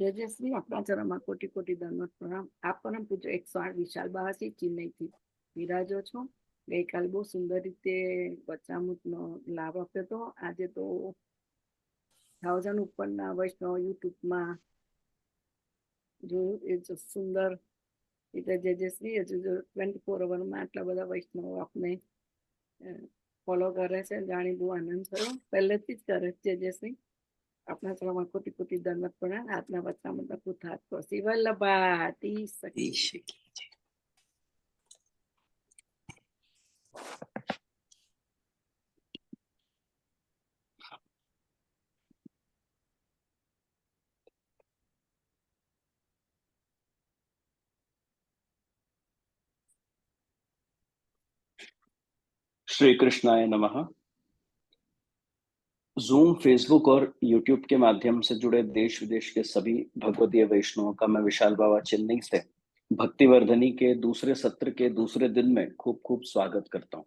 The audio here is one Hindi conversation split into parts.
તેજસ્વી આપણા ચરણમાં કોટી કોટી દંડવત પ્રણામ. આપ પરમ પૂજ્ય 108 વિશાલ બાવાસી ચેન્નઈથી બિરાજો છો. ગઈકાલ બહુ સુંદર રીતે બચ્ચામૃતનો લાભ આપ્યો હતો. આજે તો 1000 ઉપરના વૈષ્ણવ યુટ્યુબમાં જોયું. એ સુંદર રીતે તેજસ્વી હજુ 24 અવરમાં આટલા બધા વૈષ્ણવ આપને ફોલો કરે છે. જાણી બહુ આનંદ થયો. પહેલેથી જ કરે તેજસ્વી. આપણા ચરણમાં કોટી કોટી દંડવત પ્રણામ. આજના બચ્ચામૃતના પુરુષાર્થ શિવ વલ્લભાતી સખી. श्री कृष्णाय नमः। जूम, फेसबुक और यूट्यूब के माध्यम से जुड़े देश विदेश के सभी भगवदीय वैष्णवों का मैं विशाल बाबा चेन्नई से भक्तिवर्धनी के दूसरे सत्र के दूसरे दिन में खूब खूब स्वागत करता हूं।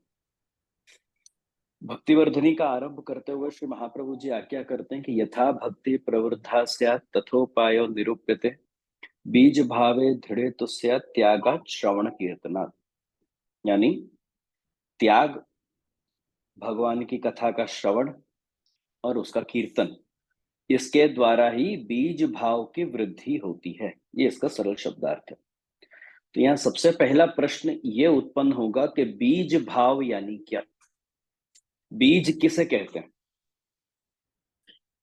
भक्तिवर्धनी का आरंभ करते हुए श्री महाप्रभु जी आज्ञा करते हैं कि यथा भक्ति प्रवृद्धा स्यात् तथोपायो निरूप्यते, बीज भावे दृढ़े तो स्यात् त्यागात् श्रवण कीर्तनात्। यानी त्याग, भगवान की कथा का श्रवण और उसका कीर्तन, इसके द्वारा ही बीज भाव की वृद्धि होती है। ये इसका सरल शब्दार्थ है। तो यहां सबसे पहला प्रश्न ये उत्पन्न होगा कि बीज भाव यानी क्या? बीज किसे कहते हैं?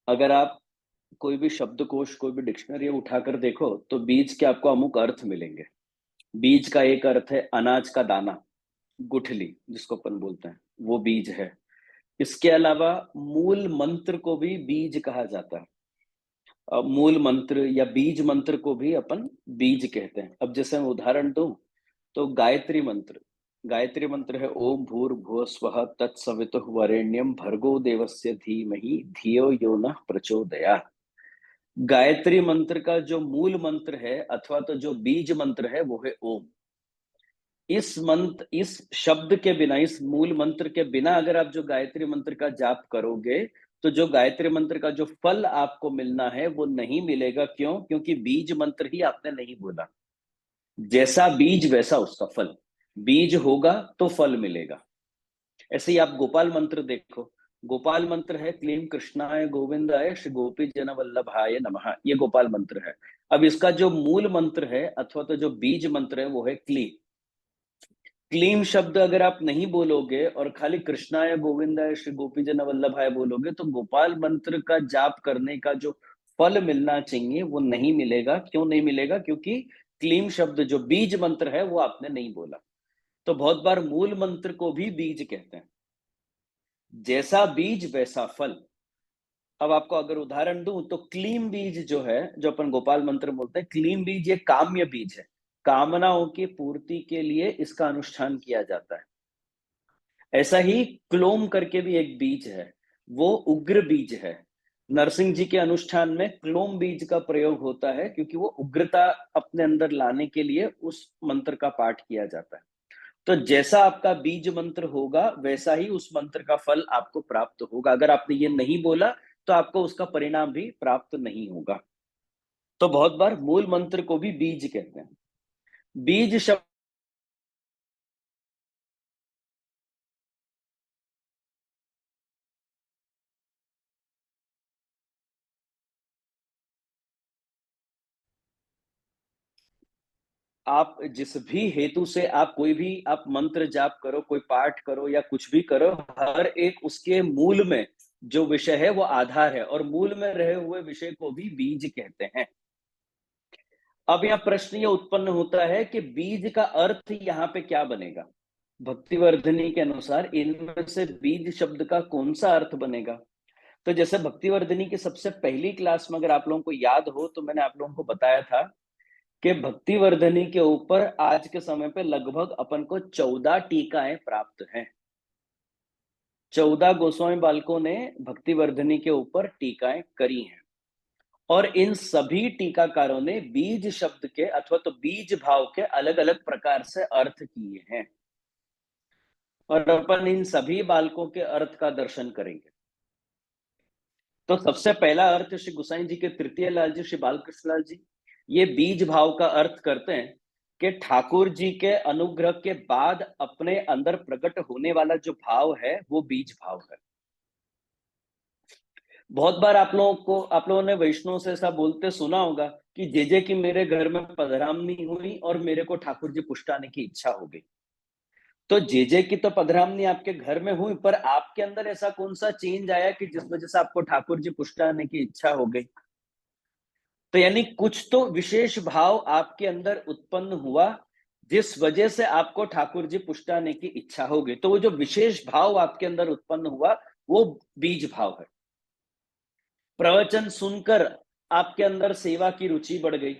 अगर आप कोई भी शब्दकोश, कोई भी डिक्शनरी उठाकर देखो तो बीज के आपको अमुक अर्थ मिलेंगे। बीज का एक अर्थ है अनाज का दाना, गुठली जिसको अपन बोलते हैं, वो बीज है। इसके अलावा मूल मंत्र को भी बीज कहा जाता है। मूल मंत्र या बीज मंत्र को भी अपन बीज कहते हैं। अब जैसे मैं उदाहरण दूं तो गायत्री मंत्र है ओम भूर्भुवः स्वः तत्सवितुः वरेण्यम भर्गो देवस्य धीमहि धियो यो नः प्रचोदयात्। गायत्री मंत्र का जो मूल मंत्र है अथवा तो जो बीज मंत्र है वो है ओम। इस शब्द के बिना, इस मूल मंत्र के बिना अगर आप जो गायत्री मंत्र का जाप करोगे तो जो गायत्री मंत्र का जो फल आपको मिलना है वो नहीं मिलेगा। क्यों? क्योंकि बीज मंत्र ही आपने नहीं बोला। जैसा बीज वैसा उसका फल। बीज होगा तो फल मिलेगा। ऐसे ही आप गोपाल मंत्र देखो। गोपाल मंत्र है क्लीम कृष्णाय गोविंदाय श्री गोपी जन वल्लभाय नमः। ये गोपाल मंत्र है। अब इसका जो मूल मंत्र है अथवा तो जो बीज मंत्र है वो है क्लीम। क्लीम शब्द अगर आप नहीं बोलोगे और खाली कृष्णाय गोविंदाय श्री गोपी जन वल्लभाय बोलोगे तो गोपाल मंत्र का जाप करने का जो फल मिलना चाहिए वो नहीं मिलेगा। क्यों नहीं मिलेगा? क्योंकि क्लीम शब्द जो बीज मंत्र है वो आपने नहीं बोला। तो बहुत बार मूल मंत्र को भी बीज कहते हैं। जैसा बीज वैसा फल। अब आपको अगर उदाहरण दूं तो क्लीम बीज जो है, जो अपन गोपाल मंत्र बोलते हैं, क्लीम बीज ये काम्य बीज है। कामनाओं की पूर्ति के लिए इसका अनुष्ठान किया जाता है। ऐसा ही क्लोम करके भी एक बीज है, वो उग्र बीज है। नरसिंह जी के अनुष्ठान में क्लोम बीज का प्रयोग होता है क्योंकि वो उग्रता अपने अंदर लाने के लिए उस मंत्र का पाठ किया जाता है। तो जैसा आपका बीज मंत्र होगा वैसा ही उस मंत्र का फल आपको प्राप्त होगा। अगर आपने ये नहीं बोला तो आपको उसका परिणाम भी प्राप्त नहीं होगा। तो बहुत बार मूल मंत्र को भी बीज कहते हैं। बीज शब्द आप जिस भी हेतु से आप कोई भी आप मंत्र जाप करो, कोई पाठ करो या कुछ भी करो, हर एक उसके मूल में जो विषय है वो आधार है और मूल में रहे हुए विषय को भी बीज कहते हैं। अब यह प्रश्न ये उत्पन्न होता है कि बीज का अर्थ यहाँ पे क्या बनेगा? भक्तिवर्धनी के अनुसार इनमें से बीज शब्द का कौन सा अर्थ बनेगा? तो जैसे भक्तिवर्धनी की सबसे पहली क्लास में अगर आप लोगों को याद हो तो मैंने आप लोगों को बताया था कि भक्तिवर्धनी के ऊपर आज के समय पे लगभग अपन को 14 टीकाएं प्राप्त हैं। 14 गोस्वामी बालकों ने भक्तिवर्धनी के ऊपर टीकाएं करी हैं और इन सभी टीकाकारों ने बीज शब्द के अथवा तो बीज भाव के अलग अलग प्रकार से अर्थ किए हैं और अपन इन सभी बालकों के अर्थ का दर्शन करेंगे। तो सबसे पहला अर्थ श्री गुसाई जी के तृतीय लाल जी, श्री बालकृष्ण लाल जी, ये बीज भाव का अर्थ करते हैं कि ठाकुर जी के अनुग्रह के बाद अपने अंदर प्रकट होने वाला जो भाव है वो बीज भाव है। बहुत बार आप लोगों ने वैष्णव से ऐसा बोलते सुना होगा कि जे की मेरे घर में पधरामनी हुई और मेरे को ठाकुर जी पुष्टाने की इच्छा हो गई। तो जे की तो पधरामनी आपके घर में हुई, पर आपके अंदर ऐसा कौन सा चेंज आया कि जिस वजह से आपको ठाकुर जी पुष्टाने की इच्छा हो गई? तो यानी कुछ तो विशेष भाव आपके अंदर उत्पन्न हुआ जिस वजह से आपको ठाकुर जी पुष्टाने की इच्छा हो गई। तो वो जो विशेष भाव आपके अंदर उत्पन्न हुआ वो बीज भाव है। प्रवचन सुनकर आपके अंदर सेवा की रुचि बढ़ गई,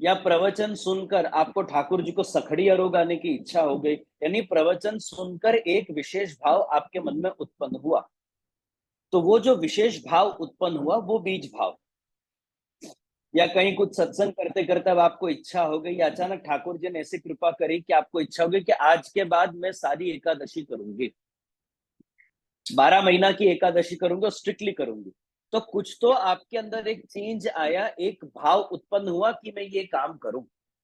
या प्रवचन सुनकर आपको ठाकुर जी को सखड़ी अरो गाने की इच्छा हो गई, यानी प्रवचन सुनकर एक विशेष भाव आपके मन में उत्पन्न हुआ। तो वो जो विशेष भाव उत्पन्न हुआ वो बीज भाव। या कहीं कुछ सत्संग करते करते अब आपको इच्छा हो गई, अचानक ठाकुर जी ने ऐसी कृपा करी कि आपको इच्छा हो गई कि आज के बाद मैं सारी एकादशी करूंगी, 12 महीना की एकादशी करूंगी और स्ट्रिक्टली करूंगी। तो कुछ तो आपके अंदर एक चेंज आया, एक भाव उत्पन्न हुआ कि मैं ये काम करूं,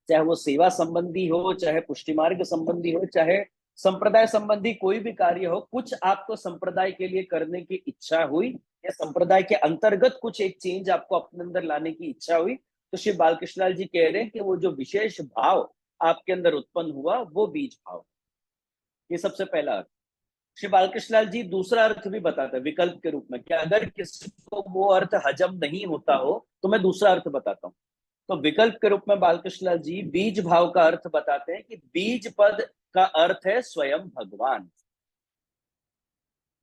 चाहे वो सेवा संबंधी हो, चाहे पुष्टि मार्ग संबंधी हो, चाहे संप्रदाय संबंधी कोई भी कार्य हो, कुछ आपको संप्रदाय के लिए करने की इच्छा हुई, या संप्रदाय के अंतर्गत कुछ एक चेंज आपको अपने अंदर लाने की इच्छा हुई। तो श्री बालकृष्णलाल जी कह रहे हैं कि वो जो विशेष भाव आपके अंदर उत्पन्न हुआ वो बीज भाव। ये सबसे पहला अर्थ। श्री बालकृष्णलाल जी दूसरा अर्थ भी बताते हैं विकल्प के रूप में, कि अगर किसी को वो अर्थ हजम नहीं होता हो तो मैं दूसरा अर्थ बताता हूं। तो विकल्प के रूप में बालकृष्णलाल जी बीज भाव का अर्थ बताते हैं कि बीज पद का अर्थ है स्वयं भगवान।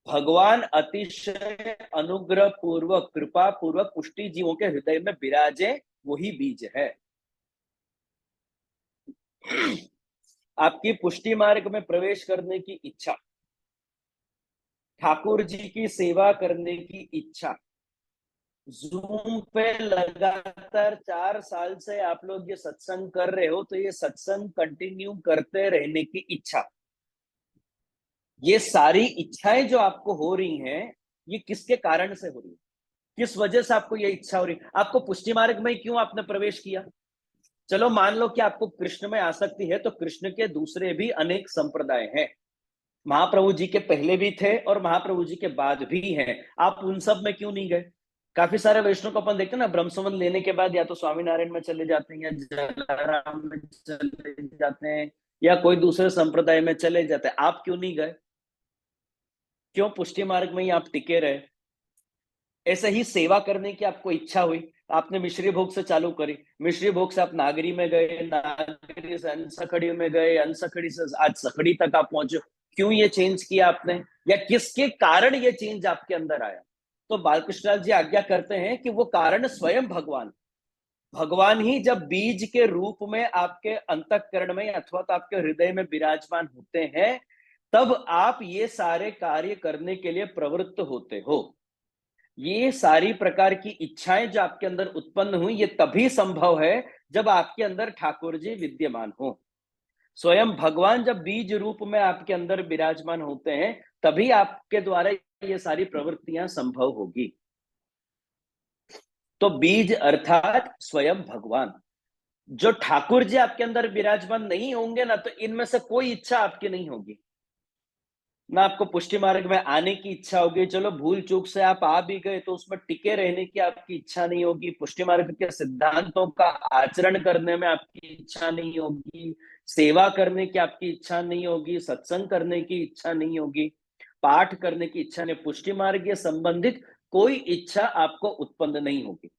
भगवान अतिशय अनुग्रह पूर्वक, कृपा पूर्वक पुष्टि जीवों के हृदय में विराजे, वही बीज है। आपकी पुष्टि मार्ग में प्रवेश करने की इच्छा, ठाकुर जी की सेवा करने की इच्छा, जूम पे लगातार 4 साल से आप लोग ये सत्संग कर रहे हो तो ये सत्संग कंटिन्यू करते रहने की इच्छा, ये सारी इच्छाएं जो आपको हो रही हैं, ये किसके कारण से हो रही है? किस वजह से आपको ये इच्छा हो रही है? आपको पुष्टि मार्ग में क्यों आपने प्रवेश किया? चलो मान लो कि आपको कृष्ण में आसक्ति है, तो कृष्ण के दूसरे भी अनेक संप्रदाय हैं। महाप्रभु जी के पहले भी थे और महाप्रभु जी के बाद भी हैं। आप उन सब में क्यों नहीं गए? काफी सारे वैष्णव को अपन देखते हैं ना, ब्रह्मसंबंध लेने के बाद या तो स्वामीनारायण में चले जाते हैं, या जलाराम में चले जाते हैं, या कोई दूसरे संप्रदाय में चले जाते हैं। आप क्यों नहीं गए? क्यों पुष्टि मार्ग में ही आप टिके रहे? ऐसे ही सेवा करने की आपको इच्छा हुई, आपने मिश्री भोग से चालू करी, मिश्री भोग से आप नागरी में गए, नागरी से अनसखड़ी में गए, अनसखड़ी से आज सखड़ी तक आप पहुंचे। क्यों ये चेंज किया आपने, या किसके कारण ये चेंज आपके अंदर आया? तो बालकृष्णलाल जी आज्ञा करते हैं कि वो कारण स्वयं भगवान, भगवान ही जब बीज के रूप में आपके अंतःकरण में अथवा तो आपके हृदय में विराजमान होते हैं, तब आप ये सारे कार्य करने के लिए प्रवृत्त होते हो। ये सारी प्रकार की इच्छाएं जो आपके अंदर उत्पन्न हुई, ये तभी संभव है जब आपके अंदर ठाकुर जी विद्यमान हो। स्वयं भगवान जब बीज रूप में आपके अंदर विराजमान होते हैं, तभी आपके द्वारा ये सारी प्रवृत्तियां संभव होगी। तो बीज अर्थात स्वयं भगवान, जो ठाकुर जी आपके अंदर विराजमान नहीं होंगे ना, तो इनमें से कोई इच्छा आपकी नहीं होगी। ना आपको पुष्टि मार्ग में आने की इच्छा होगी, चलो भूल चूक से आप आ भी गए तो उसमें टिके रहने की आपकी इच्छा नहीं होगी, पुष्टि मार्ग के सिद्धांतों का आचरण करने में आपकी इच्छा नहीं होगी, सेवा करने की आपकी इच्छा नहीं होगी, सत्संग करने की इच्छा नहीं होगी, पाठ करने की इच्छा नहीं, पुष्टि मार्ग के संबंधित कोई इच्छा आपको उत्पन्न नहीं होगी।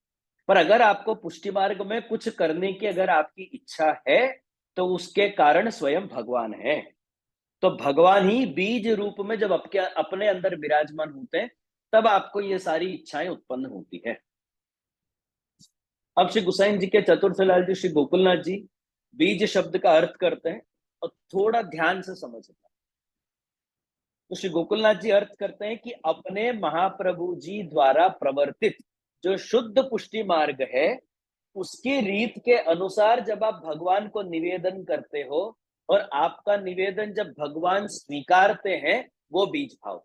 पर अगर आपको पुष्टि मार्ग में कुछ करने की अगर आपकी इच्छा है, तो उसके कारण स्वयं भगवान है। तो भगवान ही बीज रूप में जब आपके अपने अंदर विराजमान होते हैं, तब आपको ये सारी इच्छाएं उत्पन्न होती है। अब श्री गुसाइन जी के चतुर्थ लाल जी श्री गोकुलनाथ जी बीज शब्द का अर्थ करते हैं, और थोड़ा ध्यान से समझना। तो श्री गोकुलनाथ जी अर्थ करते हैं कि अपने महाप्रभु जी द्वारा प्रवर्तित जो शुद्ध पुष्टि मार्ग है, उसकी रीत के अनुसार जब आप भगवान को निवेदन करते हो, और आपका निवेदन जब भगवान स्वीकारते हैं, वो बीज भाव।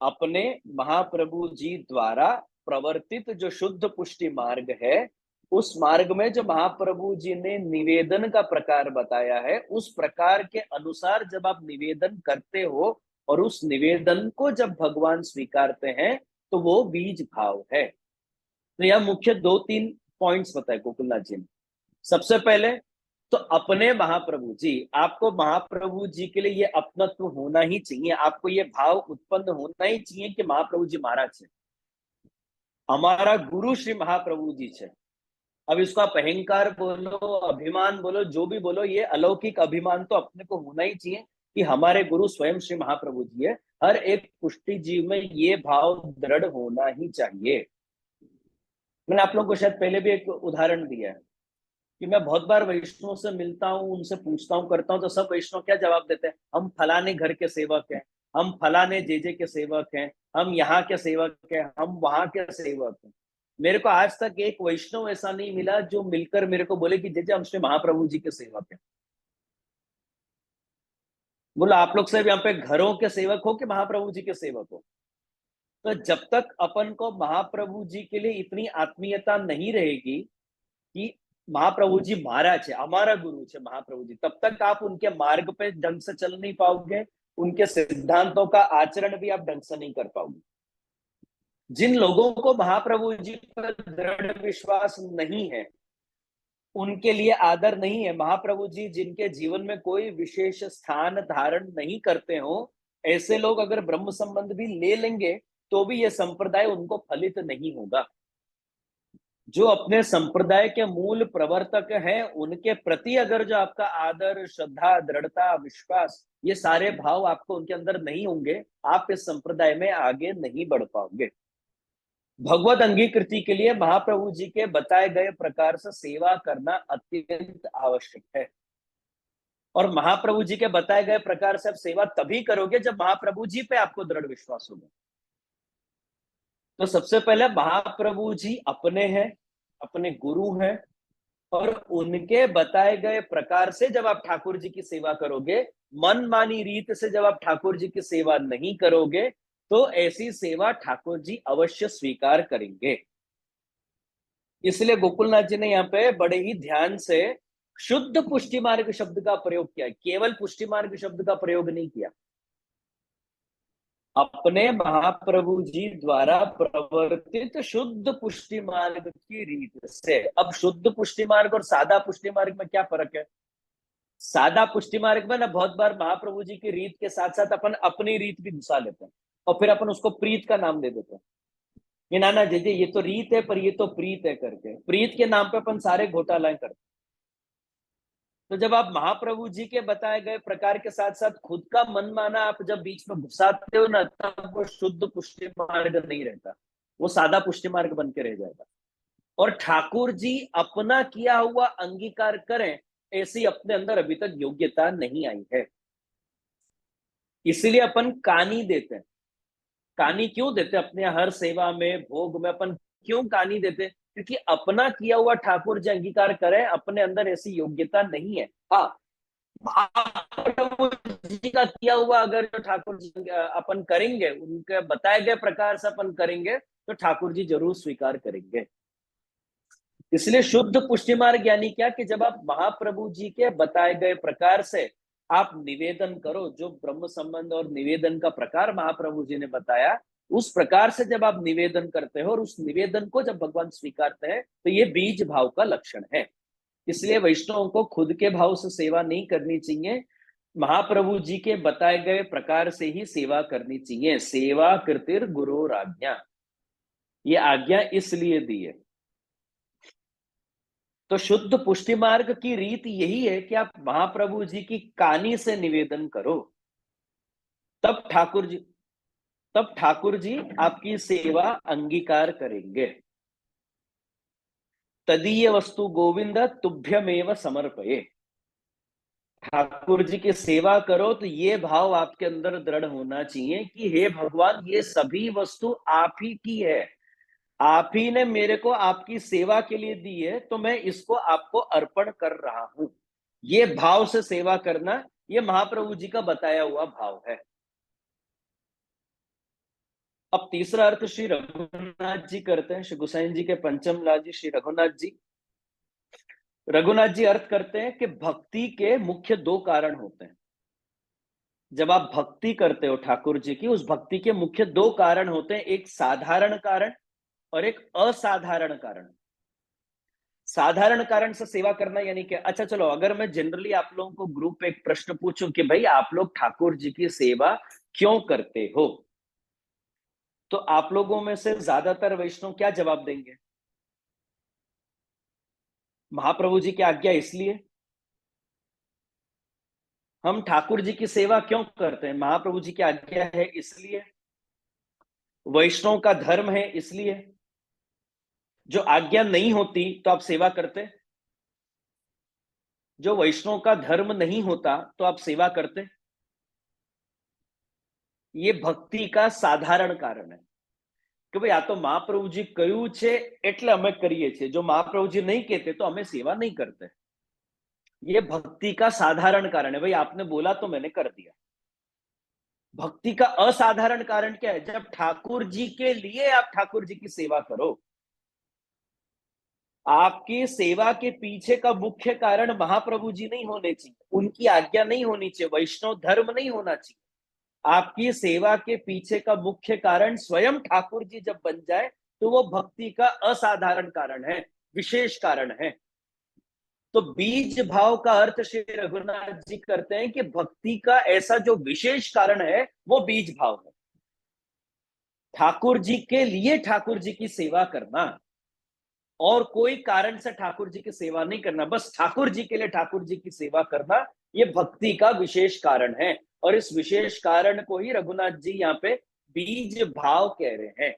अपने महाप्रभु जी द्वारा प्रवर्तित जो शुद्ध पुष्टि मार्ग है, उस मार्ग में जो महाप्रभु जी ने निवेदन का प्रकार बताया है, उस प्रकार के अनुसार जब आप निवेदन करते हो और उस निवेदन को जब भगवान स्वीकारते हैं, तो वो बीज भाव है। तो यह मुख्य 2-3 पॉइंट्स बताए गोकुलनाथ जी ने। सबसे पहले तो अपने महाप्रभु जी, आपको महाप्रभु जी के लिए ये अपनत्व होना ही चाहिए, आपको ये भाव उत्पन्न होना ही चाहिए कि महाप्रभु जी महाराज है, हमारा गुरु श्री महाप्रभु जी है। अब इसको आप अहंकार बोलो, अभिमान बोलो, जो भी बोलो, ये अलौकिक अभिमान तो अपने को होना ही चाहिए कि हमारे गुरु स्वयं श्री महाप्रभु जी है। हर एक पुष्टि जीव में ये भाव दृढ़ होना ही चाहिए। मैंने आप लोगों को शायद पहले भी एक उदाहरण दिया है कि मैं बहुत बार वैष्णव से मिलता हूँ, उनसे पूछता हूँ, करता हूँ, तो सब वैष्णव क्या जवाब देते हैं? हम फलाने घर के सेवक हैं, हम फलाने जेजे के सेवक हैं, हम यहाँ के सेवक हैं, हम वहां के सेवक हैं। मेरे को आज तक एक वैष्णव ऐसा नहीं मिला जो मिलकर मेरे को बोले कि जेजे हम श्री महाप्रभु जी के सेवक हैं। बोला आप लोग सब यहाँ पे घरों के सेवक हो कि महाप्रभु जी के सेवक हो? तो जब तक अपन को महाप्रभु जी के लिए इतनी आत्मीयता नहीं रहेगी कि महाप्रभु जी महाराज है, हमारा गुरु है महाप्रभु जी, तब तक आप उनके मार्ग पे ढंग से चल नहीं पाओगे, उनके सिद्धांतों का आचरण भी आप ढंग से नहीं कर पाओगे। जिन लोगों को महाप्रभु जी पर दृढ़ विश्वास नहीं है, उनके लिए आदर नहीं है, महाप्रभु जी जिनके जीवन में कोई विशेष स्थान धारण नहीं करते हो, ऐसे लोग अगर ब्रह्म संबंध भी ले लेंगे तो भी यह संप्रदाय उनको फलित नहीं होगा। जो अपने संप्रदाय के मूल प्रवर्तक हैं, उनके प्रति अगर जो आपका आदर, श्रद्धा, दृढ़ता, विश्वास, ये सारे भाव आपको उनके अंदर नहीं होंगे, आप इस संप्रदाय में आगे नहीं बढ़ पाओगे। भगवत अंगीकृति के लिए महाप्रभु जी के बताए गए प्रकार से सेवा करना अत्यंत आवश्यक है। और महाप्रभु जी के बताए गए प्रकार से आप सेवा तभी करोगे जब महाप्रभु जी पे आपको दृढ़ विश्वास होगा। तो सबसे पहले महाप्रभु जी अपने हैं, अपने गुरु हैं, और उनके बताए गए प्रकार से जब आप ठाकुर जी की सेवा करोगे, मनमानी रीत से जब आप ठाकुर जी की सेवा नहीं करोगे, तो ऐसी सेवा ठाकुर जी अवश्य स्वीकार करेंगे। इसलिए गोकुलनाथ जी ने यहाँ पे बड़े ही ध्यान से शुद्ध पुष्टि मार्ग शब्द का प्रयोग किया, केवल पुष्टि मार्ग शब्द का प्रयोग नहीं किया। अपने महाप्रभु जी द्वारा प्रवर्तित शुद्ध पुष्टि मार्ग की रीत से। अब शुद्ध पुष्टि मार्ग और सादा पुष्टि मार्ग में क्या फर्क है? सादा पुष्टि मार्ग में ना बहुत बार महाप्रभु जी की रीत के साथ साथ अपन अपनी रीत भी घुसा लेते हैं और फिर अपन उसको प्रीत का नाम दे देते हैं कि ना ना जी ये तो रीत है पर ये तो प्रीत है करके, प्रीत के नाम पे अपन सारे घोटालाएं करते हैं। तो जब आप महाप्रभु जी के बताए गए प्रकार के साथ साथ खुद का मन माना आप जब बीच में घुसाते हो ना, तब वो शुद्ध पुष्टि मार्ग नहीं रहता, वो सादा पुष्टि मार्ग बन के रह जाएगा। और ठाकुर जी अपना किया हुआ अंगीकार करें, ऐसी अपने अंदर अभी तक योग्यता नहीं आई है। इसीलिए अपन कानी देते हैं। कानी क्यों देते हैं? अपने हर सेवा में, भोग में अपन क्यों कानी देते हैं? क्योंकि अपना किया हुआ ठाकुर जी अंगीकार करें, अपने अंदर ऐसी योग्यता नहीं है। हाँ, महाप्रभु जी का किया हुआ अगर जो ठाकुर जी अपन करेंगे, उनके बताए गए प्रकार से अपन करेंगे, तो ठाकुर जी जरूर स्वीकार करेंगे। इसलिए शुद्ध पुष्टि मार्ग यानी क्या कि जब आप महाप्रभु जी के बताए गए प्रकार से आप निवेदन करो, जो ब्रह्म संबंध और निवेदन का प्रकार महाप्रभु जी ने बताया, उस प्रकार से जब आप निवेदन करते हो और उस निवेदन को जब भगवान स्वीकारते हैं, तो ये बीज भाव का लक्षण है। इसलिए वैष्णवों को खुद के भाव से सेवा नहीं करनी चाहिए, महाप्रभु जी के बताए गए प्रकार से ही सेवा करनी चाहिए। सेवा कृतिर गुरु आज्ञा, ये आज्ञा इसलिए दी है। तो शुद्ध पुष्टि मार्ग की रीत यही है कि आप महाप्रभु जी की कानी से निवेदन करो, तब ठाकुर जी आपकी सेवा अंगीकार करेंगे। तदीय वस्तु गोविंद तुभ्यमेव समर्पये। ठाकुर जी की सेवा करो तो ये भाव आपके अंदर दृढ़ होना चाहिए कि हे भगवान, ये सभी वस्तु आप ही की है, आप ही ने मेरे को आपकी सेवा के लिए दी है, तो मैं इसको आपको अर्पण कर रहा हूं। ये भाव से सेवा करना, ये महाप्रभु जी का बताया हुआ भाव है। अब तीसरा अर्थ श्री रघुनाथ जी करते हैं, श्री गोसाई जी के पंचम लाल जी श्री रघुनाथ जी। रघुनाथ जी अर्थ करते हैं कि भक्ति के मुख्य दो कारण होते हैं। जब आप भक्ति करते हो ठाकुर जी की, उस भक्ति के मुख्य दो कारण होते हैं, एक साधारण कारण और एक असाधारण कारण। साधारण कारण से सेवा करना यानी कि अच्छा चलो, अगर मैं जनरली आप लोगों को ग्रुप पे एक प्रश्न पूछूं कि भाई आप लोग ठाकुर जी की सेवा क्यों करते हो, तो आप लोगों में से ज्यादातर वैष्णव क्या जवाब देंगे? महाप्रभु जी की आज्ञा इसलिए। हम ठाकुर जी की सेवा क्यों करते हैं? महाप्रभु जी की आज्ञा है इसलिए। वैष्णव का धर्म है इसलिए। जो आज्ञा नहीं होती तो आप सेवा करते? जो वैष्णव का धर्म नहीं होता तो आप सेवा करते? ये भक्ति का साधारण कारण है कि भाई आ तो महाप्रभुजी કહ્યું છે એટલે અમે કરીએ છીએ, जो महाप्रभुजी नहीं कहते तो हमें सेवा नहीं करते। ये भक्ति का साधारण कारण है, भाई आपने बोला तो मैंने कर दिया। भक्ति का असाधारण कारण क्या है? जब ठाकुर जी के लिए आप ठाकुर जी की सेवा करो, आपकी सेवा के पीछे का मुख्य कारण महाप्रभु जी नहीं होने चाहिए, उनकी आज्ञा नहीं होनी चाहिए, वैष्णव धर्म नहीं होना चाहिए। आपकी सेवा के पीछे का मुख्य कारण स्वयं ठाकुर जी जब बन जाए तो वो भक्ति का असाधारण कारण है, विशेष कारण है। तो बीज भाव का अर्थ श्री रघुनाथ जी करते हैं कि भक्ति का ऐसा जो विशेष कारण है वो बीज भाव है। ठाकुर जी के लिए ठाकुर जी की सेवा करना और कोई कारण से ठाकुर जी की सेवा नहीं करना, बस ठाकुर जी के लिए ठाकुर जी की सेवा करना, ये भक्ति का विशेष कारण है। और इस विशेष कारण को ही रघुनाथ जी यहाँ पे बीज भाव कह रहे हैं।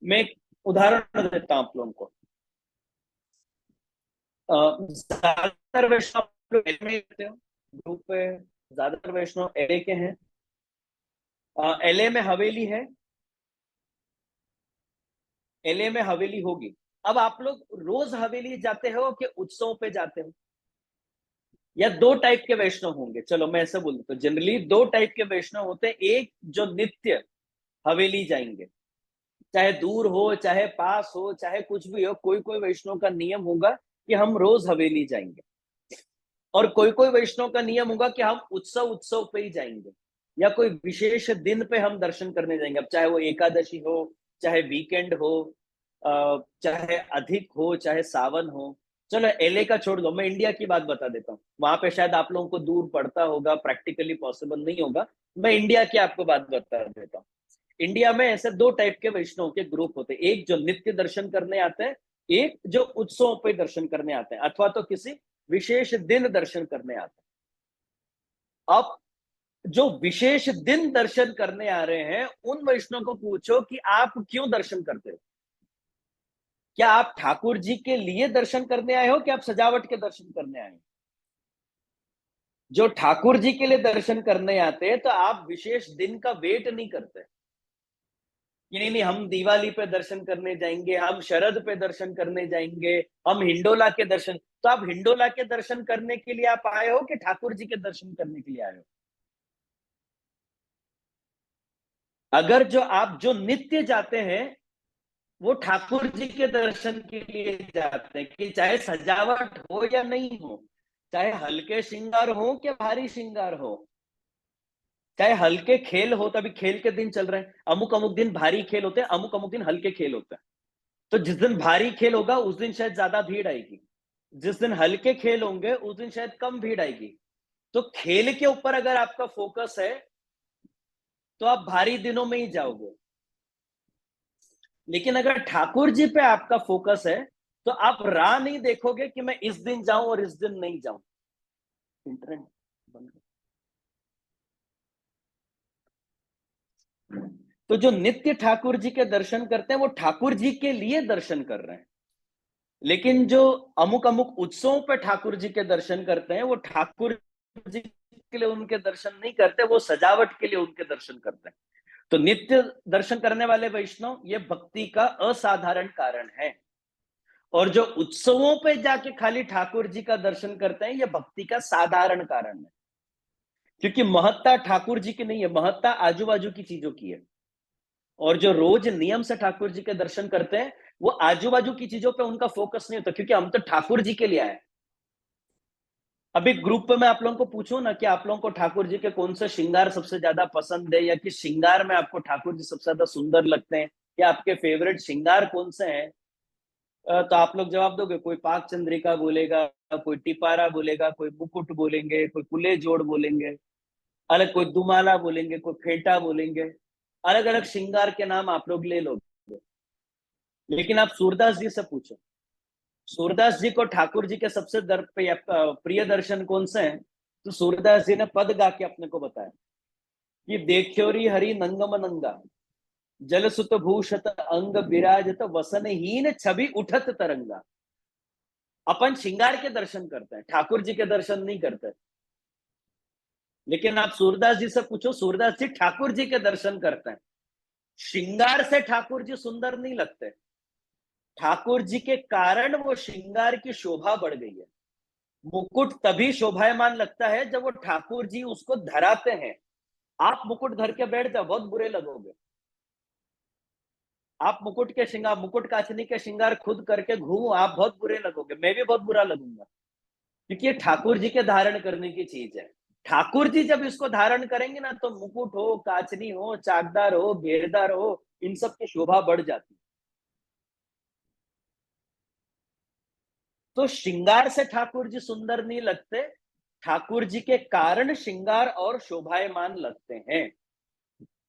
मैं एक उदाहरण देता हूं आप लोगों को। ज्यादातर वैष्णव लोग LA में रहते हो, ग्रुप पे ज्यादातर वैष्णव LA के हैं। LA में हवेली है, LA में हवेली होगी। अब आप लोग रोज हवेली जाते हो कि उत्सव पे जाते हो? या दो टाइप के वैष्णव होंगे, चलो मैं ऐसे बोल देता हूँ, जनरली दो टाइप के वैष्णव होते हैं। एक जो नित्य हवेली जाएंगे, चाहे दूर हो चाहे पास हो चाहे कुछ भी हो, कोई कोई वैष्णव का नियम होगा कि हम रोज हवेली जाएंगे। और कोई कोई वैष्णव का नियम होगा कि हम उत्सव उत्सव पे ही जाएंगे, या कोई विशेष दिन पे हम दर्शन करने जाएंगे। अब चाहे वो एकादशी हो, चाहे वीकेंड हो, चाहे अधिक हो, चाहे सावन हो। चलो LA का छोड़ दो, मैं इंडिया की बात बता देता हूँ। वहां पे शायद आप लोगों को दूर पड़ता होगा, प्रैक्टिकली पॉसिबल नहीं होगा। मैं इंडिया की आपको बात बता देता हूँ। इंडिया में ऐसे दो टाइप के वैष्णव के ग्रुप होते हैं, एक जो नित्य दर्शन करने आते हैं, एक जो उत्सवों पे दर्शन करने आते हैं, अथवा तो किसी विशेष दिन दर्शन करने आते हैं। अब जो विशेष दिन दर्शन करने आ रहे हैं, उन वैष्णव को पूछो कि आप क्यों दर्शन करते हो? क्या आप ठाकुर जी के लिए दर्शन करने आए हो कि आप सजावट के दर्शन करने आए हो? जो ठाकुर जी के लिए दर्शन करने आते हैं तो आप विशेष दिन का वेट नहीं करते कि नहीं नहीं हम दिवाली पे दर्शन करने जाएंगे, हम शरद पे दर्शन करने जाएंगे, हम हिंडोला के दर्शन। तो आप हिंडोला के दर्शन करने के लिए आप आए हो कि ठाकुर जी के दर्शन करने के लिए आए हो? अगर जो नित्य जाते हैं वो ठाकुर जी के दर्शन के लिए जाते हैं, कि चाहे सजावट हो या नहीं हो, चाहे हल्के श्रृंगार हो कि भारी श्रृंगार हो, चाहे हल्के खेल हो, तभी खेल के दिन चल रहे हैं, अमुक अमुक दिन भारी खेल होते हैं, अमुक अमुक दिन हल्के खेल होते हैं। तो जिस दिन भारी खेल होगा उस दिन शायद ज्यादा भीड़ आएगी, जिस दिन हल्के खेल होंगे उस दिन शायद कम भीड़ आएगी। तो खेल के ऊपर अगर आपका फोकस है तो आप भारी दिनों में ही जाओगे, लेकिन अगर ठाकुर जी पे आपका फोकस है तो आप राह नहीं देखोगे कि मैं इस दिन जाऊं और इस दिन नहीं जाऊं। इंटरनेट बंद। तो जो नित्य ठाकुर जी के दर्शन करते हैं वो ठाकुर जी के लिए दर्शन कर रहे हैं, लेकिन जो अमुक अमुक उत्सवों पे ठाकुर जी के दर्शन करते हैं वो ठाकुर जी के लिए उनके दर्शन नहीं करते, वो सजावट के लिए उनके दर्शन करते हैं। तो नित्य दर्शन करने वाले वैष्णव ये भक्ति का असाधारण कारण है, और जो उत्सवों पे जाके खाली ठाकुर जी का दर्शन करते हैं ये भक्ति का साधारण कारण है। क्योंकि महत्ता ठाकुर जी की नहीं है, महत्ता आजू बाजू की चीजों की है। और जो रोज नियम से ठाकुर जी के दर्शन करते हैं, वो आजू बाजू की चीजों पे उनका फोकस नहीं होता, क्योंकि हम तो ठाकुर जी के लिए आए। अभी ग्रुप पे मैं आप लोगों को पूछूं ना कि आप लोगों को ठाकुर जी के कौन से श्रृंगार सबसे ज्यादा पसंद है, या किस श्रृंगार में आपको ठाकुर जी सबसे ज्यादा सुंदर लगते हैं, या आपके फेवरेट श्रृंगार कौन से हैं, तो आप लोग जवाब दोगे। कोई पाक चंद्रिका बोलेगा, कोई टिपारा बोलेगा, कोई मुकुट बोलेंगे, कोई कुले जोड़ बोलेंगे, अलग कोई दुमाला बोलेंगे, कोई फेटा बोलेंगे। अलग अलग श्रृंगार के नाम आप लोग ले लोगे। लेकिन आप सूरदास जी से पूछो, सूरदास जी को ठाकुर जी के सबसे प्रिय दर्शन कौन से हैं, तो सूरदास जी ने पद गा के अपने को बताया कि देखोरी हरि नंगम नंगा, जल सुत भूषत अंग विराजत, वसनहीन छवि उठत तरंगा। अपन श्रृंगार के दर्शन करते हैं, ठाकुर जी के दर्शन नहीं करते। लेकिन आप सूरदास जी से पूछो, सूरदास जी ठाकुर जी के दर्शन करते हैं। श्रृंगार से ठाकुर जी सुंदर नहीं लगते, ठाकुर जी के कारण वो श्रृंगार की शोभा बढ़ गई है। मुकुट तभी शोभायमान लगता है जब वो ठाकुर जी उसको धराते हैं। आप मुकुट धर के बैठ जाओ, बहुत बुरे लगोगे। आप मुकुट के श्रृंगार, मुकुट काचनी के श्रृंगार खुद करके घूमो, आप बहुत बुरे लगोगे, मैं भी बहुत बुरा लगूंगा। क्योंकि ये ठाकुर जी के धारण करने की चीज है। ठाकुर जी जब इसको धारण करेंगे ना, तो मुकुट हो, काचनी हो, चाकदार हो, घेरदार हो, इन सब की शोभा बढ़ जाती है। तो श्रृंगार से ठाकुर जी सुंदर नहीं लगते, ठाकुर जी के कारण श्रृंगार और शोभायमान लगते हैं।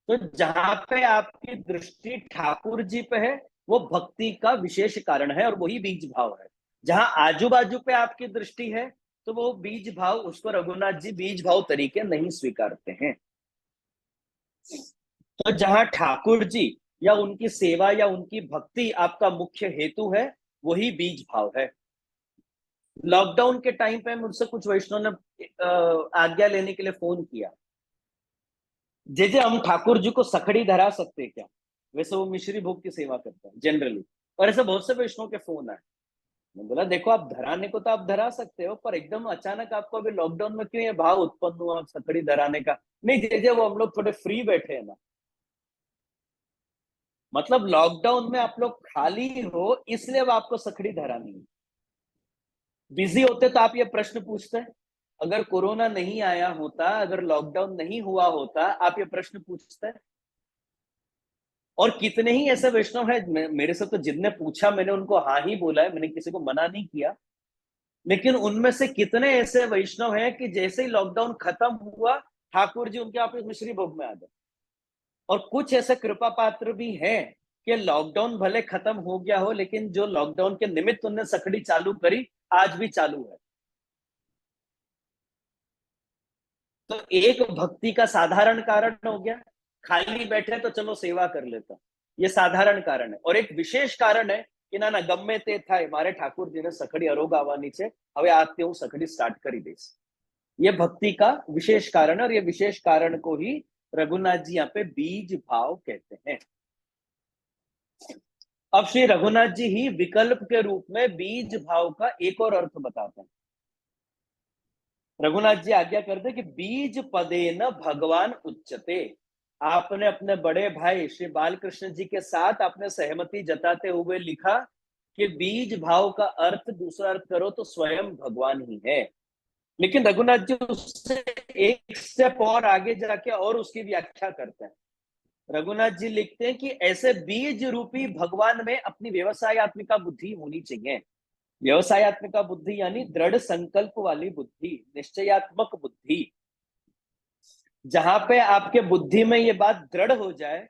तो जहां पे आपकी दृष्टि ठाकुर जी पे है, वो भक्ति का विशेष कारण है और वही बीज भाव है। जहां आजू बाजू पे आपकी दृष्टि है, तो वो बीज भाव, उसको रघुनाथ जी बीज भाव तरीके नहीं स्वीकारते हैं। तो जहां ठाकुर जी या उनकी सेवा या उनकी भक्ति आपका मुख्य हेतु है, वही बीज भाव है। लॉकडाउन के टाइम पे मुझसे कुछ वैष्णव ने आज्ञा लेने के लिए फोन किया, जे हम ठाकुर जी को सखड़ी धरा सकते हैं क्या। वैसे वो मिश्री भोग की सेवा करते हैं जनरली, और ऐसे बहुत से वैष्णव के फोन आए। मैं बोला देखो, आप धराने को तो आप धरा सकते हो, पर एकदम अचानक आपको अभी लॉकडाउन में क्यों ये भाव उत्पन्न हुआ आप सखड़ी धराने का। नहीं जे वो हम लोग थोड़े फ्री बैठे हैं ना, मतलब लॉकडाउन में आप लोग खाली हो इसलिए वो आपको सखड़ी धरानी है। बिजी होते तो आप ये प्रश्न पूछते, अगर कोरोना नहीं आया होता, अगर लॉकडाउन नहीं हुआ होता, आप ये प्रश्न पूछते। और कितने ही ऐसे वैष्णव है मेरे से, तो जिनने पूछा मैंने उनको हाँ ही बोला है, मैंने किसी को मना नहीं किया। लेकिन उनमें से कितने ऐसे वैष्णव हैं कि जैसे ही लॉकडाउन खत्म हुआ, ठाकुर जी उनके ऑफिस मिश्री भोग में आ गए। और कुछ ऐसे कृपा पात्र भी हैं कि लॉकडाउन भले खत्म हो गया हो, लेकिन जो लॉकडाउन के निमित्त उन्होंने सखड़ी चालू करी, आज भी चालू है। तो एक भक्ति का साधारण कारण हो गया, खाली बैठे तो चलो सेवा कर लेता, ये साधारण कारण है। और एक विशेष कारण है कि ना ना गम्मे ते થાય મારે ઠાકોરજીને સખડી અરોગાવાની છે, હવે આજથી હું સખડી સ્ટાર્ટ કરી દઈશ। ये भक्ति का विशेष कारण है, और ये विशेष कारण को ही रघुनाथ जी यहाँ पे बीज भाव कहते हैं। अब श्री रघुनाथ जी ही विकल्प के रूप में बीज भाव का एक और अर्थ बताते हैं। रघुनाथ जी आज्ञा करते कि बीज पदे न भगवान उच्चते। आपने अपने बड़े भाई श्री बालकृष्ण जी के साथ आपने सहमति जताते हुए लिखा कि बीज भाव का अर्थ दूसरा अर्थ करो तो स्वयं भगवान ही है। लेकिन रघुनाथ जी उससे एक स्टेप और आगे जाके और उसकी व्याख्या करते हैं। रघुनाथ जी लिखते हैं कि ऐसे बीज रूपी भगवान में अपनी व्यवसायत्मिका बुद्धि होनी चाहिए। व्यवसायत्मिका बुद्धि यानी दृढ़ संकल्प वाली बुद्धि, निश्चयात्मक बुद्धि। जहां पे आपके बुद्धि में ये बात दृढ़ हो जाए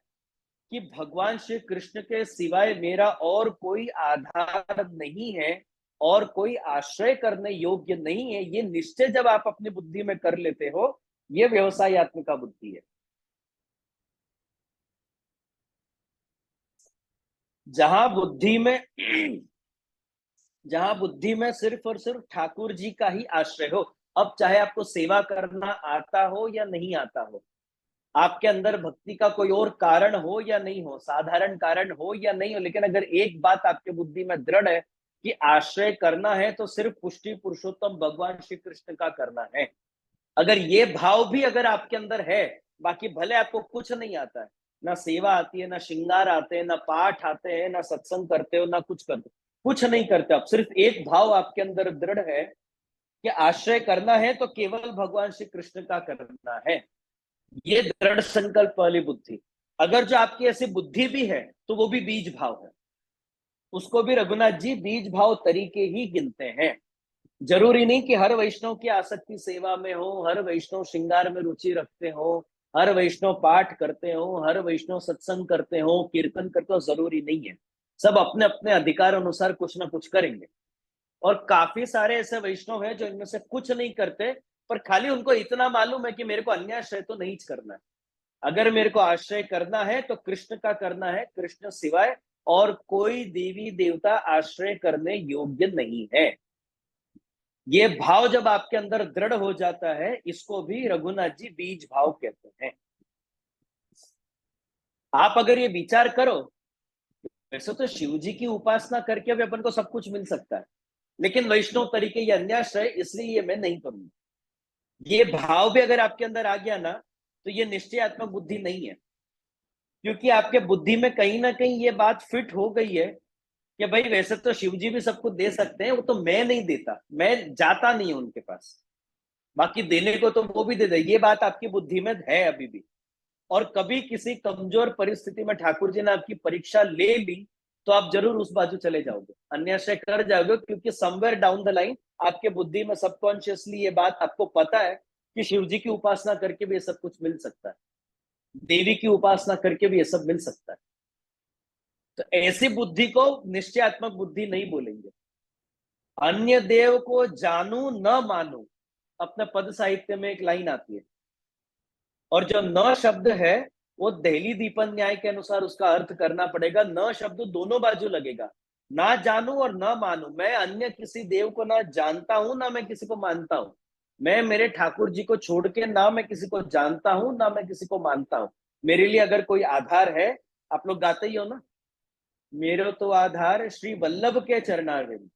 कि भगवान श्री कृष्ण के सिवाय मेरा और कोई आधार नहीं है और कोई आश्रय करने योग्य नहीं है, ये निश्चय जब आप अपनी बुद्धि में कर लेते हो, ये व्यवसायत्मिका बुद्धि है। जहां बुद्धि में जहां बुद्धि में सिर्फ और सिर्फ ठाकुर जी का ही आश्रय हो, अब चाहे आपको सेवा करना आता हो या नहीं आता हो, आपके अंदर भक्ति का कोई और कारण हो या नहीं हो, साधारण कारण हो या नहीं हो, लेकिन अगर एक बात आपके बुद्धि में दृढ़ है कि आश्रय करना है तो सिर्फ पुष्टि पुरुषोत्तम भगवान श्री कृष्ण का करना है, अगर ये भाव भी अगर आपके अंदर है, बाकी भले आपको कुछ नहीं आता है, ना सेवा आती है, ना श्रृंगार आते हैं, ना पाठ आते हैं, ना सत्संग करते हो, ना कुछ करते हो, कुछ नहीं करते आप, सिर्फ एक भाव आपके अंदर दृढ़ है कि आश्रय करना है तो केवल भगवान श्री कृष्ण का करना है, ये दृढ़ संकल्प वाली बुद्धि। अगर जो आपकी ऐसी बुद्धि भी है तो वो भी बीज भाव है, उसको भी रघुनाथ जी बीज भाव तरीके ही गिनते हैं। जरूरी नहीं कि हर वैष्णव की आसक्ति सेवा में हो, हर वैष्णव श्रृंगार में रुचि रखते हो, हर वैष्णव पाठ करते हो, हर वैष्णव सत्संग करते हो, कीर्तन करते हो, जरूरी नहीं है। सब अपने अपने अधिकार अनुसार कुछ ना कुछ करेंगे। और काफी सारे ऐसे वैष्णव हैं जो इनमें से कुछ नहीं करते, पर खाली उनको इतना मालूम है कि मेरे को अन्याश्रय तो नहीं करना है, अगर मेरे को आश्रय करना है तो कृष्ण का करना है, कृष्ण सिवाय और कोई देवी देवता आश्रय करने योग्य नहीं है। ये भाव जब आपके अंदर दृढ़ हो जाता है, इसको भी रघुनाथ जी बीज भाव कहते हैं। आप अगर ये विचार करो, वैसे तो शिव जी की उपासना करके भी अपन को सब कुछ मिल सकता है, लेकिन वैष्णव तरीके ये अन्याश्रय, इसलिए ये मैं नहीं करूंगा। ये भाव भी अगर आपके अंदर आ गया ना, तो ये निश्चयात्मक बुद्धि नहीं है, क्योंकि आपके बुद्धि में कहीं ना कहीं ये बात फिट हो गई है कि भाई वैसे तो शिव जी भी सबको दे सकते हैं, वो तो मैं नहीं देता, मैं जाता नहीं हूं उनके पास, बाकी देने को तो वो भी दे दे, ये बात आपकी बुद्धि में है अभी भी। और कभी किसी कमजोर परिस्थिति में ठाकुर जी ने आपकी परीक्षा ले ली, तो आप जरूर उस बाजू चले जाओगे, अन्याश्रय कर जाओगे, क्योंकि समवेयर डाउन द लाइन आपके बुद्धि में सबकॉन्शियसली ये बात आपको पता है कि शिव जी की उपासना करके भी ये सब कुछ मिल सकता है, देवी की उपासना करके भी ये सब मिल सकता है। तो ऐसी बुद्धि को निश्चयात्मक बुद्धि नहीं बोलेंगे। अन्य देव को जानू न मानू, अपने पद साहित्य में एक लाइन आती है, और जो न शब्द है वो दिल्ली दीपन न्याय के अनुसार उसका अर्थ करना पड़ेगा। न शब्द दोनों बाजू लगेगा, ना जानू और न मानू, मैं अन्य किसी देव को ना जानता हूं ना मैं किसी को मानता हूं, मैं मेरे ठाकुर जी को छोड़ के ना मैं किसी को जानता हूं ना मैं किसी को मानता हूं। मेरे लिए अगर कोई आधार है, आप लोग गाते ही हो ना, मेरो तो आधार श्री वल्लभ के चरणारविंद,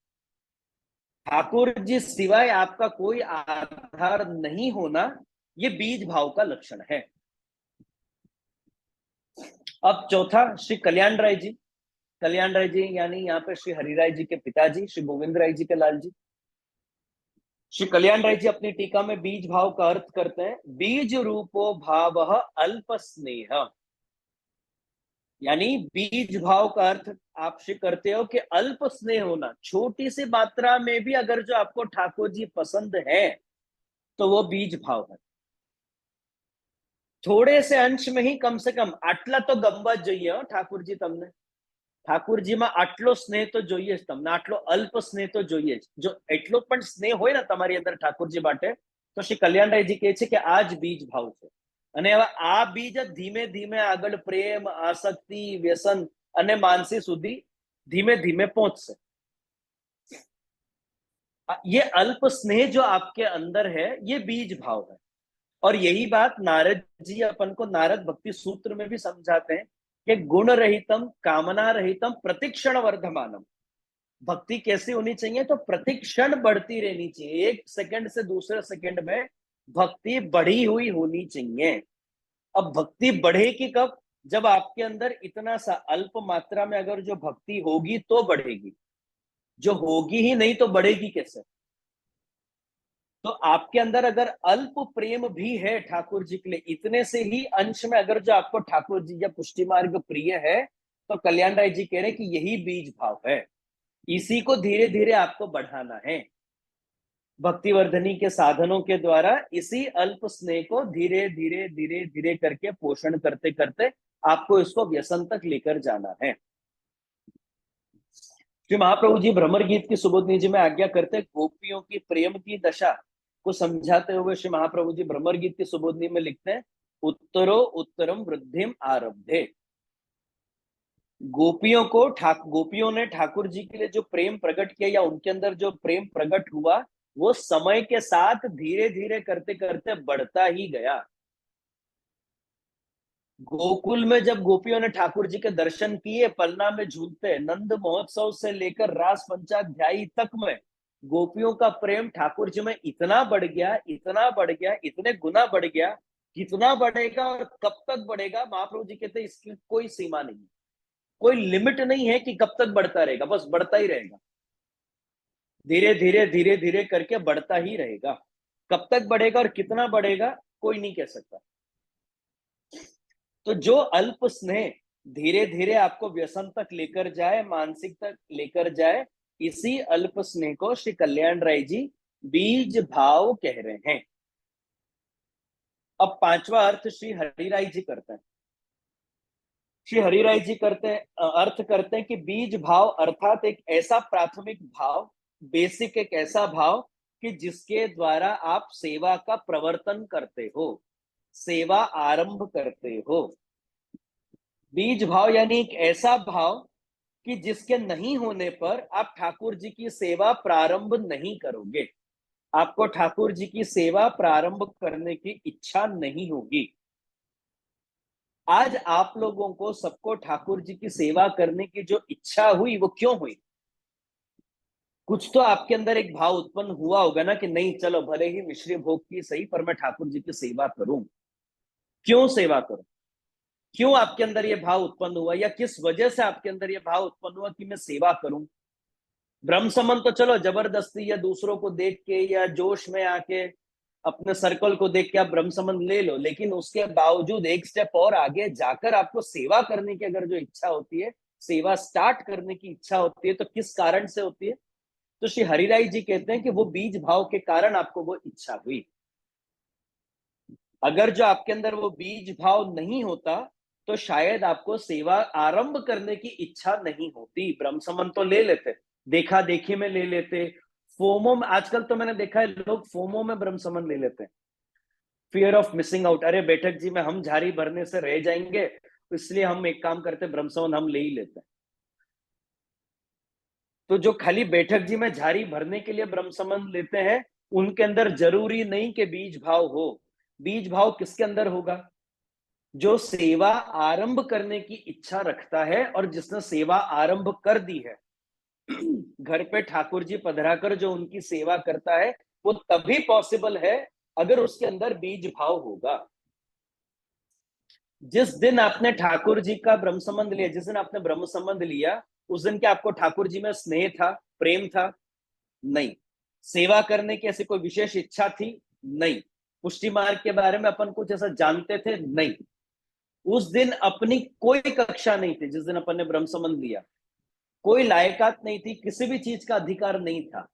ठाकुर जी सिवाय आपका कोई आधार नहीं होना, ये बीज भाव का लक्षण है। अब चौथा, श्री कल्याण राय जी। कल्याण राय जी यानी यहाँ पे श्री हरिराय जी के पिताजी, श्री गोविंद राय जी के लाल जी। श्री कल्याण राय जी अपनी टीका में बीज भाव का अर्थ करते हैं, बीज रूपो भाव अल्प स्नेह, यानी बीज भाव का अर्थ आप श्री करते हो कि अल्प स्नेह होना, छोटी सी मात्रा में भी अगर जो आपको ठाकुर जी पसंद है तो वो बीज भाव है। थोड़े से अंश में ही कम से कम आटला तो गंबा જોઈએ हो ठाकुर जी तमने, ઠાકુરજીમાં આટલો સ્નેહ તો જોઈએ જ તમને, આટલો અલ્પ સ્નેહ તો જોઈએ જ, જો એટલો પણ સ્નેહ હોય ને તમારી અંદર ઠાકુરજી માટે, તો શ્રી કલ્યાણરાયજી કહે છે કે આ જ બીજ ભાવ છે। અને હવે આ બીજ ધીમે ધીમે આગળ પ્રેમ, આસક્તિ, વ્યસન અને માનસી સુધી ધીમે ધીમે પહોંચશે। ये अल्प स्नेह जो आपके अंदर है, ये बीज भाव है। और यही बात नारद जी अपन को नारद भक्ति सूत्र में भी समझाते हैं कि गुण रहितम कामना रहितम प्रतिक्षण वर्धमानम। भक्ति कैसी होनी चाहिए, तो प्रतिक्षण बढ़ती रहनी चाहिए, एक सेकंड से दूसरे सेकंड में भक्ति बढ़ी हुई होनी चाहिए। अब भक्ति बढ़ेगी कब, जब आपके अंदर इतना सा अल्प मात्रा में अगर जो भक्ति होगी तो बढ़ेगी, जो होगी ही नहीं तो बढ़ेगी कैसे। तो आपके अंदर अगर अल्प प्रेम भी है ठाकुर जी के लिए, इतने से ही अंश में अगर जो आपको ठाकुर जी या पुष्टि मार्ग प्रिय है, तो कल्याण राय जी कह रहे हैं कि यही बीज भाव है, इसी को धीरे धीरे आपको बढ़ाना है। भक्तिवर्धनी के साधनों के द्वारा इसी अल्प स्नेह को धीरे धीरे धीरे धीरे करके पोषण करते करते आपको इसको व्यसन तक लेकर जाना है। श्री महाप्रभु जी भ्रमर गीत की सुबोधनी जी में आज्ञा करते, गोपियों की प्रेम की दशा को समझाते हुए श्री महाप्रभु जी भ्रमर गीत की सुबोधनी में लिखते हैं, उत्तरो उत्तरम वृद्धिम आरब्धे। गोपियों ने ठाकुर जी के लिए जो प्रेम प्रकट किया या उनके अंदर जो प्रेम प्रकट हुआ, वो समय के साथ धीरे धीरे करते करते बढ़ता ही गया। गोकुल में जब गोपियों ने ठाकुर जी के दर्शन किए, पलना में झूलते, नंद महोत्सव से लेकर रास पंचाध्यायी तक में गोपियों का प्रेम ठाकुर जी में इतना बढ़ गया, इतना बढ़ गया, इतने गुना बढ़ गया, कितना बढ़ेगा और कब तक बढ़ेगा, महाप्रभु जी कहते हैं इसकी कोई सीमा नहीं है, कोई लिमिट नहीं है कि कब तक बढ़ता रहेगा, बस बढ़ता ही रहेगा, धीरे धीरे धीरे धीरे करके बढ़ता ही रहेगा। कब तक बढ़ेगा और कितना बढ़ेगा कोई नहीं कह सकता। तो जो अल्प स्नेह धीरे धीरे आपको व्यसन तक लेकर जाए, मानसिक तक लेकर जाए, इसी अल्प स्नेह को श्री कल्याण राय जी बीज भाव कह रहे हैं। अब पांचवा अर्थ श्री हरिराय जी करते हैं। श्री हरिराय जी अर्थ करते हैं कि बीज भाव अर्थात एक ऐसा प्राथमिक भाव, बेसिक एक ऐसा भाव कि जिसके द्वारा आप सेवा का प्रवर्तन करते हो, सेवा आरंभ करते हो। बीज भाव यानी एक ऐसा भाव कि जिसके नहीं होने पर आप ठाकुर जी की सेवा प्रारंभ नहीं करोगे, आपको ठाकुर जी की सेवा प्रारंभ करने की इच्छा नहीं होगी। आज आप लोगों को सबको ठाकुर जी की सेवा करने की जो इच्छा हुई वो क्यों हुई? कुछ तो आपके अंदर एक भाव उत्पन्न हुआ होगा ना कि नहीं चलो भले ही मिश्री भोग की सही पर मैं ठाकुर जी की सेवा करूं। क्यों सेवा करूं? क्यों आपके अंदर ये भाव उत्पन्न हुआ, या किस वजह से आपके अंदर ये भाव उत्पन्न हुआ कि मैं सेवा करूं? ब्रह्म संबंध तो चलो जबरदस्ती या दूसरों को देख के या जोश में आके अपने सर्कल को देख के आप ब्रह्म संबंध ले लो, लेकिन उसके बावजूद एक स्टेप और आगे जाकर आपको सेवा करने की अगर जो इच्छा होती है, सेवा स्टार्ट करने की इच्छा होती है, तो किस कारण से होती है? तो श्री हरिराय जी कहते हैं कि वो बीज भाव के कारण आपको वो इच्छा हुई। अगर जो आपके अंदर वो बीज भाव नहीं होता तो शायद आपको सेवा आरंभ करने की इच्छा नहीं होती। ब्रह्म संबंध तो ले लेते, देखा देखी में ले लेते, फोमो में, आजकल तो मैंने देखा है लोग फोमो में ब्रह्म संबंध ले लेते हैं, फियर ऑफ मिसिंग आउट। अरे बैठक जी में हम झाड़ी भरने से रह जाएंगे, इसलिए हम एक काम करते, ब्रह्म संबंध हम ले ही लेते हैं। तो जो खाली बैठक जी में झाड़ी भरने के लिए ब्रह्म संबंध लेते हैं, उनके अंदर जरूरी नहीं कि बीज भाव हो। बीज भाव किसके अंदर होगा? जो सेवा आरंभ करने की इच्छा रखता है और जिसने सेवा आरंभ कर दी है, घर पे ठाकुर जी पधराकर जो उनकी सेवा करता है, वो तभी पॉसिबल है अगर उसके अंदर बीज भाव होगा। जिस दिन आपने ठाकुर जी का ब्रह्म संबंध लिया, जिस दिन आपने ब्रह्म संबंध लिया, उस दिन क्या आपको ठाकुर जी में स्नेह था, प्रेम था? नहीं। सेवा करने की ऐसी कोई विशेष इच्छा थी? नहीं। पुष्टि मार्ग के बारे में अपन कुछ ऐसा जानते थे? नहीं। उस दिन अपनी कोई कक्षा नहीं थी, जिस दिन अपन ने ब्रह्म संबंध लिया कोई लायकात नहीं थी, किसी भी चीज का अधिकार नहीं था।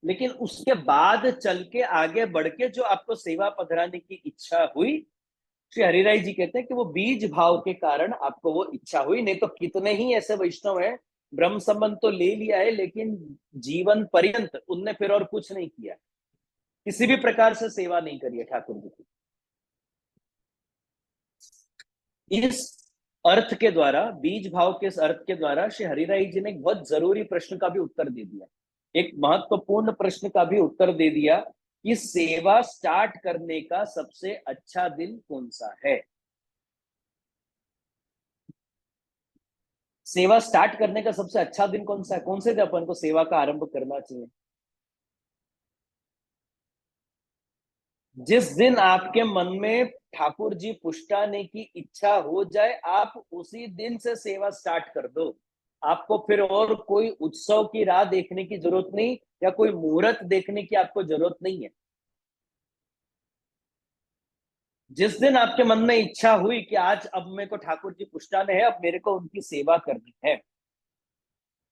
लेकिन उसके बाद चल के आगे बढ़ के जो आपको सेवा पधराने की इच्छा हुई, श्री हरिराय जी कहते हैं कि वो बीज भाव के कारण आपको वो इच्छा हुई। नहीं तो कितने ही ऐसे वैष्णव हैं, ब्रह्म संबंध तो ले लिया है लेकिन जीवन पर्यंत उनने फिर और कुछ नहीं किया, किसी भी प्रकार से सेवा नहीं करी है ठाकुर जी की। इस अर्थ के द्वारा, बीज भाव के इस अर्थ के द्वारा श्री हरिराय जी ने एक बहुत जरूरी प्रश्न का भी उत्तर दे दिया, एक महत्वपूर्ण प्रश्न का भी उत्तर दे दिया कि सेवा स्टार्ट करने का सबसे अच्छा दिन कौन सा है? सेवा स्टार्ट करने का सबसे अच्छा दिन कौन सा है? कौन से दिन अपन को सेवा का आरंभ करना चाहिए? जिस दिन आपके मन में ठाकुर जी पुष्टाने की इच्छा हो जाए, आप उसी दिन से सेवा स्टार्ट कर दो। आपको फिर और कोई उत्सव की राह देखने की जरूरत नहीं, या कोई मुहूर्त देखने की आपको जरूरत नहीं है। जिस दिन आपके मन में इच्छा हुई कि आज अब मेरे को ठाकुर जी पुष्टाने हैं, अब मेरे को उनकी सेवा करनी है,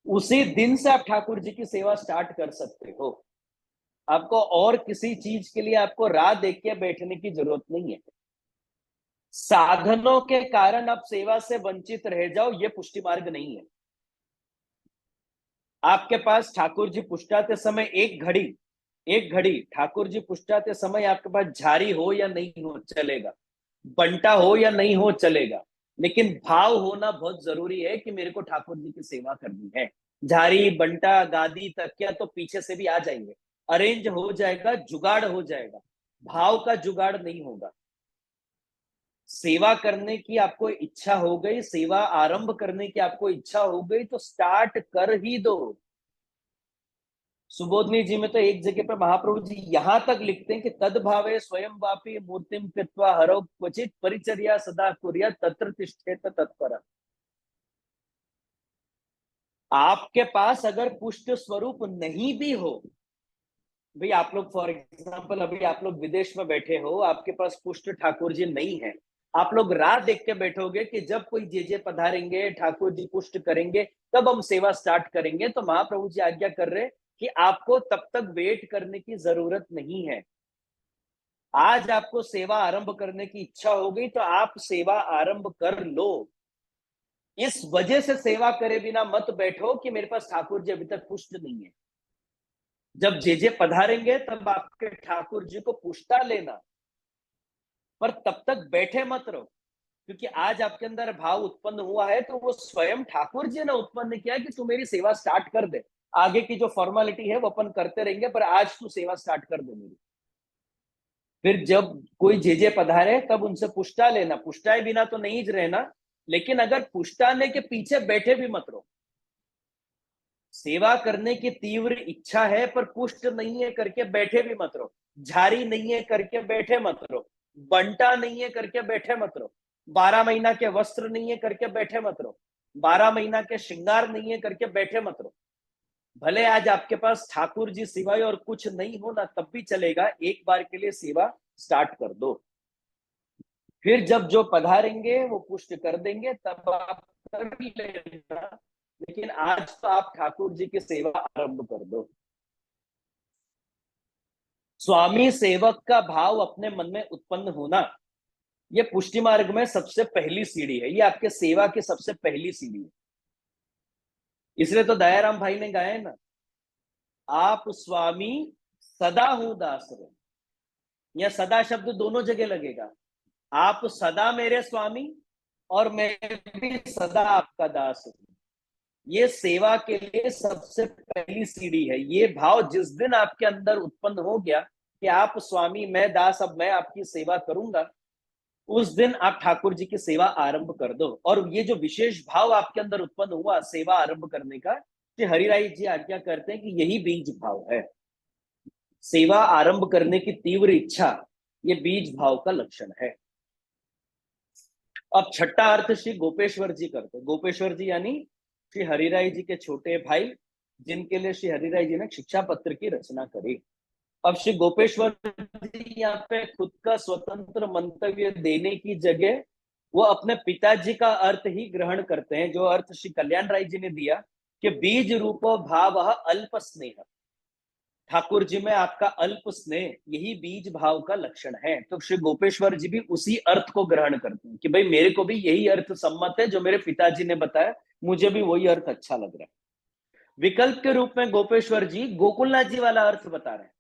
उसी दिन से आप ठाकुर जी की सेवा स्टार्ट कर सकते हो। आपको और किसी चीज के लिए आपको राह देख के बैठने की जरूरत नहीं है। साधनों के कारण आप सेवा से वंचित रह जाओ, ये पुष्टि मार्ग नहीं है। आपके पास ठाकुर जी पुष्टाते समय एक घड़ी ठाकुर जी पुष्टाते समय आपके पास झारी हो या नहीं हो चलेगा, बंटा हो या नहीं हो चलेगा, लेकिन भाव होना बहुत जरूरी है कि मेरे को ठाकुर जी की सेवा करनी है। झारी, बंटा, गादी, तकिया तो पीछे से भी आ जाएंगे, अरेंज हो जाएगा, जुगाड़ हो जाएगा, भाव का जुगाड़ नहीं होगा। सेवा करने की आपको इच्छा हो गई, सेवा आरंभ करने की आपको इच्छा हो गई, तो स्टार्ट कर ही दो। सुबोधनी जी में तो एक जगह पे महाप्रभु जी यहां तक लिखते हैं कि तद्भावे स्वयं वापी मूर्तिम कृत्वा हरो क्वचित परिचर्या सदा कुर्या तत्र तिष्ठेत तत्पर। आपके पास अगर पुष्ट स्वरूप नहीं भी हो, भाई आप लोग फॉर एग्जाम्पल अभी आप लोग विदेश में बैठे हो, आपके पास पुष्ट ठाकुर जी नहीं है, आप लोग राह देख के बैठोगे कि जब कोई जे पधारेंगे, ठाकुर जी पुष्ट करेंगे, तब हम सेवा स्टार्ट करेंगे। तो महाप्रभु जी आज्ञा कर रहे कि आपको तब तक वेट करने की जरूरत नहीं है। आज आपको सेवा आरंभ करने की इच्छा हो गई तो आप सेवा आरंभ कर लो। इस वजह से सेवा करे बिना मत बैठो कि मेरे पास ठाकुर जी अभी तक पुष्ट नहीं है। जब जे पधारेंगे तब आपके ठाकुर जी को पुष्टा लेना, पर तब तक बैठे मत रहो। क्योंकि आज आपके अंदर भाव उत्पन्न हुआ है तो वो स्वयं ठाकुर जी ने उत्पन्न किया कि तू मेरी सेवा स्टार्ट कर दे। आगे की जो फॉर्मेलिटी है वो अपन करते रहेंगे, पर आज तू सेवा स्टार्ट कर दे मेरी। फिर जब कोई जे पधारे तब उनसे पुष्टा लेना, पुष्टाए बिना तो नहीं रहना, लेकिन अगर पुष्टाने के पीछे बैठे भी मत रहो। सेवा करने की तीव्र इच्छा है पर पुष्ट नहीं है करके बैठे भी मत रहो, झारी नहीं है करके बैठे मत रहो, बंटा नहीं है करके बैठे मत रहो, 12 महीना के वस्त्र नहीं है करके बैठे मत रहो, 12 महीना के श्रृंगार नहीं है करके बैठे मत रहो। भले आज आपके पास ठाकुर जी सिवाय और कुछ नहीं हो ना, तब भी चलेगा, एक बार के लिए सेवा स्टार्ट कर दो। फिर जब जो पधारेंगे वो पुष्ट कर देंगे तब आप कर लेना, लेकिन आज तो आप ठाकुर जी की सेवा आरंभ कर दो। स्वामी सेवक का भाव अपने मन में उत्पन्न होना, ये पुष्टि मार्ग में सबसे पहली सीढ़ी है, ये आपके सेवा की सबसे पहली सीढ़ी है। इसलिए तो दयाराम भाई ने गाया है ना, आप स्वामी सदा हूं दास रे। या सदा शब्द दोनों जगह लगेगा, आप सदा मेरे स्वामी और मैं भी सदा आपका दास हूं। ये सेवा के लिए सबसे पहली सीढ़ी है। ये भाव जिस दिन आपके अंदर उत्पन्न हो गया कि आप स्वामी मैं दास, अब मैं आपकी सेवा करूंगा, उस दिन आप ठाकुर जी की सेवा आरंभ कर दो। और ये जो विशेष भाव आपके अंदर उत्पन्न हुआ सेवा आरंभ करने का, कि हरिराई जी आज्ञा करते हैं कि यही बीज भाव है। सेवा आरंभ करने की तीव्र इच्छा, ये बीज भाव का लक्षण है। अब छठा अर्थ श्री गोपेश्वर जी करते, गोपेश्वर जी यानी श्री हरिराय जी के छोटे भाई, जिनके लिए श्री हरिराय जी ने शिक्षा पत्र की रचना करी। अब श्री गोपेश्वर जी यहाँ पे खुद का स्वतंत्र मंतव्य देने की जगह वो अपने पिताजी का अर्थ ही ग्रहण करते हैं, जो अर्थ श्री कल्याण राय जी ने दिया कि बीज रूपो भाव अल्प स्नेह। ठाकुर जी में आपका अल्प स्नेह यही बीज भाव का लक्षण है। तो श्री गोपेश्वर जी भी उसी अर्थ को ग्रहण करते हैं कि भाई मेरे को भी यही अर्थ सम्मत है जो मेरे पिताजी ने बताया, मुझे भी वही अर्थ अच्छा लग रहा है। विकल्प के रूप में गोपेश्वर जी गोकुलनाथ जी वाला अर्थ बता रहे हैं।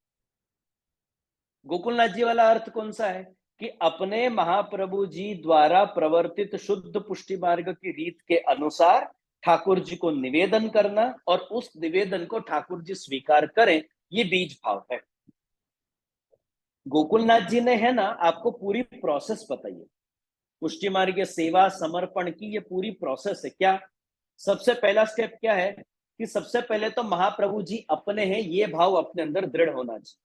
गोकुलनाथ जी वाला अर्थ कौन सा है कि अपने महाप्रभु जी द्वारा प्रवर्तित शुद्ध पुष्टि मार्ग की रीत के अनुसार ठाकुर जी को निवेदन करना और उस निवेदन को ठाकुर जी स्वीकार करें, ये बीज भाव है। गोकुलनाथ जी ने है ना आपको पूरी प्रोसेस बताई है, पुष्टि मार्ग सेवा समर्पण की ये पूरी प्रोसेस है। क्या सबसे पहला स्टेप क्या है कि सबसे पहले तो महाप्रभु जी अपने हैं, ये भाव अपने अंदर दृढ़ होना चाहिए।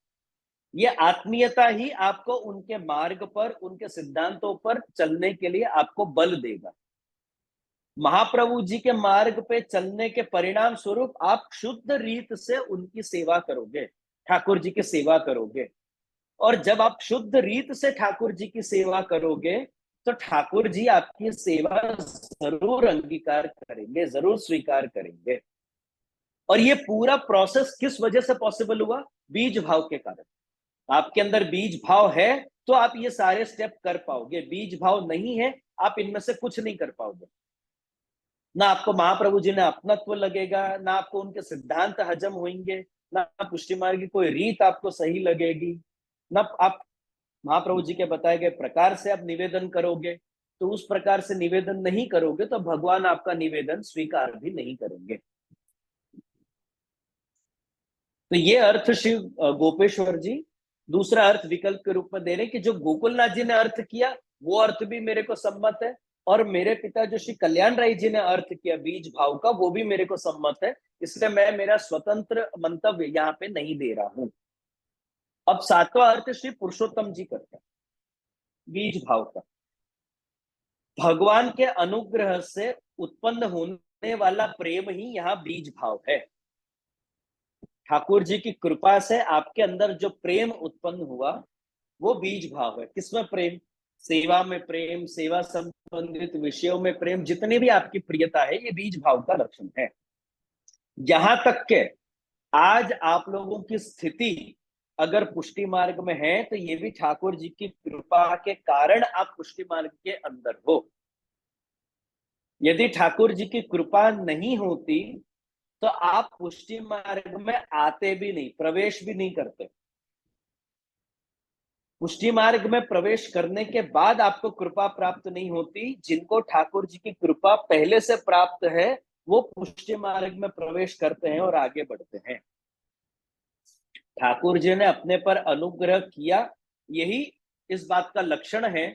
ये आत्मीयता ही आपको उनके मार्ग पर, उनके सिद्धांतों पर चलने के लिए आपको बल देगा। महाप्रभु जी के मार्ग पे चलने के परिणाम स्वरूप आप शुद्ध रीत से उनकी सेवा करोगे, ठाकुर जी की सेवा करोगे। और जब आप शुद्ध रीत से ठाकुर जी की सेवा करोगे तो ठाकुर जी आपकी सेवा जरूर अंगीकार करेंगे, जरूर स्वीकार करेंगे। और ये पूरा प्रोसेस किस वजह से पॉसिबल हुआ? बीज भाव के कारण। आपके अंदर बीज भाव है तो आप ये सारे स्टेप कर पाओगे, बीज भाव नहीं है आप इनमें से कुछ नहीं कर पाओगे। ना आपको महाप्रभु जी ने अपनत्व लगेगा, ना आपको उनके सिद्धांत हजम होंगे, ना पुष्टि मार्ग की कोई रीत आपको सही लगेगी, ना आप महाप्रभु जी के बताए गए प्रकार से आप निवेदन करोगे। तो उस प्रकार से निवेदन नहीं करोगे तो भगवान आपका निवेदन स्वीकार भी नहीं करेंगे। तो ये अर्थ शिव गोपेश्वर जी दूसरा अर्थ विकल्प के रूप में दे रहे हैं कि जो गोकुलनाथ जी ने अर्थ किया वो अर्थ भी मेरे को सम्मत है, और मेरे पिता जो श्री कल्याण राय जी ने अर्थ किया बीज भाव का, वो भी मेरे को सम्मत है, इसलिए मैं मेरा स्वतंत्र मंतव्य यहाँ पे नहीं दे रहा हूं। अब सातवां अर्थ श्री पुरुषोत्तम जी करते हैं बीज भाव का। भगवान के अनुग्रह से उत्पन्न होने वाला प्रेम ही यहाँ बीज भाव है। ठाकुर जी की कृपा से आपके अंदर जो प्रेम उत्पन्न हुआ वो बीज भाव है। किसमें प्रेम? सेवा में प्रेम, सेवा संबंधित विषयों में प्रेम, जितनी भी आपकी प्रियता है ये बीज भाव का लक्षण है। यहां तक के आज आप लोगों की स्थिति अगर पुष्टि मार्ग में है तो ये भी ठाकुर जी की कृपा के कारण आप पुष्टि मार्ग के अंदर हो। यदि ठाकुर जी की कृपा नहीं होती तो आप पुष्टि मार्ग में आते भी नहीं, प्रवेश भी नहीं करते। पुष्टि मार्ग में प्रवेश करने के बाद आपको कृपा प्राप्त नहीं होती। जिनको ठाकुर जी की कृपा पहले से प्राप्त है वो पुष्टि मार्ग में प्रवेश करते हैं और आगे बढ़ते हैं। ठाकुर जी ने अपने पर अनुग्रह किया, यही इस बात का लक्षण है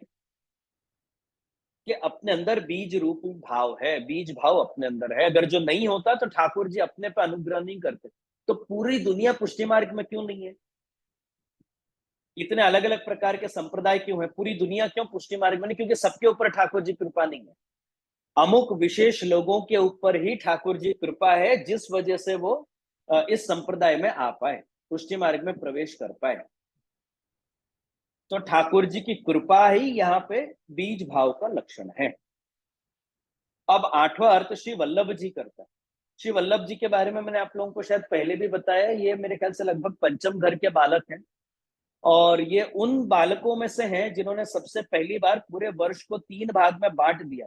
कि अपने अंदर बीज रूपी भाव है, बीज भाव अपने अंदर है। अगर जो नहीं होता तो ठाकुर जी अपने पर अनुग्रह नहीं करते। तो पूरी दुनिया पुष्टि मार्ग में क्यों नहीं है? इतने अलग अलग प्रकार के संप्रदाय क्यों है? पूरी दुनिया क्यों पुष्टि मार्ग में नहीं? क्योंकि सबके ऊपर ठाकुर जी कृपा नहीं है। अमुक विशेष लोगों के ऊपर ही ठाकुर जी कृपा है, जिस वजह से वो इस संप्रदाय में आ पाए, पुष्टि मार्ग में प्रवेश कर पाए। तो ठाकुर जी की कृपा ही यहाँ पे बीज भाव का लक्षण है। अब आठवां अर्थ श्री वल्लभ जी करता है। श्री वल्लभ जी के बारे में मैंने आप लोगों को शायद पहले भी बताया, ये मेरे ख्याल से लगभग पंचम घर के बालक हैं। और ये उन बालकों में से हैं जिन्होंने सबसे पहली बार पूरे वर्ष को 3 भाग में बांट दिया।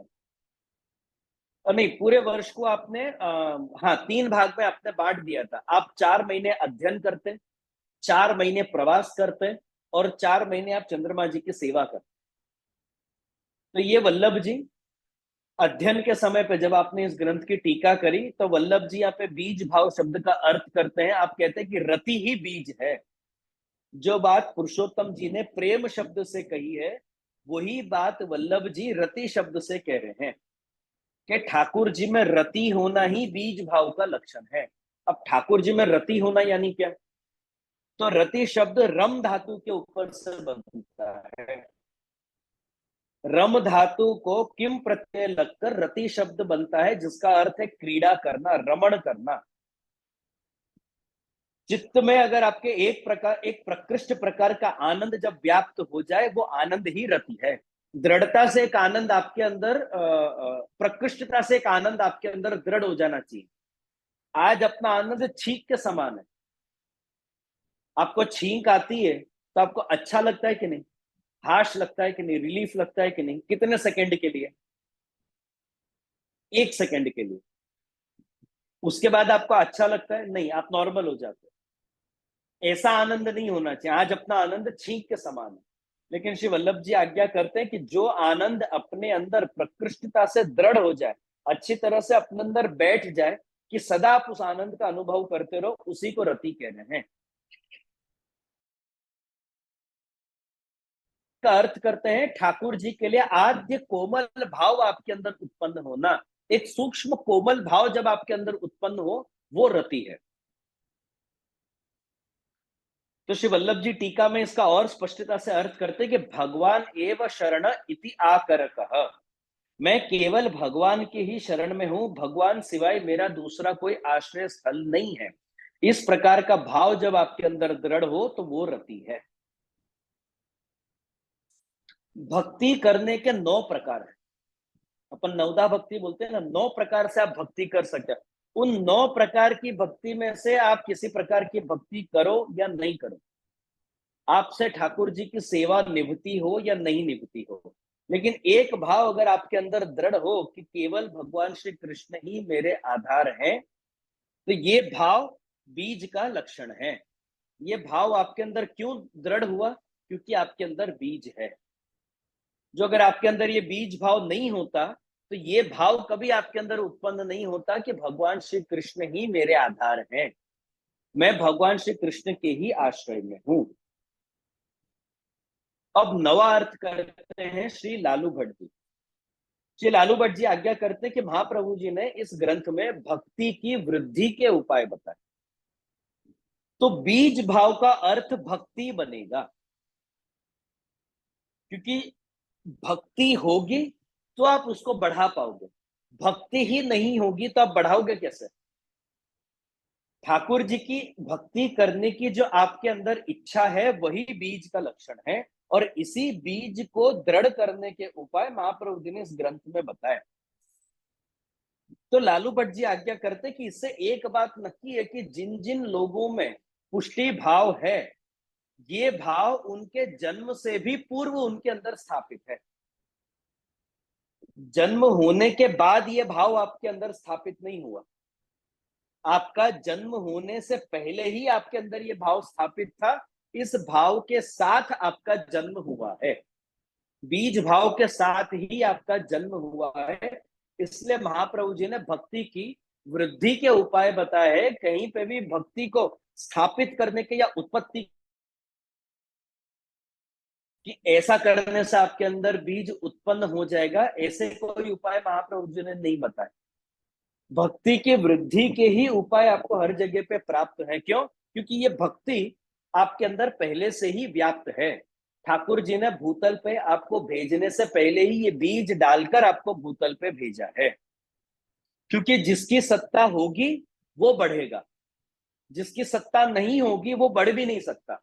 और नहीं, पूरे वर्ष को आपने हाँ 3 भाग में आपने बांट दिया था। आप 4 महीने अध्ययन करते, 4 महीने प्रवास करते और 4 महीने आप चंद्रमा जी की सेवा करते। तो ये वल्लभ जी अध्ययन के समय पे जब आपने इस ग्रंथ की टीका करी तो वल्लभ जी यहाँ पे बीज भाव शब्द का अर्थ करते हैं। आप कहते हैं कि रति ही बीज है। जो बात पुरुषोत्तम जी ने प्रेम शब्द से कही है वही बात वल्लभ जी रति शब्द से कह रहे हैं कि ठाकुर जी में रति होना ही बीज भाव का लक्षण है। अब ठाकुर जी में रति होना यानी क्या? तो रति शब्द रम धातु के ऊपर से बनता है। रम धातु को किम प्रत्यय लगकर रति शब्द बनता है, जिसका अर्थ है क्रीड़ा करना, रमण करना। चित्त में अगर आपके एक प्रकृष्ट प्रकार का आनंद जब व्याप्त हो जाए वो आनंद ही रति है। दृढ़ता से एक आनंद आपके अंदर, प्रकृष्टता से एक आनंद आपके अंदर दृढ़ हो जाना चाहिए। आज अपना आनंद छींक के समान है। आपको छींक आती है तो आपको अच्छा लगता है कि नहीं? हाश लगता है कि नहीं? रिलीफ लगता है कि नहीं? कितने सेकंड के लिए? 1 सेकंड के लिए। उसके बाद आपको अच्छा लगता है? नहीं, आप नॉर्मल हो जाते हैं। ऐसा आनंद नहीं होना चाहिए। आज अपना आनंद छींक के समान है। लेकिन श्री वल्लभ जी आज्ञा करते हैं कि जो आनंद अपने अंदर प्रकृष्टता से दृढ़ हो जाए, अच्छी तरह से अपने अंदर बैठ जाए, कि सदा आप उस आनंद का अनुभव करते रहो, उसी को रति कह रहे हैं। का अर्थ करते हैं ठाकुर जी के लिए आद्य कोमल भाव आपके अंदर उत्पन्न होना। एक सूक्ष्म कोमल भाव जब आपके अंदर उत्पन्न हो वो रति है। तो श्री वल्लभ जी टीका में इसका और स्पष्टता से अर्थ करते हैं कि भगवान एव शरण इति आकर कह, मैं केवल भगवान के ही शरण में हूं, भगवान सिवाय मेरा दूसरा कोई आश्रय स्थल नहीं है। इस प्रकार का भाव जब आपके अंदर दृढ़ हो तो वो रति है। भक्ति करने के 9 प्रकार है। अपन नवदा भक्ति बोलते हैं ना, 9 प्रकार से आप भक्ति कर सकते हैं। उन 9 प्रकार की भक्ति में से आप किसी प्रकार की भक्ति करो या नहीं करो, आपसे ठाकुर जी की सेवा निभती हो या नहीं निभती हो, लेकिन एक भाव अगर आपके अंदर दृढ़ हो कि केवल भगवान श्री कृष्ण ही मेरे आधार हैं, तो ये भाव बीज का लक्षण है। ये भाव आपके अंदर क्यों दृढ़ हुआ? क्योंकि आपके अंदर बीज है। जो अगर आपके अंदर ये बीज भाव नहीं होता तो ये भाव कभी आपके अंदर उत्पन्न नहीं होता कि भगवान श्री कृष्ण ही मेरे आधार हैं, मैं भगवान श्री कृष्ण के ही आश्रय में हूं। अब नवा अर्थ करते हैं श्री लालू भट्ट जी। श्री लालू भट्ट जी आज्ञा करते हैं कि महाप्रभु जी ने इस ग्रंथ में भक्ति की वृद्धि के उपाय बताए। तो बीज भाव का अर्थ भक्ति बनेगा, क्योंकि भक्ति होगी तो आप उसको बढ़ा पाओगे, भक्ति ही नहीं होगी तो आप बढ़ाओगे कैसे? ठाकुर जी की भक्ति करने की जो आपके अंदर इच्छा है वही बीज का लक्षण है, और इसी बीज को दृढ़ करने के उपाय महाप्रभु जी ने इस ग्रंथ में बताए। तो लालू भट्ट जी आज्ञा करते कि इससे एक बात नक्की है कि जिन जिन लोगों में पुष्टि भाव है, ये भाव उनके जन्म से भी पूर्व उनके अंदर स्थापित है। जन्म होने के बाद ये भाव आपके अंदर स्थापित नहीं हुआ, आपका जन्म होने से पहले ही आपके अंदर ये भाव स्थापित था। इस भाव के साथ आपका जन्म हुआ है, बीज भाव के साथ ही आपका जन्म हुआ है। इसलिए महाप्रभु जी ने भक्ति की वृद्धि के उपाय बताए हैं। कहीं पे भी भक्ति को स्थापित करने के या उत्पत्ति कि ऐसा करने से आपके अंदर बीज उत्पन्न हो जाएगा, ऐसे कोई उपाय महाप्रभु जी ने नहीं बताए। भक्ति की वृद्धि के ही उपाय आपको हर जगह पे प्राप्त है। क्यों? क्योंकि ये भक्ति आपके अंदर पहले से ही व्याप्त है। ठाकुर जी ने भूतल पे आपको भेजने से पहले ही ये बीज डालकर आपको भूतल पे भेजा है, क्योंकि जिसकी सत्ता होगी वो बढ़ेगा, जिसकी सत्ता नहीं होगी वो बढ़ भी नहीं सकता।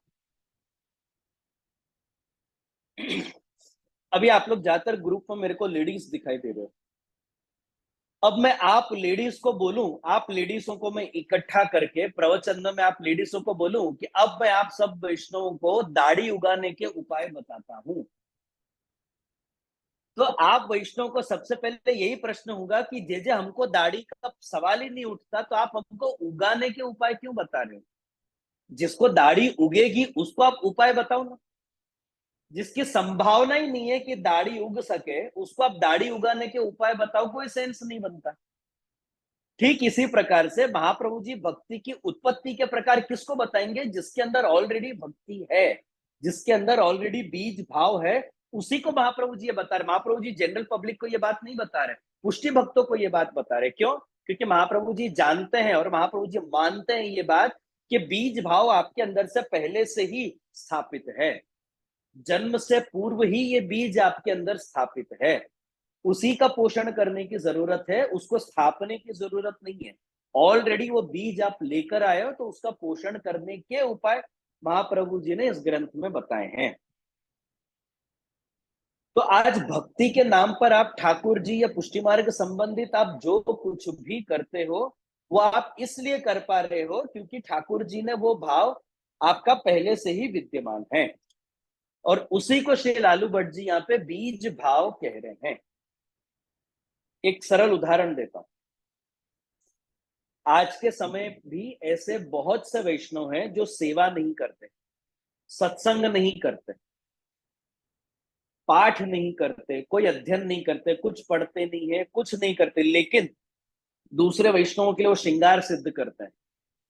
अभी आप लोग ज्यादातर ग्रुप में मेरे को लेडीज दिखाई दे रहे हो। अब मैं आप लेडीज को बोलूं, आप लेडीजों को मैं इकट्ठा करके प्रवचन में आप लेडीजों को बोलूं कि अब मैं आप सब वैष्णवों को दाढ़ी उगाने के उपाय बताता हूं, तो आप वैष्णव को सबसे पहले यही प्रश्न होगा कि जे हमको दाढ़ी का सवाल ही नहीं उठता, तो आप हमको उगाने के उपाय क्यों बता रहे हो? जिसको दाढ़ी उगेगी उसको आप उपाय बताओ ना। जिसकी संभावना ही नहीं है कि दाढ़ी उग सके, उसको आप दाढ़ी उगाने के उपाय बताओ, कोई सेंस नहीं बनता। ठीक इसी प्रकार से महाप्रभु जी भक्ति की उत्पत्ति के प्रकार किसको बताएंगे? जिसके अंदर ऑलरेडी भक्ति है, जिसके अंदर ऑलरेडी बीज भाव है, उसी को महाप्रभु जी ये बता रहे। महाप्रभु जी जनरल पब्लिक को ये बात नहीं बता रहे, पुष्टि भक्तों को ये बात बता रहे। क्यों? क्योंकि महाप्रभु जी जानते हैं और महाप्रभु जी मानते हैं ये बात कि बीज भाव आपके अंदर से पहले से ही स्थापित है, जन्म से पूर्व ही ये बीज आपके अंदर स्थापित है। उसी का पोषण करने की जरूरत है, उसको स्थापने की जरूरत नहीं है। ऑलरेडी वो बीज आप लेकर आए हो, तो उसका पोषण करने के उपाय महाप्रभु जी ने इस ग्रंथ में बताए हैं। तो आज भक्ति के नाम पर आप ठाकुर जी या पुष्टि मार्ग संबंधित आप जो कुछ भी करते हो, वो आप इसलिए कर पा रहे हो क्योंकि ठाकुर जी ने वो भाव आपका पहले से ही विद्यमान है, और उसी को श्री लालू भट्ट जी यहाँ पे बीज भाव कह रहे हैं। एक सरल उदाहरण देता हूं। आज के समय भी ऐसे बहुत से वैष्णव हैं जो सेवा नहीं करते, सत्संग नहीं करते, पाठ नहीं करते, कोई अध्ययन नहीं करते, कुछ पढ़ते नहीं है, कुछ नहीं करते, लेकिन दूसरे वैष्णवों के लिए वो श्रृंगार सिद्ध करते हैं।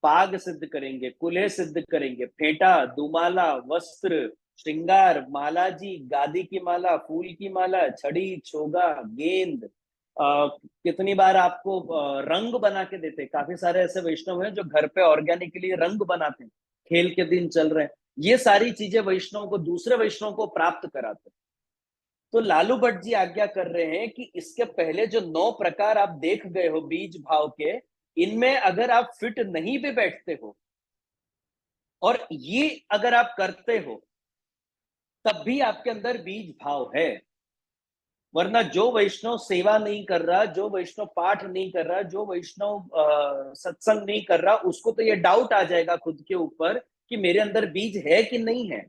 पाग सिद्ध करेंगे, कुल्हे सिद्ध करेंगे, फेंटा, दुमाला, वस्त्र, श्रृंगार, माला जी, गादी की माला, फूल की माला, छड़ी, छोगा, गेंद, कितनी बार आपको रंग बना के देते। काफी सारे ऐसे वैष्णव हैं जो घर पे ऑर्गेनिकली रंग बनाते हैं, खेल के दिन चल रहे हैं, ये सारी चीजें वैष्णव को, दूसरे वैष्णव को प्राप्त कराते हैं। तो लालू भट्ट जी आज्ञा कर रहे हैं कि इसके पहले जो 9 प्रकार आप देख गए हो बीज भाव के, इनमें अगर आप फिट नहीं भी बैठते हो और ये अगर आप करते हो, तब भी आपके अंदर बीज भाव है। वरना जो वैष्णव सेवा नहीं कर रहा, जो वैष्णव पाठ नहीं कर रहा, जो वैष्णव सत्संग नहीं कर रहा, उसको तो ये डाउट आ जाएगा खुद के ऊपर कि मेरे अंदर बीज है कि नहीं है।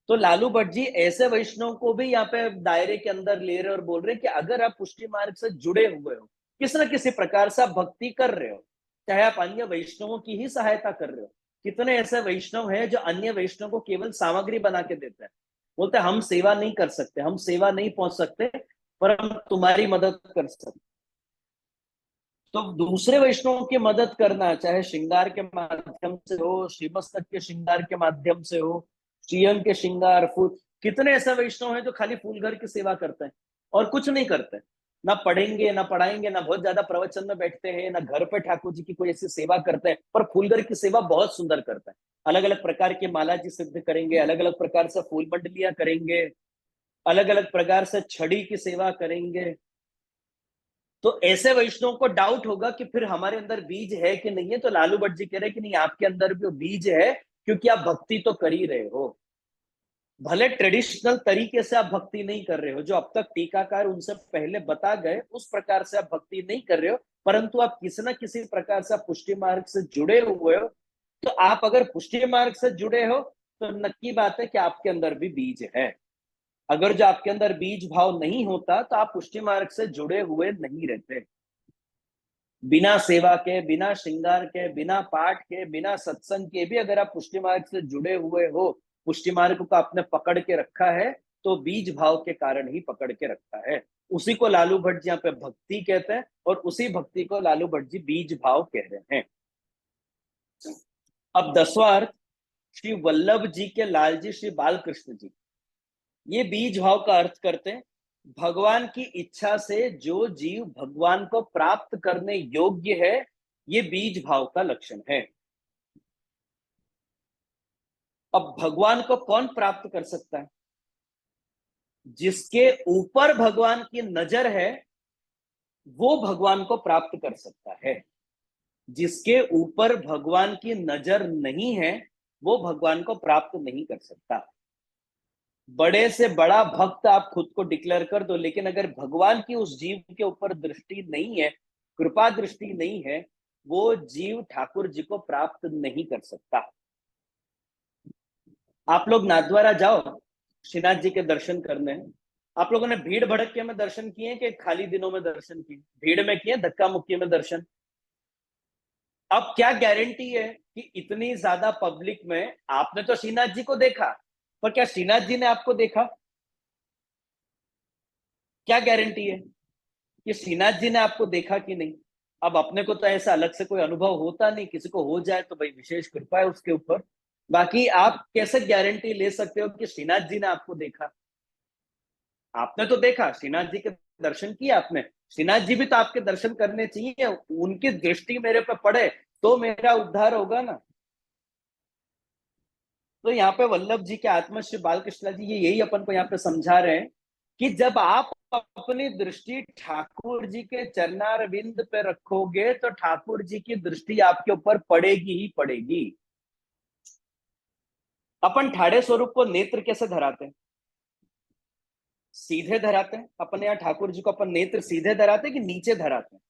तो लालू भट्ट जी ऐसे वैष्णव को भी यहाँ पे दायरे के अंदर ले रहे और बोल रहे कि अगर आप पुष्टि मार्ग से जुड़े हुए हो, किसी न किसी प्रकार से आप भक्ति कर रहे हो, चाहे आप अन्य वैष्णवों की ही सहायता कर रहे हो। कितने ऐसे वैष्णव हैं जो अन्य वैष्णव को केवल सामग्री बना के देते हैं, बोलते हैं हम सेवा नहीं कर सकते, हम सेवा नहीं पहुंच सकते, पर हम तुम्हारी मदद कर सकते। तो दूसरे वैष्णवों की मदद करना, चाहे श्रृंगार के माध्यम से हो, श्रीमस्तक के श्रृंगार के माध्यम से हो, श्रीअंग के श्रृंगार, फूल, कितने ऐसे वैष्णव हैं जो खाली फूल घर की सेवा करते हैं और कुछ नहीं करते। ना पढ़ेंगे ना पढ़ाएंगे, ना बहुत ज्यादा प्रवचन में बैठते हैं, ना घर पे ठाकुर जी की कोई ऐसी सेवा करते हैं, पर फूलघर की सेवा बहुत सुंदर करते हैं। अलग अलग प्रकार के माला जी सिद्ध करेंगे, अलग अलग प्रकार से फूल मंडलियां करेंगे, अलग अलग प्रकार से छड़ी की सेवा करेंगे। तो ऐसे वैष्णव को डाउट होगा कि फिर हमारे अंदर बीज है कि नहीं है, तो लालू भट्ट जी कह रहे हैं कि नहीं, आपके अंदर भी वो बीज है, क्योंकि आप भक्ति तो कर ही रहे हो। भले ट्रेडिशनल तरीके से आप भक्ति नहीं कर रहे हो, जो अब तक टीकाकार उनसे पहले बता गए उस प्रकार से आप भक्ति नहीं कर रहे हो, परंतु आप किसी ना किसी प्रकार से आप पुष्टि मार्ग से जुड़े हुए हो। तो आप अगर पुष्टि मार्ग से जुड़े हो तो नक्की बात है कि आपके अंदर भी बीज है। अगर जो आपके अंदर बीज भाव नहीं होता तो आप पुष्टि मार्ग से जुड़े हुए नहीं रहते। बिना सेवा के, बिना श्रृंगार के, बिना पाठ के, बिना सत्संग के भी अगर आप पुष्टि मार्ग से जुड़े हुए हो, पुष्टि मार्ग को आपने पकड़ के रखा है, तो बीज भाव के कारण ही पकड़ के रखा है। उसी को लालू भट्ट जी यहाँ पे भक्ति कहते हैं, और उसी भक्ति को लालू भट्ट जी बीज भाव कह रहे हैं। अब 10वां अर्थ, श्री वल्लभ जी के लाल जी श्री बालकृष्ण जी, ये बीज भाव का अर्थ करते हैं भगवान की इच्छा से जो जीव भगवान को प्राप्त करने योग्य है, ये बीज भाव का लक्षण है। अब भगवान को कौन प्राप्त कर सकता है? जिसके ऊपर भगवान की नजर है वो भगवान को प्राप्त कर सकता है। जिसके ऊपर भगवान की नजर नहीं है वो भगवान को प्राप्त नहीं कर सकता। बड़े से बड़ा भक्त आप खुद को डिक्लेयर कर दो, लेकिन अगर भगवान की उस जीव के ऊपर दृष्टि नहीं है, कृपा दृष्टि नहीं है, वो जीव ठाकुर जी को प्राप्त नहीं कर सकता। आप लोग नाथद्वारा जाओ श्रीनाथ जी के दर्शन करने, आप लोगों ने भीड़ भड़के में दर्शन किए कि खाली दिनों में दर्शन किए? भीड़ में किए, धक्का मुक्की में दर्शन? अब क्या गारंटी है कि इतनी ज्यादा पब्लिक में आपने तो श्रीनाथ जी को देखा, पर क्या श्रीनाथ जी ने आपको देखा? क्या गारंटी है कि श्रीनाथ जी ने आपको देखा कि नहीं? अब अपने को तो ऐसा अलग से कोई अनुभव होता नहीं, किसी को हो जाए तो भाई विशेष कृपा है उसके ऊपर। बाकी आप कैसे गारंटी ले सकते हो कि श्रीनाथ जी ने आपको देखा? आपने तो देखा, श्रीनाथ जी के दर्शन किए आपने, श्रीनाथ जी भी तो आपके दर्शन करने चाहिए, उनकी दृष्टि मेरे पे पड़े तो मेरा उद्धार होगा ना। तो यहाँ पे वल्लभ जी के आत्मा श्री बालकृष्ण जी ये यही अपन को यहाँ पे समझा रहे हैं कि जब आप अपनी दृष्टि ठाकुर जी के चरणार विंद पे रखोगे तो ठाकुर जी की दृष्टि आपके ऊपर पड़ेगी ही पड़ेगी। अपन ठाड़े स्वरूप को नेत्र कैसे धराते हैं? सीधे धराते हैं। अपन यहाँ ठाकुर जी को अपन नेत्र सीधे धराते हैं कि नीचे धराते हैं?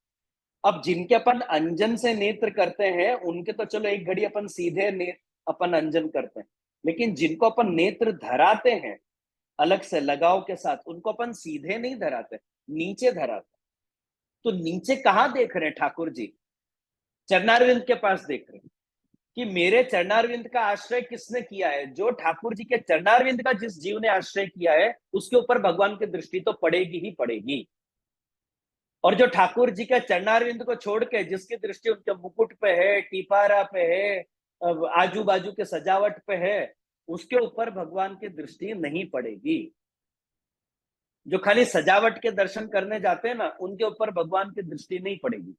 अब जिनके अपन अंजन से नेत्र करते हैं उनके तो चलो एक घड़ी अपन सीधे अपन अंजन करते हैं, लेकिन जिनको अपन नेत्र धराते हैं अलग से लगाव के साथ, उनको अपन सीधे नहीं धराते, नीचे धराते। तो नीचे कहां देख रहे हैं ठाकुर जी? चरणारविंद के पास देख रहे हैं कि मेरे चरणारविंद का आश्रय किसने किया है। जो ठाकुर जी के चरणारविंद का जिस जीव ने आश्रय किया है उसके ऊपर भगवान की दृष्टि तो पड़ेगी ही पड़ेगी। और जो ठाकुर जी के चरणारविंद को छोड़ के जिसकी दृष्टि उनके मुकुट पे है, टिपारा पे है, आजू बाजू के सजावट पे है, उसके ऊपर भगवान की दृष्टि नहीं पड़ेगी। जो खाली सजावट के दर्शन करने जाते हैं ना उनके ऊपर भगवान की दृष्टि नहीं पड़ेगी।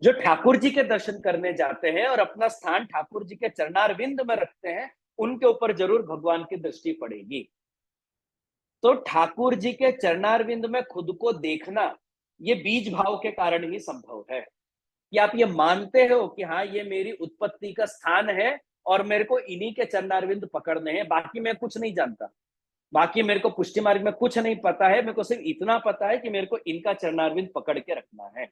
जो ठाकुर जी के दर्शन करने जाते हैं और अपना स्थान ठाकुर जी के चरणारविंद में रखते हैं उनके ऊपर जरूर भगवान की दृष्टि पड़ेगी। तो ठाकुर जी के चरणारविंद में खुद को देखना ये बीज भाव के कारण ही संभव है कि आप ये मानते हो कि हाँ ये मेरी उत्पत्ति का स्थान है और मेरे को इन्हीं के चरणारविंद पकड़ने हैं, बाकी मैं कुछ नहीं जानता, बाकी मेरे को पुष्टि मार्ग में कुछ नहीं पता है, मेरे को सिर्फ इतना पता है कि मेरे को इनका चरणारविंद पकड़ के रखना है।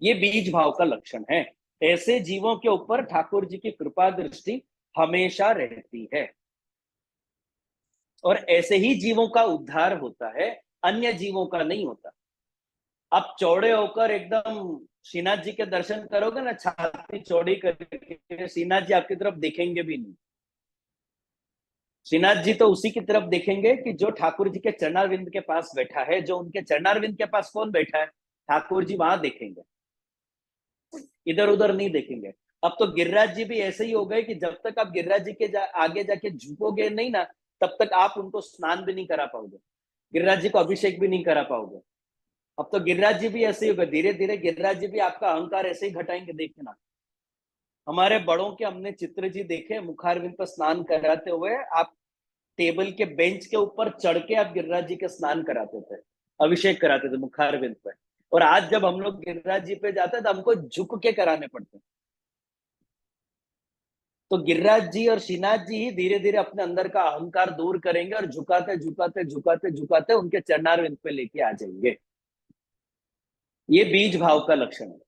ये बीज भाव का लक्षण है। ऐसे जीवों के ऊपर ठाकुर जी की कृपा दृष्टि हमेशा रहती है और ऐसे ही जीवों का उद्धार होता है, अन्य जीवों का नहीं होता। आप चौड़े होकर एकदम श्रीनाथ जी के दर्शन करोगे ना, छाती चौड़ी करके, श्रीनाथ जी आपकी तरफ देखेंगे भी नहीं। श्रीनाथ जी तो उसी की तरफ देखेंगे कि जो ठाकुर जी के चरणारविंद के पास बैठा है। जो उनके चरणारविंद के पास कौन बैठा है? ठाकुर जी, वहां देखेंगे, इधर उधर नहीं देखेंगे। अब तो गिरिराज जी भी ऐसे ही हो गए कि जब तक आप गिरिराज जी के आगे जाके झुकोगे नहीं ना, तब तक आप उनको स्नान भी नहीं करा पाओगे, गिरिराज जी को अभिषेक भी नहीं करा पाओगे। अब तो गिरिराज जी भी ऐसे ही होगा, धीरे धीरे गिरिराज जी भी आपका अहंकार ऐसे ही घटाएंगे, देखना। हमारे बड़ों के हमने चित्र जी देखे, मुखारविंद पर स्नान कराते हुए, आप टेबल के बेंच के ऊपर चढ़ के आप गिरिराज जी के स्नान कराते थे, अभिषेक कराते थे मुखारविंद पे। और आज जब हम लोग गिरिराज जी पे जाते हैं तो हमको झुक के कराने पड़ते हैं। तो गिरिराज जी और श्रीनाथ जी ही धीरे धीरे अपने अंदर का अहंकार दूर करेंगे और झुकाते झुकाते झुकाते झुकाते उनके चरणारविंद पे लेके आ जाएंगे। ये बीज भाव का लक्षण है।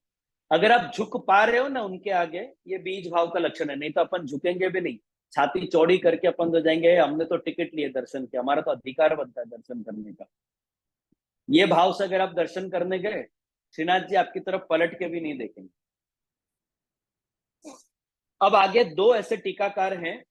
अगर आप झुक पा रहे हो ना उनके आगे, ये बीज भाव का लक्षण है। नहीं तो अपन झुकेंगे भी नहीं, छाती चौड़ी करके अपन तो जाएंगे, हमने तो टिकट लिए दर्शन के, हमारा तो अधिकार बनता है दर्शन करने का। ये भाव से अगर आप दर्शन करने गए, श्रीनाथ जी आपकी तरफ पलट के भी नहीं देखेंगे। अब आगे दो ऐसे टीकाकार हैं,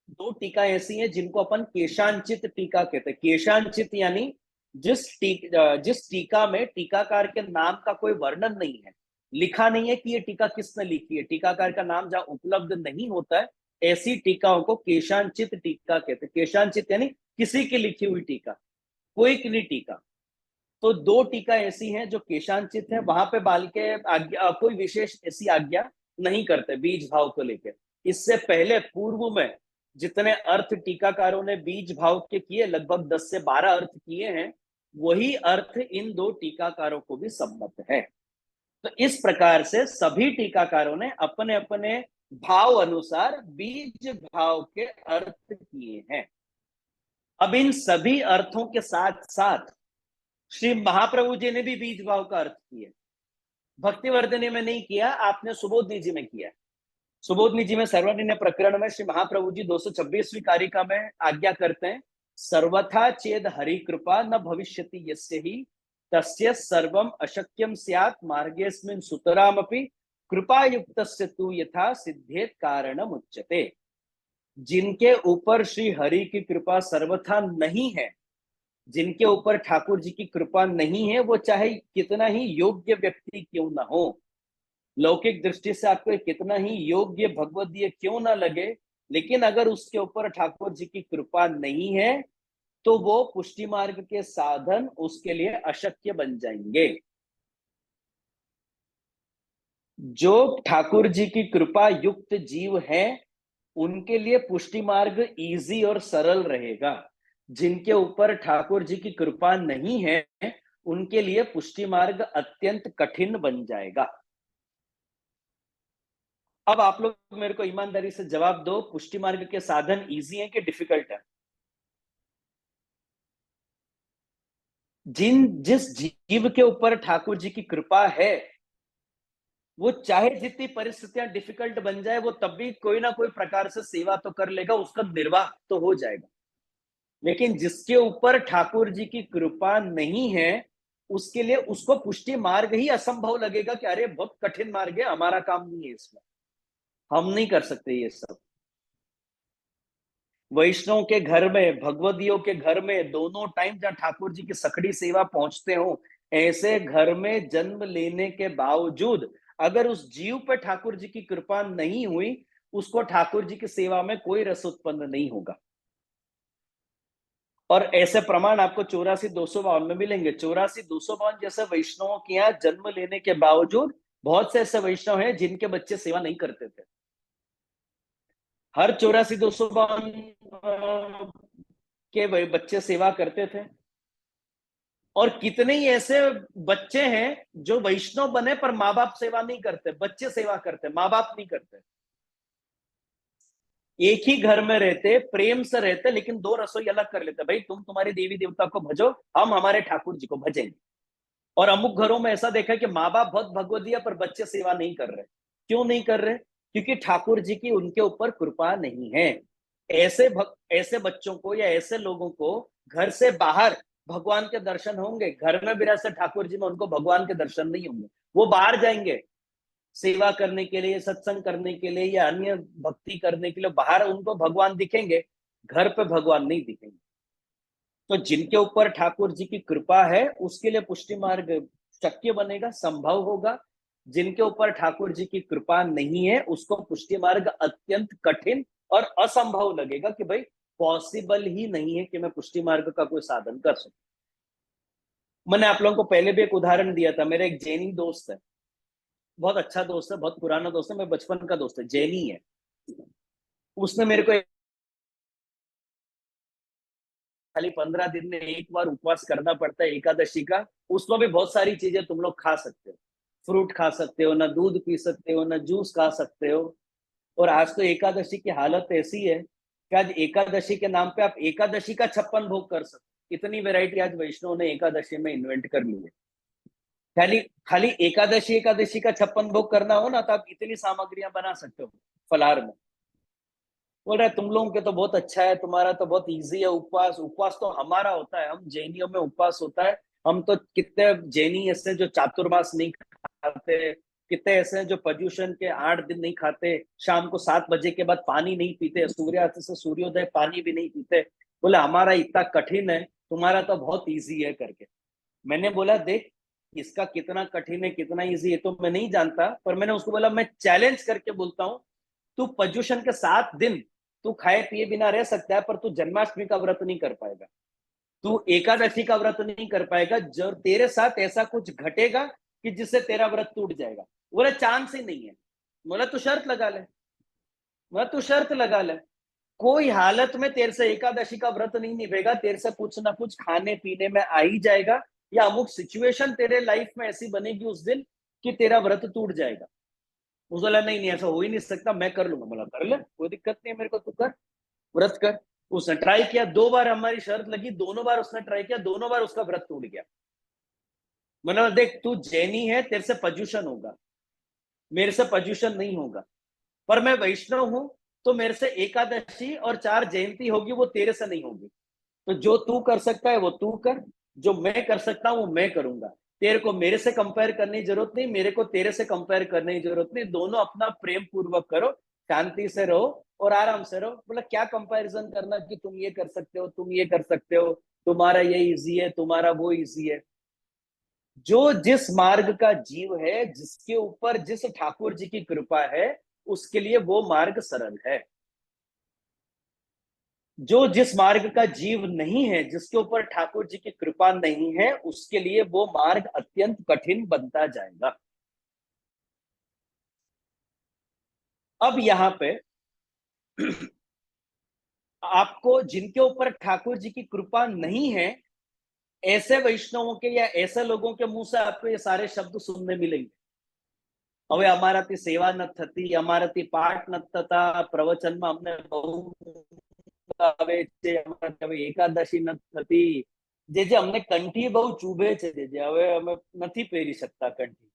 दो टीका ऐसी हैं जिनको अपन केशांचित टीका कहते हैं। केशांचित यानी जिस टीका में टीकाकार के नाम का कोई वर्णन नहीं है, लिखा नहीं है कि ये टीका किसने लिखी है, टीकाकार का नाम जहां उपलब्ध नहीं होता है, ऐसी टीकाओं को केशांचित टीका कहते हैं। केशांचित यानी किसी की लिखी हुई टीका, कोई की नहीं टीका। तो दो टीका ऐसी हैं जो केशांचित है, वहां पे बाल के आज्ञा, कोई विशेष ऐसी आज्ञा नहीं करते बीज भाव को लेकर। इससे पहले पूर्व में जितने अर्थ टीकाकारों ने बीज भाव के किए, लगभग 10 से 12 अर्थ किए हैं, वही अर्थ इन दो टीकाकारों को भी सम्मत है। तो इस प्रकार से सभी टीकाकारों ने अपने अपने भाव अनुसार बीज भाव के अर्थ किए हैं। अब इन सभी अर्थों के साथ साथ श्री महाप्रभु जी ने भी बीज भाव का अर्थ किया। भक्तिवर्धनी में नहीं किया, आपने सुबोधनी जी में किया। सुबोधनी जी में सर्वनिर्णय प्रकरण में श्री महाप्रभु जी 226वीं कारिका में आज्ञा करते हैं, सर्वथा चेद हरि कृपा न भविष्यति यस्य ही तस्य सर्वम अशक्यम स्यात् मार्गेस्मिन् सुतरामपि कृपा युक्तस्य तु यथा सिद्धेत कारणम उच्यते। जिनके ऊपर श्री हरि की कृपा सर्वथा नहीं है, जिनके ऊपर ठाकुर जी की कृपा नहीं है, वो चाहे कितना ही योग्य व्यक्ति क्यों ना हो, लौकिक दृष्टि से आपको कितना ही योग्य भगवदीय क्यों ना लगे, लेकिन अगर उसके ऊपर ठाकुर जी की कृपा नहीं है तो वो पुष्टि मार्ग के साधन उसके लिए अशक्य बन जाएंगे। जो ठाकुर जी की कृपा युक्त जीव है उनके लिए पुष्टि मार्ग इजी और सरल रहेगा। जिनके ऊपर ठाकुर जी की कृपा नहीं है उनके लिए पुष्टि मार्ग अत्यंत कठिन बन जाएगा। अब आप लोग मेरे को ईमानदारी से जवाब दो, पुष्टि मार्ग के साधन इजी है कि डिफिकल्ट है? जिस जीव के ऊपर ठाकुर जी की कृपा है, वो चाहे जितनी परिस्थितियां डिफिकल्ट बन जाए, वो तब भी कोई ना कोई प्रकार से सेवा तो कर लेगा, उसका निर्वाह तो हो जाएगा। लेकिन जिसके ऊपर ठाकुर जी की कृपा नहीं है, उसके लिए उसको पुष्टि मार्ग ही असंभव लगेगा कि अरे बहुत कठिन मार्ग है, हमारा काम नहीं है इसमें, हम नहीं कर सकते ये सब। वैष्णव के घर में, भगवदियों के घर में, दोनों टाइम जहां ठाकुर जी की सखड़ी सेवा पहुंचते हो, ऐसे घर में जन्म लेने के बावजूद अगर उस जीव पर ठाकुर जी की कृपा नहीं हुई, उसको ठाकुर जी की सेवा में कोई रस उत्पन्न नहीं होगा। और ऐसे प्रमाण आपको 84-252 में मिलेंगे। 84-252 जैसे वैष्णवों के यहाँ जन्म लेने के बावजूद बहुत से ऐसे वैष्णव हैं जिनके बच्चे सेवा नहीं करते थे। हर 84-252 के बच्चे सेवा करते थे। और कितने ही ऐसे बच्चे हैं जो वैष्णव बने पर माँ बाप सेवा नहीं करते, बच्चे सेवा करते, माँ बाप नहीं करते। एक ही घर में रहते, प्रेम से रहते, लेकिन दो रसोई अलग कर लेते, भाई तुम तुम्हारी देवी देवता को भजो, हम हमारे ठाकुर जी को भजेंगे। और अमुक घरों में ऐसा देखा कि माँ बाप बहुत भगवदिया पर बच्चे सेवा नहीं कर रहे। क्यों नहीं कर रहे? क्योंकि ठाकुर जी की उनके ऊपर कृपा नहीं है। ऐसे बच्चों को या ऐसे लोगों को घर से बाहर भगवान के दर्शन होंगे, घर में भी रहते ठाकुर जी में उनको भगवान के दर्शन नहीं होंगे। वो बाहर जाएंगे सेवा करने के लिए, सत्संग करने के लिए या अन्य भक्ति करने के लिए, बाहर उनको भगवान दिखेंगे, घर पे भगवान नहीं दिखेंगे। तो जिनके ऊपर ठाकुर जी की कृपा है उसके लिए पुष्टि मार्ग शक्य बनेगा, संभव होगा। जिनके ऊपर ठाकुर जी की कृपा नहीं है उसको पुष्टि मार्ग अत्यंत कठिन और असंभव लगेगा कि भाई पॉसिबल ही नहीं है कि मैं पुष्टि मार्ग का कोई साधन कर सकूं। मैंने आप लोगों को पहले भी एक उदाहरण दिया था। मेरा एक जैनी दोस्त है, बहुत अच्छा दोस्त है, बहुत पुराना दोस्त है, मेरे बचपन का दोस्त है, जैनी है। उसने मेरे को खाली 15 दिन में एक बार उपवास करना पड़ता है एकादशी का। उसमें भी बहुत सारी चीजें तुम लोग खा सकते हो, फ्रूट खा सकते हो, ना दूध पी सकते हो, ना जूस खा सकते हो। और आज तो एकादशी की हालत ऐसी है कि आज एकादशी के नाम पे आप एकादशी का 56 भोग कर सकते हो। इतनी वैरायटी आज वैष्णव ने एकादशी में इन्वेंट कर ली है। खाली खाली एकादशी एकादशी का 56 भोग करना हो ना, तो आप इतनी सामग्रियां बना सकते हो फलाहार में। बोल रहा है तुम लोगों के तो बहुत अच्छा है, तुम्हारा तो बहुत इजी है उपवास। उपवास तो हमारा होता है, हम जैनियों में उपवास होता है। हम तो कितने जैनी ऐसे जो चातुर्मास नहीं खाते, कितने ऐसे हैं जो पर्यूषण के 8 दिन नहीं खाते, शाम को 7 बजे के बाद पानी नहीं पीते, सूर्यास्त से सूर्योदय पानी भी नहीं पीते। बोले हमारा इतना कठिन है, तुम्हारा तो बहुत इजी है करके। मैंने बोला देख, इसका कितना कठिन है कितना इजी है तो मैं नहीं जानता, पर मैंने उसको बोला मैं चैलेंज करके बोलता हूँ, तू पर्युषण के 7 दिन तू खाए पिए बिना रह सकता है, पर तू जन्माष्टमी का व्रत नहीं कर पाएगा, तू एकादशी का व्रत नहीं कर पाएगा। जब तेरे साथ ऐसा कुछ घटेगा कि जिससे तेरा व्रत टूट जाएगा। बोला चांस ही नहीं है। बोला तू शर्त लगा ले। बोला तू शर्त लगा ले, कोई हालत में तेरे से एकादशी का व्रत नहीं निभेगा, तेरे से कुछ ना कुछ खाने पीने में आ ही जाएगा, या अमुक सिचुएशन तेरे लाइफ में ऐसी बनेगी उस दिन कि तेरा व्रत टूट जाएगा। उसने बोला नहीं नहीं ऐसा हो ही नहीं सकता, मैं कर लूंगा। बोला कर ले, कोई दिक्कत नहीं है मेरे को, तू कर, व्रत कर। उसने ट्राई किया, 2 बार हमारी शर्त लगी, दोनों बार उसने ट्राई किया, दोनों बार उसका व्रत टूट गया। मैंने देख तू जैनी है, तेरे से पर्यूषण होगा, मेरे से पर्यूषण नहीं होगा, पर मैं वैष्णव हूं, तो मेरे से एकादशी और 4 जयंती होगी, वो तेरे से नहीं होगी। तो जो तू कर सकता है वो तू कर, जो मैं कर सकता हूं वो मैं करूंगा। तेरे को मेरे से कंपेयर करने की जरूरत नहीं, मेरे को तेरे से कंपेयर करने की जरूरत नहीं, दोनों अपना प्रेम पूर्वक करो, शांति से रहो और आराम से रहो। बोला क्या कंपैरिजन करना कि तुम ये कर सकते हो, तुम ये कर सकते हो, तुम्हारा ये इजी है, तुम्हारा वो इजी है। जो जिस मार्ग का जीव है, जिसके ऊपर जिस ठाकुर जी की कृपा है, उसके लिए वो मार्ग सरल है। जो जिस मार्ग का जीव नहीं है, जिसके ऊपर ठाकुर जी की कृपा नहीं है, उसके लिए वो मार्ग अत्यंत कठिन बनता जाएगा। अब यहां पे आपको जिनके ऊपर ठाकुर जी की कृपा नहीं है, ऐसे वैष्णवों के या ऐसे लोगों के मुंह से आपको ये सारे शब्द सुनने मिलेंगे। હવે અમારાથી સેવા ન થતી, અમારાથી પાઠ ન થતા, પ્રવચનમાં અમને બહુ આવે છે, અમારાથી હવે એકાદશી ન થતી, જે અમને કંઠી બહુ ચૂભે છે, જે હવે અમે નથી પહેરી શકતા કંઠી।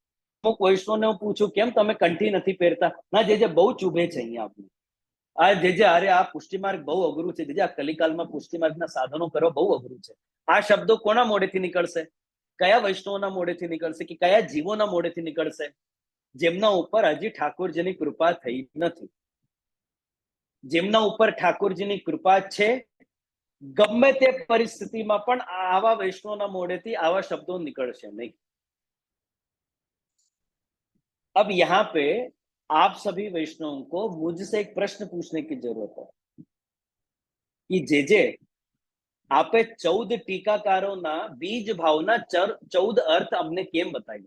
અમુક વૈષ્ણવને હું પૂછું કેમ તમે કંઠી નથી પહેરતા, ના જે બહુ ચૂભે છે અહીંયા આપણે। આ જે અરે આ પુષ્ટિમાર્ગ બહુ અઘરું છે, જે આ કલિકાલમાં પુષ્ટિમાર્ગના સાધનો કરવા બહુ અઘરું છે। આ શબ્દો કોના મોઢેથી નીકળશે, કયા વૈષ્ણવના મોઢેથી નીકળશે, કે કયા જીવોના મોઢેથી નીકળશે, જેમના ઉપર હજી ઠાકોરજીની કૃપા થઈ નથી। જેમના ઉપર ઠાકોરજીની કૃપા છે, ગમે તે પરિસ્થિતિમાં પણ આવા વૈષ્ણવના મોઢેથી આવા શબ્દો નીકળશે નહીં। अब यहाँ पे आप सभी वैष्णवों को मुझसे एक प्रश्न पूछने की जरूरत है कि जे आपे 14 टीकाकारों बीज भावना 14 अर्थ हमने केम बताई,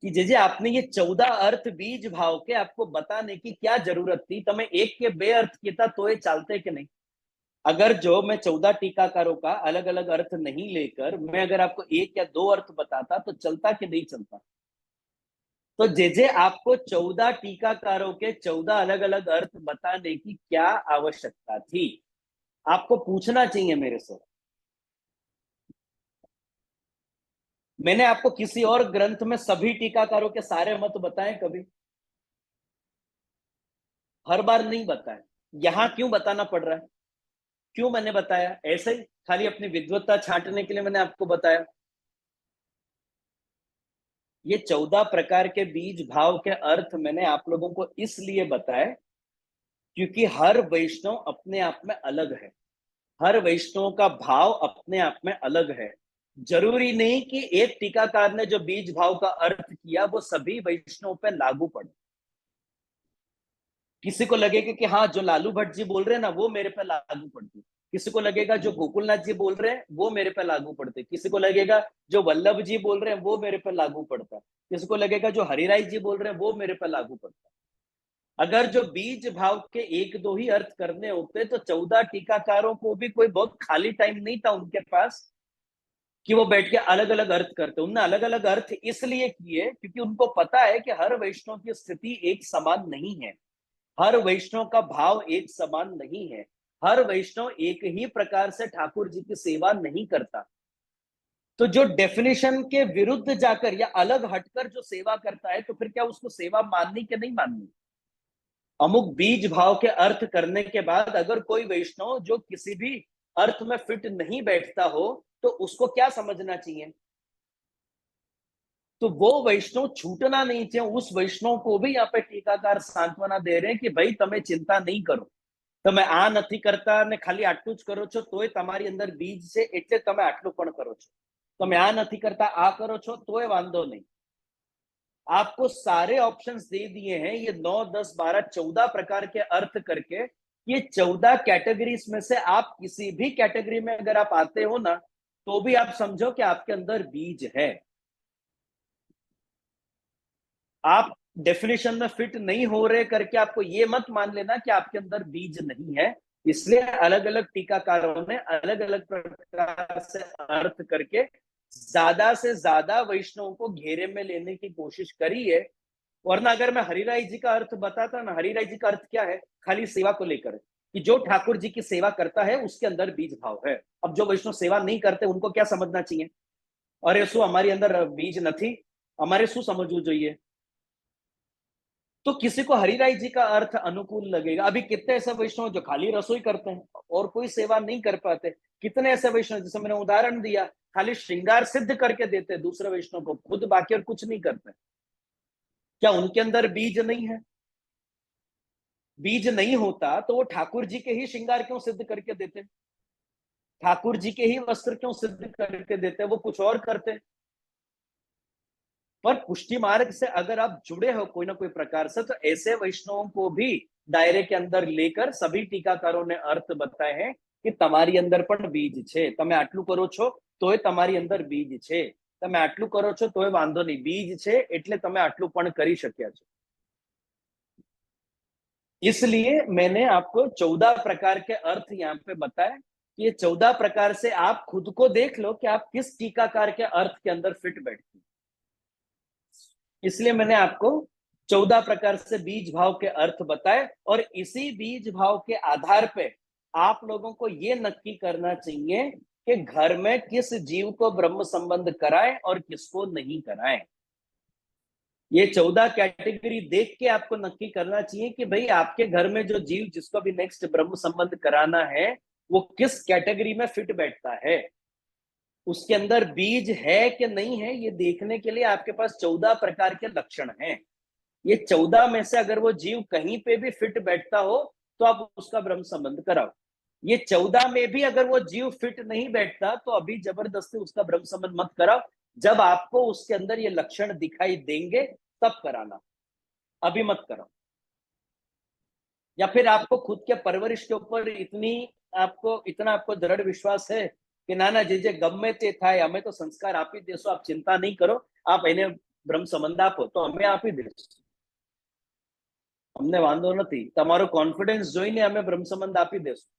कि जे आपने ये 14 अर्थ बीज भाव के आपको बताने की क्या जरूरत थी, तमे एक के बे अर्थ किया तो ये चालते कि नहीं। अगर जो मैं 14 टीकाकारों का अलग अलग अर्थ नहीं लेकर मैं अगर आपको 1 या 2 अर्थ बताता तो चलता कि नहीं चलता। तो जे आपको 14 टीकाकारों के 14 अलग अलग अर्थ बताने की क्या आवश्यकता थी, आपको पूछना चाहिए मेरे से। मैंने आपको किसी और ग्रंथ में सभी टीकाकारों के सारे मत बताए कभी? हर बार नहीं बताए। यहां क्यों बताना पड़ रहा है, क्यों मैंने बताया? ऐसे ही खाली अपनी विद्वत्ता छांटने के लिए मैंने आपको बताया। ये 14 प्रकार के बीज भाव के अर्थ मैंने आप लोगों को इसलिए बताए क्योंकि हर वैष्णव अपने आप में अलग है, हर वैष्णव का भाव अपने आप में अलग है। जरूरी नहीं कि एक टीकाकार ने जो बीज भाव का अर्थ किया वो सभी वैष्णव पे लागू पड़े। किसी को लगेगा कि हाँ जो लालू भट्ट जी बोल रहे हैं ना वो मेरे पे लागू पड़ती, किसी को लगेगा जो गोकुलनाथ जी बोल रहे हैं वो मेरे पे लागू पड़ते, किसी को लगेगा जो वल्लभ जी बोल रहे हैं वो मेरे पे लागू पड़ता, किसी को लगेगा जो हरिराय जी बोल रहे हैं वो मेरे पे लागू पड़ता। अगर जो बीज भाव के एक दो ही अर्थ करने होते तो 14 टीकाकारों को भी कोई बहुत खाली टाइम नहीं था उनके पास कि वो बैठ के अलग अलग अर्थ करते। उनने अलग अलग अर्थ इसलिए किए क्योंकि उनको पता है कि हर वैष्णव की स्थिति एक समान नहीं है, हर वैष्णव का भाव एक समान नहीं है, हर वैष्णव एक ही प्रकार से ठाकुर जी की सेवा नहीं करता। तो जो डेफिनेशन के विरुद्ध जाकर या अलग हटकर जो सेवा करता है तो फिर क्या उसको सेवा माननी कि नहीं माननी? अमुक बीज भाव के अर्थ करने के बाद अगर कोई वैष्णव जो किसी भी अर्थ में फिट नहीं बैठता हो तो उसको क्या समझना चाहिए? तो वो वैष्णव छूटना नहीं चाहिए। उस वैष्णव को भी यहाँ पे टीकाकार सांत्वना दे रहे हैं कि भाई તમે चिंता नहीं करो, તમે આ નથી કરતા ને ખાલી આટલું જ કરો છો તોય તમારી અંદર બીજ છે એટલે તમે આટલું પણ કરો છો, તમે આ નથી કરતા આ કરો છો તોય વાંધો नहीं। आपको सारे ऑप्शंस दे दिए हैं, ये 9 10 12 14 प्रकार के अर्थ करके। ये 14 कैटेगरीज में से आप किसी भी कैटेगरी में अगर आप आते हो ना तो भी आप समझो कि आपके अंदर बीज है। आप डेफिनेशन में फिट नहीं हो रहे करके आपको ये मत मान लेना कि आपके अंदर बीज नहीं है। इसलिए अलग अलग टीकाकारों ने अलग अलग प्रकार से अर्थ करके ज्यादा से ज्यादा वैष्णवों को घेरे में लेने की कोशिश करी है। वरना अगर मैं हरिराय जी का अर्थ बताता ना, हरिराय जी का अर्थ क्या है? खाली सेवा को लेकर कि जो ठाकुर जी की सेवा करता है उसके अंदर बीज भाव है। अब जो वैष्णव सेवा नहीं करते उनको क्या समझना चाहिए? अरे शू हमारी अंदर बीज नहीं, हमारे शू समझવું જોઈએ? तो किसी को हरिराय जी का अर्थ अनुकूल लगेगा। अभी कितने ऐसे वैष्णव जो खाली रसोई करते हैं और कोई सेवा नहीं कर पाते, कितने ऐसे वैष्णव जैसे मैंने उदाहरण दिया खाली श्रृंगार सिद्ध करके देते दूसरे वैष्णव को, खुद बाकी और कुछ नहीं करते। क्या उनके अंदर बीज नहीं है? बीज नहीं होता तो वो ठाकुर जी के ही श्रृंगार क्यों सिद्ध करके देते, ठाकुर जी के ही वस्त्र क्यों सिद्ध करके देते? वो कुछ और करते। पर पुष्टि मार्ग से अगर आप जुड़े हो कोई ना कोई प्रकार से तो ऐसे वैष्णवों को भी दायरे के अंदर लेकर सभी टीकाकारों ने अर्थ बताए हैं कि તમારી અંદર પણ બીજ છે, તમે આટલું કરો છો તોય તમારી અંદર બીજ છે, તમે આટલું કરો છો તોય વાંધો નહીં, બીજ છે એટલે તમે આટલું પણ કરી શક્યા છો। इसलिए मैंने आपको 14 प्रकार के अर्थ यहाँ पे बताए कि ये 14 प्रकार से आप खुद को देख लो कि आप किस टीकाकार के अर्थ के अंदर फिट बैठते हैं। इसलिए मैंने आपको 14 प्रकार से बीज भाव के अर्थ बताए और इसी बीज भाव के आधार पे आप लोगों को ये नक्की करना चाहिए कि घर में किस जीव को ब्रह्म संबंध कराएं और किसको नहीं कराएं। ये 14 कैटेगरी देख के आपको नक्की करना चाहिए कि भाई आपके घर में जो जीव जिसको भी नेक्स्ट ब्रह्म संबंध कराना है वो किस कैटेगरी में फिट बैठता है, उसके अंदर बीज है कि नहीं है। ये देखने के लिए आपके पास 14 प्रकार के लक्षण हैं। ये 14 में से अगर वो जीव कहीं पे भी फिट बैठता हो तो आप उसका ब्रह्म संबंध कराओ। ये 14 में भी अगर वो जीव फिट नहीं बैठता तो अभी जबरदस्ती उसका ब्रह्म संबंध मत कराओ। जब आपको उसके अंदर ये लक्षण दिखाई देंगे तब कराना, अभी मत कराओ। या फिर आपको खुद के परवरिश के ऊपर इतना आपको दृढ़ विश्वास है कि नाना जे जे गमे ते थाय हमें तो संस्कार आपी देशो, आप चिंता नहीं करो, आप એને ब्रह्म संबंध आपो तो અમે આપી દેશું, અમને વાંધો નથી, તમારો કોન્ફિડન્સ જોઈને અમે બ્રહ્મ સંબંધ આપી દેશું।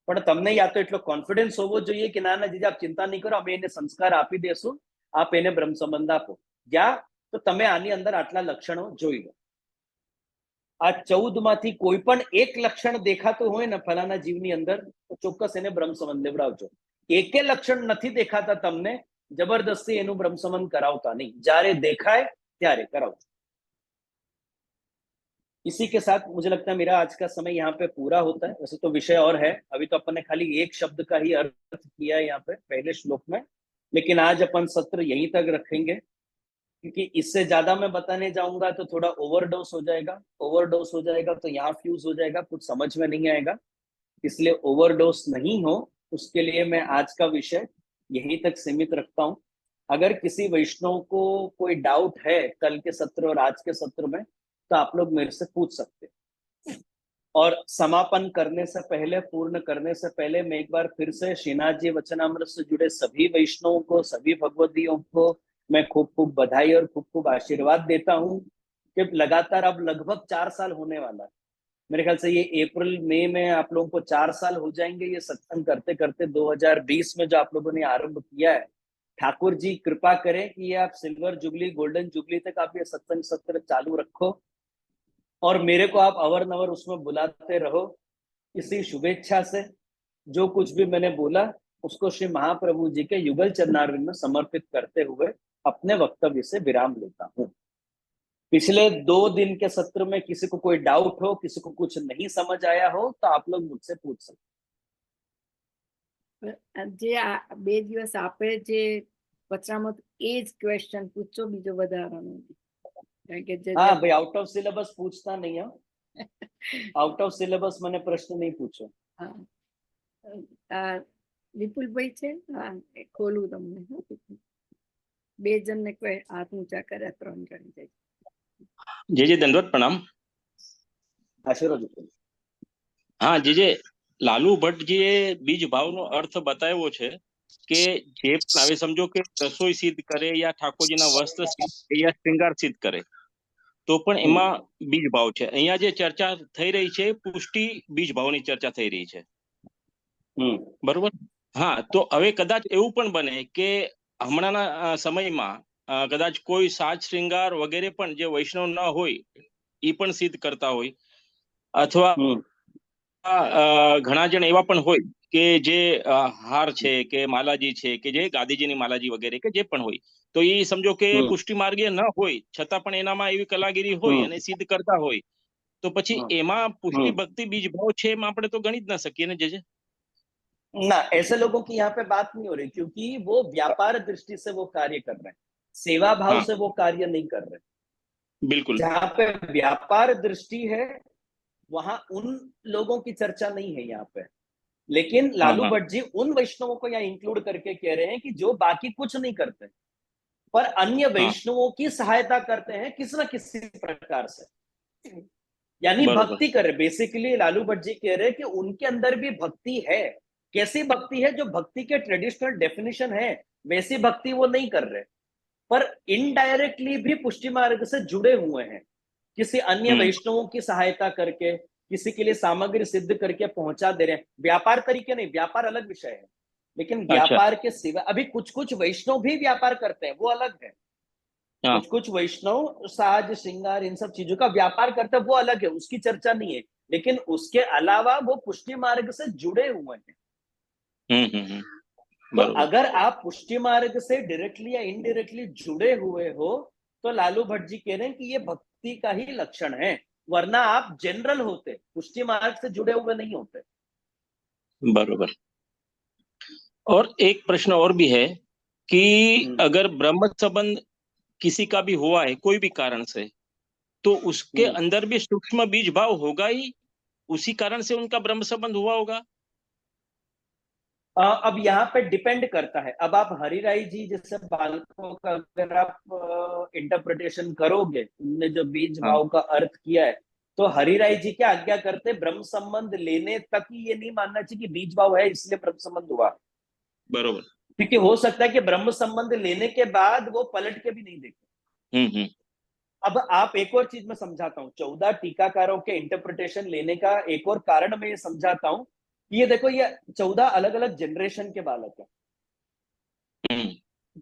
પણ તમને યા તો એટલો કોન્ફિડન્સ હોવો જોઈએ કે નાના જીજા આપ ચિંતા નહીં કરો, અમે એને સંસ્કાર આપી દેશું, આપ એને બ્રહ્મ સંબંધ આપો। या તો તમે આની અંદર આટલા લક્ષણો જોઈ લો। આ 14 માંથી કોઈ પણ એક લક્ષણ દેખાતું હોય ને ફલાના જીવની અંદર તો ચોક્કસ એને બ્રહ્મ સંબંધ લેવડાવજો। એકે લક્ષણ નથી દેખાતા તમને, જબરદસ્તી એનું બ્રહ્મ સંબંધ કરાવતા નહીં, જ્યારે દેખાય ત્યારે કરાવજો। इसी के साथ मुझे लगता है मेरा आज का समय यहाँ पे पूरा होता है। वैसे तो विषय और है, अभी तो अपन ने खाली एक शब्द का ही अर्थ किया है यहाँ पे पहले श्लोक में, लेकिन आज अपन सत्र यहीं तक रखेंगे क्योंकि इससे ज्यादा मैं बताने जाऊंगा तो थोड़ा ओवरडोज हो जाएगा, ओवरडोज हो जाएगा तो यहाँ फ्यूज हो जाएगा, कुछ समझ में नहीं आएगा। इसलिए ओवरडोज नहीं हो उसके लिए मैं आज का विषय यहीं तक सीमित रखता हूँ। अगर किसी वैष्णव को कोई डाउट है कल के सत्र और आज के सत्र में तो आप लोग मेरे से पूछ सकते हैं। और समापन करने से पहले, पूर्ण करने से पहले, मैं एक बार फिर से श्रीनाथ जी वचनामृत से जुड़े सभी वैष्णवों को, सभी भगवदियों को मैं खूब खूब बधाई और खूब खूब आशीर्वाद देता हूँ कि लगातार अब लगभग 4 साल होने वाला है। मेरे ख्याल से ये अप्रैल मई में आप लोगों को 4 साल हो जाएंगे ये सत्संग करते करते। 2020 में जो आप लोगों ने आरंभ किया है, ठाकुर जी कृपा करें कि ये आप सिल्वर जुबली, गोल्डन जुबली तक आप ये सत्संग सत्र चालू रखो और मेरे को आप अवर-नवर उसमें बुलाते रहो। इसी शुभेच्छा से जो कुछ भी मैंने बोला उसको श्री महाप्रभु जी के युगल चरणारविंद में समर्पित करते हुए अपने वक्तव्य से विराम लेता हूँ। पिछले 2 दिन के सत्र में किसी को कोई डाउट हो, किसी को कुछ नहीं समझ आया हो तो आप लोग मुझसे पूछ सकते। જે આ 2 દિવસ આપે જે વચનામૃત એ જ ક્વેશ્ચન પૂછો, બીજો વધારાનો નહીં. કારણ કે જે हाँ भाई, आउट ऑफ सिलेबस पूछता नहीं है। आउट ऑफ सिलेबस मैंने प्रश्न नहीं पूछो। હા. વિપુલભાઈ છે, હા, ખોલું તમને. 2 જણને કોઈ હાથ ઊંચા કર્યા, 3 જણ જાય. જે દંડવત પ્રણામ. આશીર્વાદ. હા, જે લાલુ ભટ્ટજીએ બીજ ભાવનો અર્થ બતાવ્યો છે કે જે પણ હવે સમજો કે રસોઈ સિદ્ધ કરે યા ઠાકોરજીના વસ્ત્ર સિદ્ધ કરે યા શ્રૃંગાર સિદ્ધ કરે તો પણ એમાં બીજ ભાવ છે. અહીંયા જે ચર્ચા થઈ રહી છે પુષ્ટિ બીજ ભાવની ચર્ચા થઈ રહી છે, બરોબર? હા, તો હવે કદાચ એવું પણ બને કે હમણાંના સમયમાં કદાચ કોઈ સાજ શ્રૃંગાર વગેરે પણ જે વૈષ્ણવ ન હોય એ પણ સિદ્ધ કરતા હોય, અથવા ઘણા જણ એવા પણ હોય કે જે હાર છે કે માલાજી છે કે જે ગાદીજીની માલાજી વગેરે કે જે પણ હોય, તો એ સમજો કે પુષ્ટિ માર્ગીય ન હોય છતાં પણ એનામાં એવી કલાગીરી હોય અને સિદ્ધ કરતા હોય, તો પછી એમાં પુષ્ટિ ભક્તિ બીજ ભાવ છે એમાં આપણે તો ગણી જ ના શકીએ ને. જે ना, ऐसे लोगों की यहाँ पे बात नहीं हो रही क्योंकि वो व्यापार दृष्टि से वो कार्य कर रहे हैं, सेवा भाव से वो कार्य नहीं कर रहे. बिल्कुल. जहाँ पे व्यापार दृष्टि है वहां उन लोगों की चर्चा नहीं है यहाँ पे. लेकिन लालू भट्ट जी उन वैष्णवों को यहाँ इंक्लूड करके कह रहे हैं कि जो बाकी कुछ नहीं करते पर अन्य वैष्णवों की सहायता करते हैं किसी न किसी प्रकार से, यानी भक्ति कर रहे. बेसिकली लालू भट्ट जी कह रहे हैं कि उनके अंदर भी भक्ति है. कैसी भक्ति है? जो भक्ति के ट्रेडिशनल डेफिनेशन है वैसी भक्ति वो नहीं कर रहे, पर इनडायरेक्टली भी पुष्टि मार्ग से जुड़े हुए हैं, किसी अन्य वैष्णवों की सहायता करके, किसी के लिए सामग्री सिद्ध करके पहुंचा दे रहे हैं. व्यापार तरीके नहीं, व्यापार अलग विषय है, लेकिन व्यापार के सिवा अभी कुछ कुछ वैष्णव भी व्यापार करते हैं, वो अलग है. कुछ कुछ वैष्णव साज श्रृंगार इन सब चीजों का व्यापार करते हैं, वो अलग है, उसकी चर्चा नहीं है. लेकिन उसके अलावा वो पुष्टि मार्ग से जुड़े हुए हैं. तो अगर आप पुष्टि मार्ग से डायरेक्टली या इनडायरेक्टली जुड़े हुए हो तो लालू भट्ट जी कह रहे हैं कि ये भक्ति का ही लक्षण है, वरना आप जनरल होते, पुष्टि मार्ग से जुड़े हुए नहीं होते. बरोबर. और एक प्रश्न और भी है कि अगर ब्रह्म संबंध किसी का भी हुआ है कोई भी कारण से, तो उसके अंदर भी सूक्ष्म बीज भाव होगा ही, उसी कारण से उनका ब्रह्म संबंध हुआ होगा. अब यहाँ पे डिपेंड करता है. अब आप हरिराई जी जैसे बालकों का अगर आप इंटरप्रिटेशन करोगे, उनने जो बीज भाव का अर्थ किया है, तो हरिराई जी क्या आज्ञा करते, ब्रह्म संबंध लेने तक ही ये नहीं मानना चाहिए कि बीज भाव है इसलिए ब्रह्म संबंध हुआ. बरोबर. क्योंकि हो सकता है कि ब्रह्म संबंध लेने के बाद वो पलट के भी नहीं देखे. अब आप एक और चीज मैं समझाता हूँ, 14 टीकाकारों के इंटरप्रिटेशन लेने का एक और कारण मैं ये समझाता हूँ. ये देखो, ये 14 अलग अलग जनरेशन के बालक हैं.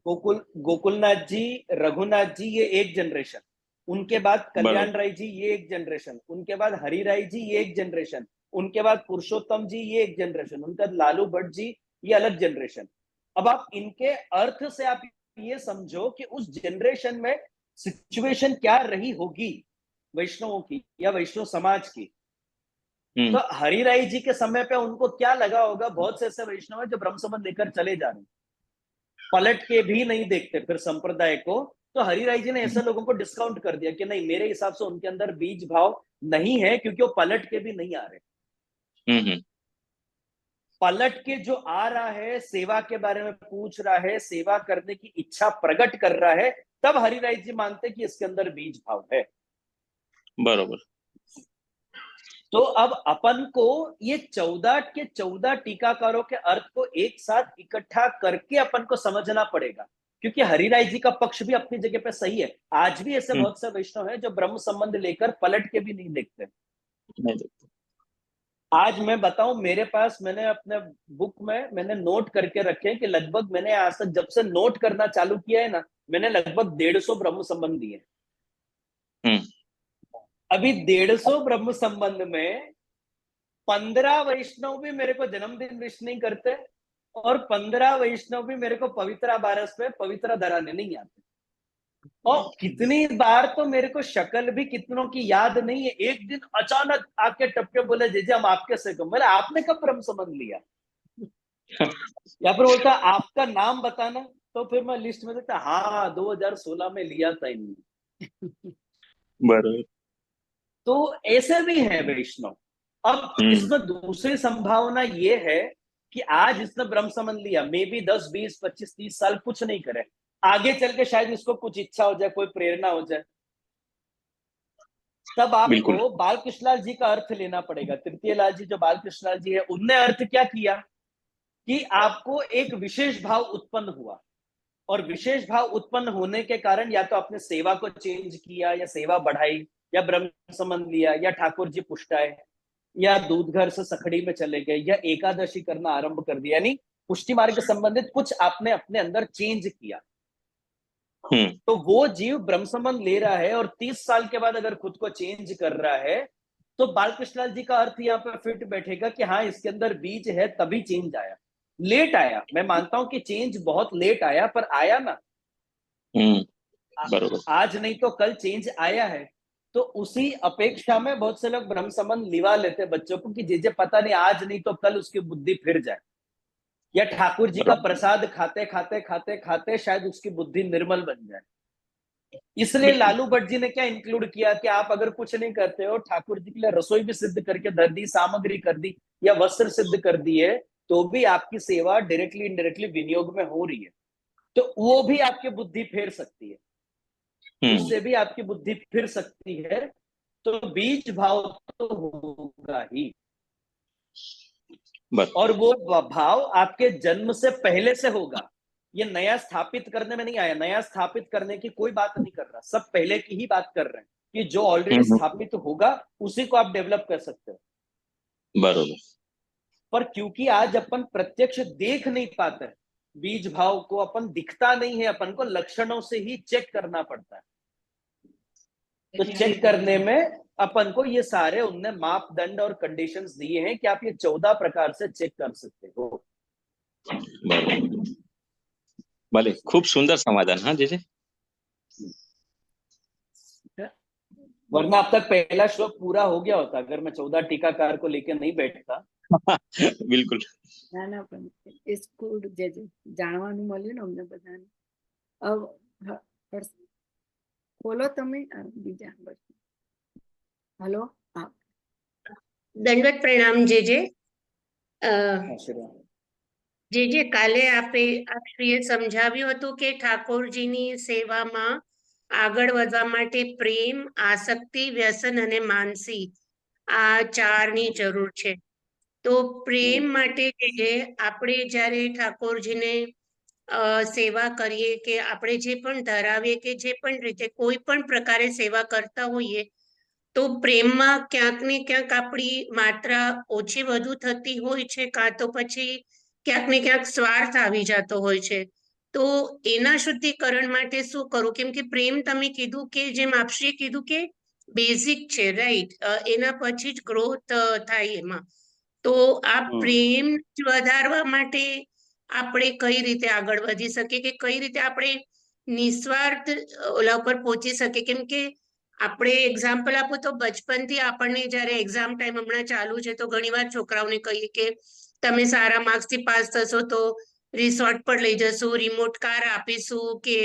गोकुलनाथ जी, रघुनाथ जी ये एक जनरेशन, उनके बाद कल्याण राय जी ये एक जनरेशन, उनके बाद हरिराय जी ये एक जनरेशन, उनके बाद पुरुषोत्तम जी ये एक जनरेशन, उनके बाद लालू भट्ट जी ये अलग जनरेशन. अब आप इनके अर्थ से आप ये समझो कि उस जनरेशन में सिचुएशन क्या रही होगी वैष्णवों की या वैष्णव समाज की. तो हरिराय जी के समय पे उनको क्या लगा होगा, बहुत से ऐसे वैष्णव है जो ब्रह्म संबंध लेकर चले जा रहे हैं, पलट के भी नहीं देखते फिर संप्रदाय को. तो हरिराय जी ने ऐसे लोगों को डिस्काउंट कर दिया कि नहीं, मेरे हिसाब से उनके अंदर बीज भाव नहीं है क्योंकि वो पलट के भी नहीं आ रहे. पलट के जो आ रहा है, सेवा के बारे में पूछ रहा है, सेवा करने की इच्छा प्रकट कर रहा है, तब हरिराय जी मानते कि इसके अंदर बीज भाव है. बरोबर. तो अब अपन को ये 14 के 14 टीकाकारों के अर्थ को एक साथ इकट्ठा करके अपन को समझना पड़ेगा, क्योंकि हरिराय जी का पक्ष भी अपनी जगह पे सही है। आज भी ऐसे बहुत से वैष्णव हैं जो ब्रह्म संबंध लेकर पलट के भी नहीं देखते। नहीं देखते। आज मैं बताऊं, मेरे पास मैंने अपने बुक में मैंने नोट करके रखे हैं कि लगभग मैंने आज तक जब से नोट करना चालू किया है ना, मैंने लगभग 150 ब्रह्म संबंध दिए। अभी 150 ब्रह्म संबंध में 15 वैष्णव भी मेरे को जन्मदिन विश नहीं करते, और 15 वैष्णव भी मेरे को पवित्रा बारस पे पवित्रा धराने नहीं आते। और कितनी बार तो मेरे को शक्ल भी कितनों की याद नहीं है। एक दिन अचानक आके टपके बोले जीजे हम आपके से कम, बोले आपने कब ब्रह्म संबंध लिया? या फिर बोलता आपका नाम बताना, तो फिर मैं लिस्ट में देखता हाँ 2016 में लिया था इनने। बराबर। तो ऐसे भी है वैष्णव। अब इसमें दूसरी संभावना ये है कि आज इसने ब्रह्म संबंध लिया, मे बी 10 20 25 30 साल कुछ नहीं करे, आगे चल के शायद इसको कुछ इच्छा हो जाए, कोई प्रेरणा हो जाए, तब आपको बालकृष्ण लाल जी का अर्थ लेना पड़ेगा। तृतीय लाल जी जो बालकृष्ण लाल जी है, उनने अर्थ क्या किया कि आपको एक विशेष भाव उत्पन्न हुआ, और विशेष भाव उत्पन्न होने के कारण या तो आपने सेवा को चेंज किया, या सेवा बढ़ाई, या ब्रह्म संबंध लिया, या ठाकुर जी पुष्टाए, या दूध घर से सखड़ी में चले गए, या एकादशी करना आरंभ कर दिया, यानी पुष्टि मार्ग के संबंधित कुछ आपने अपने अंदर चेंज किया। तो वो जीव ब्रह्म संबंध ले रहा है और 30 साल के बाद अगर खुद को चेंज कर रहा है, तो बालकृष्ण लाल जी का अर्थ यहाँ पर फिट बैठेगा कि हाँ इसके अंदर बीज है, तभी चेंज आया। लेट आया, मैं मानता हूं कि चेंज बहुत लेट आया, पर आया ना। बरोबर। आज नहीं तो कल चेंज आया है। तो उसी अपेक्षा में बहुत से लोग ब्रह्म संबंध लिवा लेते बच्चों को कि जीजे पता नहीं आज नहीं तो कल उसकी बुद्धि फिर जाए, या ठाकुर जी का प्रसाद खाते खाते खाते खाते शायद उसकी बुद्धि निर्मल बन जाए। इसलिए लालू भट्ट जी ने क्या इंक्लूड किया कि आप अगर कुछ नहीं करते हो, ठाकुर जी के लिए रसोई भी सिद्ध करके धर दी, सामग्री कर दी, या वस्त्र सिद्ध कर दिए, तो भी आपकी सेवा डायरेक्टली इनडायरेक्टली विनियोग में हो रही है, तो वो भी आपकी बुद्धि फेर सकती है, उससे भी आपकी बुद्धि फिर सकती है। तो बीज भाव तो होगा ही, और वो भाव आपके जन्म से पहले से होगा। ये नया स्थापित करने में नहीं आया, नया स्थापित करने की कोई बात नहीं कर रहा, सब पहले की ही बात कर रहे हैं कि जो ऑलरेडी स्थापित होगा उसी को आप डेवलप कर सकते हो। बरोबर। पर क्योंकि आज अपन प्रत्यक्ष देख नहीं पाते, बीज भाव को अपन दिखता नहीं है, अपन को लक्षणों से ही चेक करना पड़ता है। तो चेक करने में अपन को ये सारे उनने मापदंड और कंडीशंस दिए हैं कि आप ये 14 प्रकार से चेक कर सकते हो। भले, खूब सुंदर समाधान। हाँ जीजे, वरना अब तक पहला श्लोक पूरा हो गया होता अगर मैं 14 टीकाकार को लेकर नहीं बैठता। બિલકુલ ના ના પણ સ્કૂલ જે જાણવાનું મળ્યું ને અમને બધાને. બોલો તમે બીજા. હલો. હા, દંડવત પ્રણામ જે કાલે આપશ્રીએ સમજાવ્યું હતું કે ઠાકોરજીની સેવામાં આગળ વધવા માટે પ્રેમ, આસક્તિ, વ્યસન અને માનસી આ ચારની જરૂર છે. તો પ્રેમ માટે આપણે જ્યારે ઠાકોરજીને સેવા કરીએ કે આપણે જે પણ ધરાવીએ કે જે પણ રીતે કોઈ પણ પ્રકારે સેવા કરતા હોઈએ, તો પ્રેમમાં ક્યાંક ને ક્યાંક આપણી માત્રા ઓછી વધુ થતી હોય છે, કાં તો પછી ક્યાંક ને ક્યાંક સ્વાર્થ આવી જતો હોય છે. તો એના શુદ્ધિકરણ માટે શું કરવું? કેમ કે પ્રેમ તમે કીધું કે જેમ આપશ્રીએ કીધું કે બેઝિક છે, રાઈટ, એના પછી જ ગ્રોથ થાય એમાં. તો આ પ્રેમ વધારવા માટે આપણે કઈ રીતે આગળ વધી શકીએ, કે કઈ રીતે આપણે નિસ્વાર્થ ઓલા ઉપર પહોંચી શકીએ? કેમ કે આપણે એક્ઝામ્પલ આપો તો બચપનથી આપણને જ્યારે એક્ઝામ ટાઈમ હમણાં ચાલુ છે તો ઘણીવાર છોકરાઓને કહીએ કે તમે સારા માર્ક્સથી પાસ થશો તો રિસોર્ટ પર લઈ જશું, રિમોટ કાર આપીશું, કે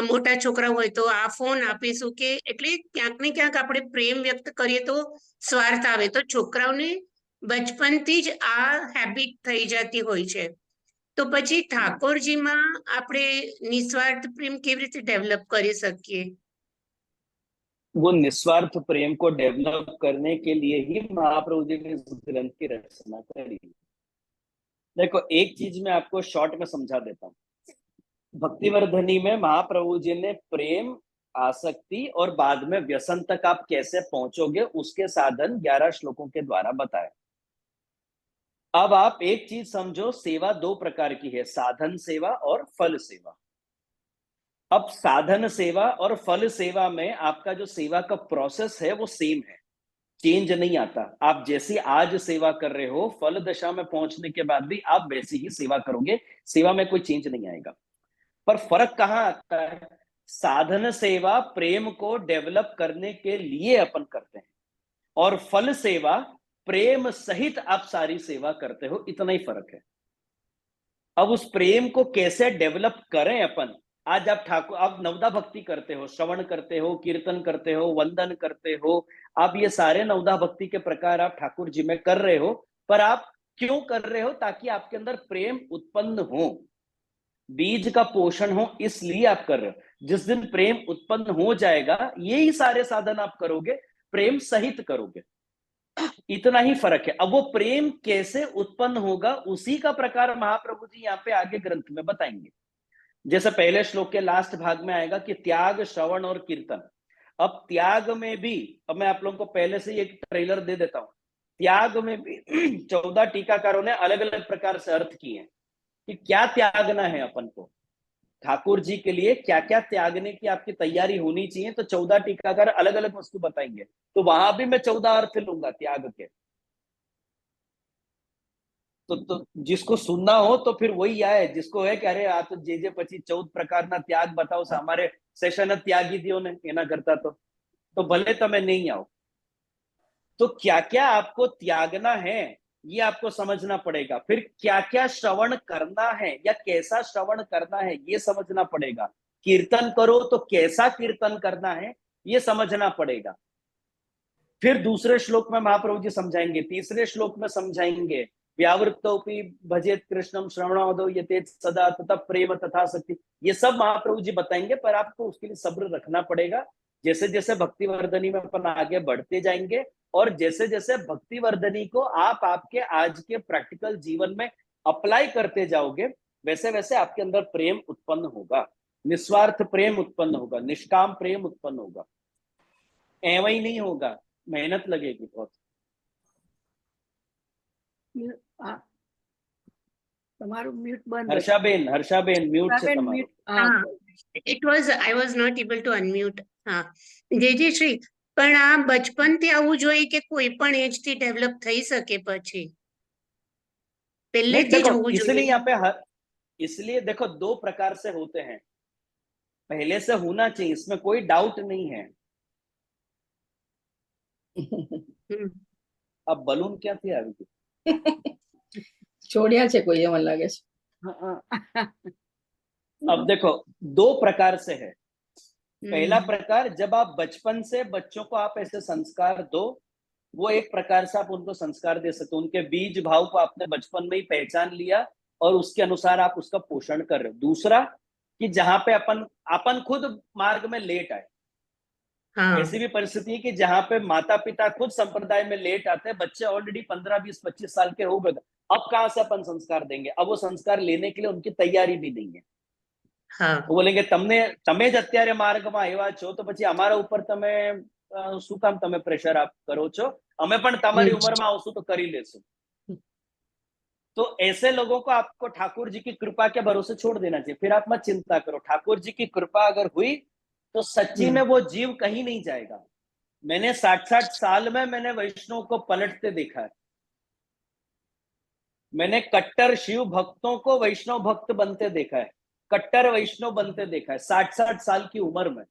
મોટા છોકરા હોય તો આ ફોન આપીશું, કે એટલે ક્યાંક ને ક્યાંક આપણે પ્રેમ વ્યક્ત કરીએ તો સ્વાર્થ આવે. તો છોકરાઓને બચપનથી જ આ હેબિટ થઈ જતી હોય છે. તો પછી ઠાકોરજીમાં આપણે નિસ્વાર્થ પ્રેમ કેવી રીતે ડેવલપ કરી શકીએ? वो निस्वार्थ प्रेम को डेवलप करने के लिए ही महाप्रभु जी ने इस ग्रंथ की रचना करी। देखो एक चीज मैं आपको शॉर्ट में समझा देता हूँ। भक्तिवर्धनी में महाप्रभु जी ने प्रेम, आसक्ति और बाद में व्यसन तक आप कैसे पहुंचोगे उसके साधन 11 श्लोकों के द्वारा बताए। अब आप एक चीज समझो, सेवा दो प्रकार की है, साधन सेवा और फल सेवा। अब साधन सेवा और फल सेवा में आपका जो सेवा का प्रोसेस है वो सेम है, चेंज नहीं आता। आप जैसी आज सेवा कर रहे हो, फल दशा में पहुंचने के बाद भी आप वैसी ही सेवा करोगे, सेवा में कोई चेंज नहीं आएगा। पर फर्क कहां आता है? साधन सेवा प्रेम को डेवलप करने के लिए अपन करते हैं, और फल सेवा प्रेम सहित आप सारी सेवा करते हो, इतना ही फर्क है। अब उस प्रेम को कैसे डेवलप करें अपन? आज आप ठाकुर, आप नवदा भक्ति करते हो, श्रवण करते हो, कीर्तन करते हो, वंदन करते हो, आप ये सारे नवदा भक्ति के प्रकार आप ठाकुर जी में कर रहे हो, पर आप क्यों कर रहे हो? ताकि आपके अंदर प्रेम उत्पन्न हो, बीज का पोषण हो, इसलिए आप कर रहे हो। जिस दिन प्रेम उत्पन्न हो जाएगा, यही सारे साधन आप करोगे, प्रेम सहित करोगे, इतना ही फर्क है। अब वो प्रेम कैसे उत्पन्न होगा उसी का प्रकार महाप्रभु जी यहाँ पे आगे ग्रंथ में बताएंगे। जैसे पहले श्लोक के लास्ट भाग में आएगा कि त्याग, श्रवण और कीर्तन। अब त्याग में भी, अब मैं आप लोगों को पहले से एक ट्रेलर दे देता हूं, त्याग में भी 14 टीकाकारों ने अलग अलग प्रकार से अर्थ किए हैं कि क्या त्यागना है अपन को, ठाकुर जी के लिए क्या क्या त्यागने की आपकी तैयारी होनी चाहिए। तो 14 टीकाकार अलग अलग वस्तु बताएंगे, तो वहां भी मैं 14 अर्थ लूंगा त्याग के। तो जिसको सुनना हो तो फिर वही आए, जिसको है कि अरे आ तो जे પછી 14 પ્રકારના ત્યાગ બતાવો છો, हमारे सेशन त्यागी दियो ने एना करता तो भले तमें नहीं आओ। तो क्या क्या आपको त्यागना है ये आपको समझना पड़ेगा। फिर क्या क्या श्रवण करना है या कैसा श्रवण करना है ये समझना पड़ेगा। कीर्तन करो तो कैसा कीर्तन करना है ये समझना पड़ेगा। फिर दूसरे श्लोक में महाप्रभु जी समझाएंगे, तीसरे श्लोक में समझाएंगे, व्यावृत्तोपि भजेत कृष्णम श्रवणादो यतेत सदा तथा प्रेम तथा शक्ति। ये सब महाप्रभु जी बताएंगे, पर आपको उसके लिए सब्र रखना पड़ेगा। जैसे जैसे भक्तिवर्धनी में अपन आगे बढ़ते जाएंगे और जैसे जैसे भक्तिवर्धनी को आप आपके आज के प्रैक्टिकल जीवन में अप्लाई करते जाओगे, वैसे वैसे आपके अंदर प्रेम उत्पन्न होगा, निस्वार्थ प्रेम उत्पन्न होगा, निष्काम प्रेम उत्पन्न होगा। एवं ही नहीं होगा, मेहनत लगेगी बहुत। તમારું મ્યુટ બંધ હર્ષાબેન મ્યુટ છે તમારું। Mute I was not able to unmute. હા જે શ્રી, પણ આ બચપનથી આવવું જોઈએ કે કોઈ પણ એજ થી ડેવલપ થઈ શકે પછી? પહેલેથી જ હોવું इसलिए જોઈએ? यहाँ पे इसलिए देखो दो प्रकार से होते हैं, पहले से होना चाहिए, इसमें कोई डाउट नहीं है। अब बलून क्या थी अभी? छोड़िया छे कोई, मन लागे छे। अब देखो दो प्रकार से है। पहला प्रकार, जब आप बचपन से बच्चों को आप ऐसे संस्कार दो, वो एक प्रकार से आप उनको संस्कार दे सकते हो, उनके बीज भाव को आपने बचपन में ही पहचान लिया और उसके अनुसार आप उसका पोषण कर रहे हो। दूसरा कि जहां पे अपन खुद मार्ग में लेट आए, ऐसी भी परिस्थिति है कि जहां पे माता पिता खुद संप्रदाय में लेट आते हैं, बच्चे ऑलरेडी 15, 20, 25 साल के हो गए, अब कहां से अपन संस्कार देंगे? अब वो संस्कार लेने के लिए उनकी तैयारी भी नहीं है। वो बोलेंगे તમે જ અત્યારે માર્ગમાં આવ્યા છો તો પછી અમારા ઉપર તમે શું કામ તમે પ્રેશર આપ કરો છો? અમે પણ તમારી ઉંમરમાં આવશું તો કરી લેશું। तो ऐसे लोगों को आपको ठाकुर जी की कृपा के भरोसे छोड़ देना चाहिए। फिर आप मत चिंता करो, ठाकुर जी की कृपा अगर हुई तो सच्ची में वो जीव कहीं नहीं जाएगा। मैंने 60-60 साल में मैंने वैष्णव को पलटते देखा है। मैंने कट्टर शिव भक्तों को वैष्णव भक्त बनते देखा है, कट्टर वैष्णव बनते देखा है 60-60 साल की उम्र में।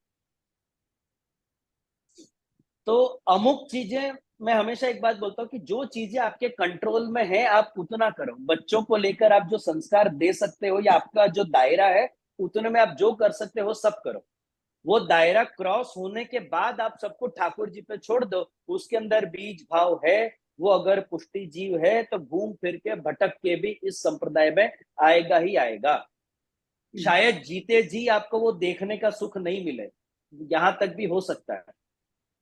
तो अमुक चीजें, मैं हमेशा एक बात बोलता हूँ कि जो चीजें आपके कंट्रोल में है आप उतना करो। बच्चों को लेकर आप जो संस्कार दे सकते हो या आपका जो दायरा है उतने में आप जो कर सकते हो सब करो। वो दायरा क्रॉस होने के बाद आप सबको ठाकुर जी पे छोड़ दो। उसके अंदर बीज भाव है, वो अगर पुष्टि जीव है तो घूम फिर के भटक के भी इस संप्रदाय में आएगा ही आएगा। शायद जीते जी आपको वो देखने का सुख नहीं मिले, यहां तक भी हो सकता है,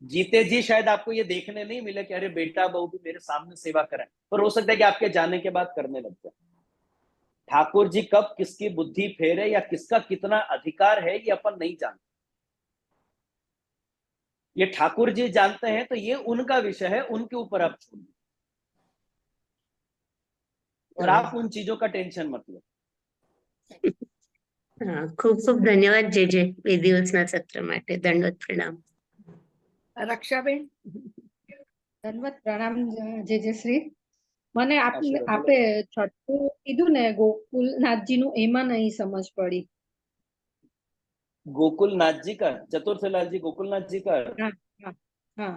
जीते जी शायद आपको ये देखने नहीं मिले कि अरे बेटा बहू भी मेरे सामने सेवा करें, पर हो सकता है कि आपके जाने के बाद करने लग जाए। ठाकुर जी कब किसकी बुद्धि फेरे या किसका कितना अधिकार है ये अपन नहीं जानते, ये ठाकुर जी जानते हैं, तो ये उनका विषय है, उनके ऊपर आप छोड़िए और हाँ आप उन चीजों का टेंशन मत लो। हाँ, खूब खूब धन्यवाद जे બે દિવસના સત્ર માટે દંડવત પ્રણામ. રક્ષાબેન, ધન્યવાદ પ્રણામ જે શ્રી. મને આશીર્વાદ બોલો. આપે છઠ્ઠું કીધું ને ગોકુલનાથજીનું, એમાં નહીં સમજ પડી. गोकुलनाथ जी का, चतुर्थलाल जी गोकुलनाथ जी का, હા હા હા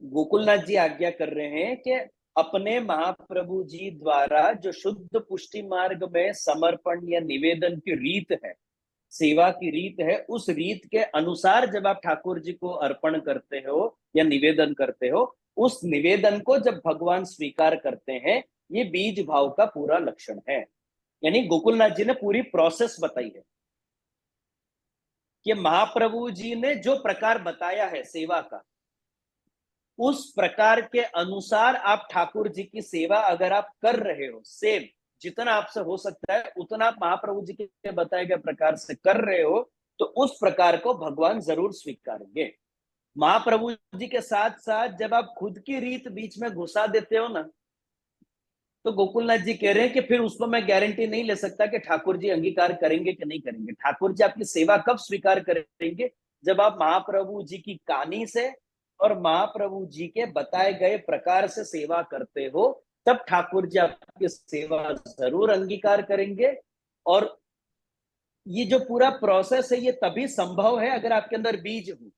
गोकुलनाथ जी आज्ञा कर रहे हैं कि अपने महाप्रभु जी द्वारा जो शुद्ध पुष्टि मार्ग में समर्पण या निवेदन की रीत है, सेवा की रीत है, उस रीत के अनुसार जब आप ठाकुर जी को अर्पण करते हो या निवेदन करते हो, उस निवेदन को जब भगवान स्वीकार करते हैं, ये बीज भाव का पूरा लक्षण है। यानी गोकुलनाथ जी ने पूरी प्रोसेस बताई है कि महाप्रभु जी ने जो प्रकार बताया है सेवा का, उस प्रकार के अनुसार आप ठाकुर जी की सेवा अगर आप कर रहे हो, सेम जितना आपसे हो सकता है उतना आप महाप्रभु जी के बताए गए प्रकार से कर रहे हो, तो उस प्रकार को भगवान जरूर स्वीकारेंगे। महाप्रभु जी के साथ साथ जब आप खुद की रीत बीच में घुसा देते हो ना, तो गोकुलनाथ जी कह रहे हैं कि फिर उसको मैं गारंटी नहीं ले सकता कि ठाकुर जी अंगीकार करेंगे कि नहीं करेंगे। ठाकुर जी आपकी सेवा कब स्वीकार करेंगे? जब आप महाप्रभु जी की कहानी से और महाप्रभु जी के बताए गए प्रकार से सेवा करते हो, तब ठाकुर जी आपकी सेवा जरूर अंगीकार करेंगे। और ये जो पूरा प्रोसेस है ये तभी संभव है अगर आपके अंदर बीज हो।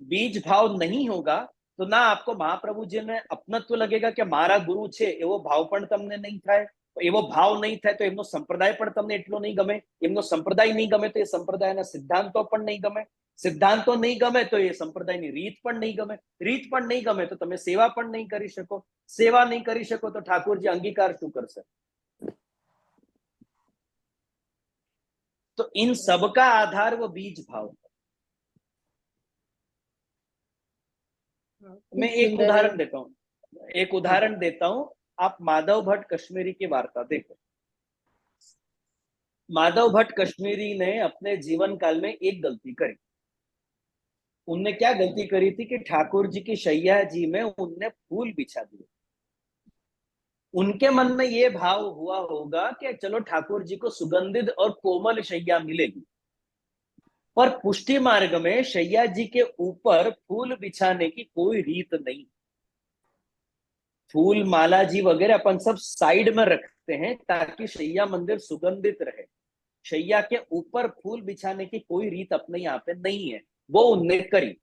बीज भाव नहीं होगा तो ना आपको महाप्रभु जी ने अपनत्व लगेगा कि मारा गुरु छे एवो भाव पण तमने नहीं थाय, एवो भाव नहीं थाय तो एमनो संप्रदाय पण तमने એટલો नहीं गमे, एमनो संप्रदाय नहीं गमे तो ये संप्रदायના સિદ્ધાંતો પણ नहीं गमे, સિદ્ધાંતો नहीं गमे तो ये संप्रदायની રીત પણ नहीं गमे, રીત પણ नहीं गमे तो તમે સેવા પણ नहीं કરી શકો, સેવા नहीं કરી શકો તો ઠાકોરજી અંગીકાર શું કરશે? तो इन सबका आधार वो बीज भाव है। मैं एक उदाहरण देता हूँ, एक उदाहरण देता हूं। आप माधव भट्ट कश्मीरी की वार्ता देखो। माधव भट्ट कश्मीरी ने अपने जीवन काल में एक गलती करी। उनने क्या गलती करी थी कि ठाकुर जी की शैया जी में उनने फूल बिछा दिए। उनके मन में ये भाव हुआ होगा कि चलो ठाकुर जी को सुगंधित और कोमल शैया मिलेगी, पर पुष्टि मार्ग में शैया जी के ऊपर फूल बिछाने की कोई रीत नहीं। फूल माला जी वगैरह अपन सब साइड में रखते हैं ताकि शैया मंदिर सुगंधित रहे। शैया के ऊपर फूल बिछाने की कोई रीत अपने यहाँ पे नहीं है, वो उनने करी।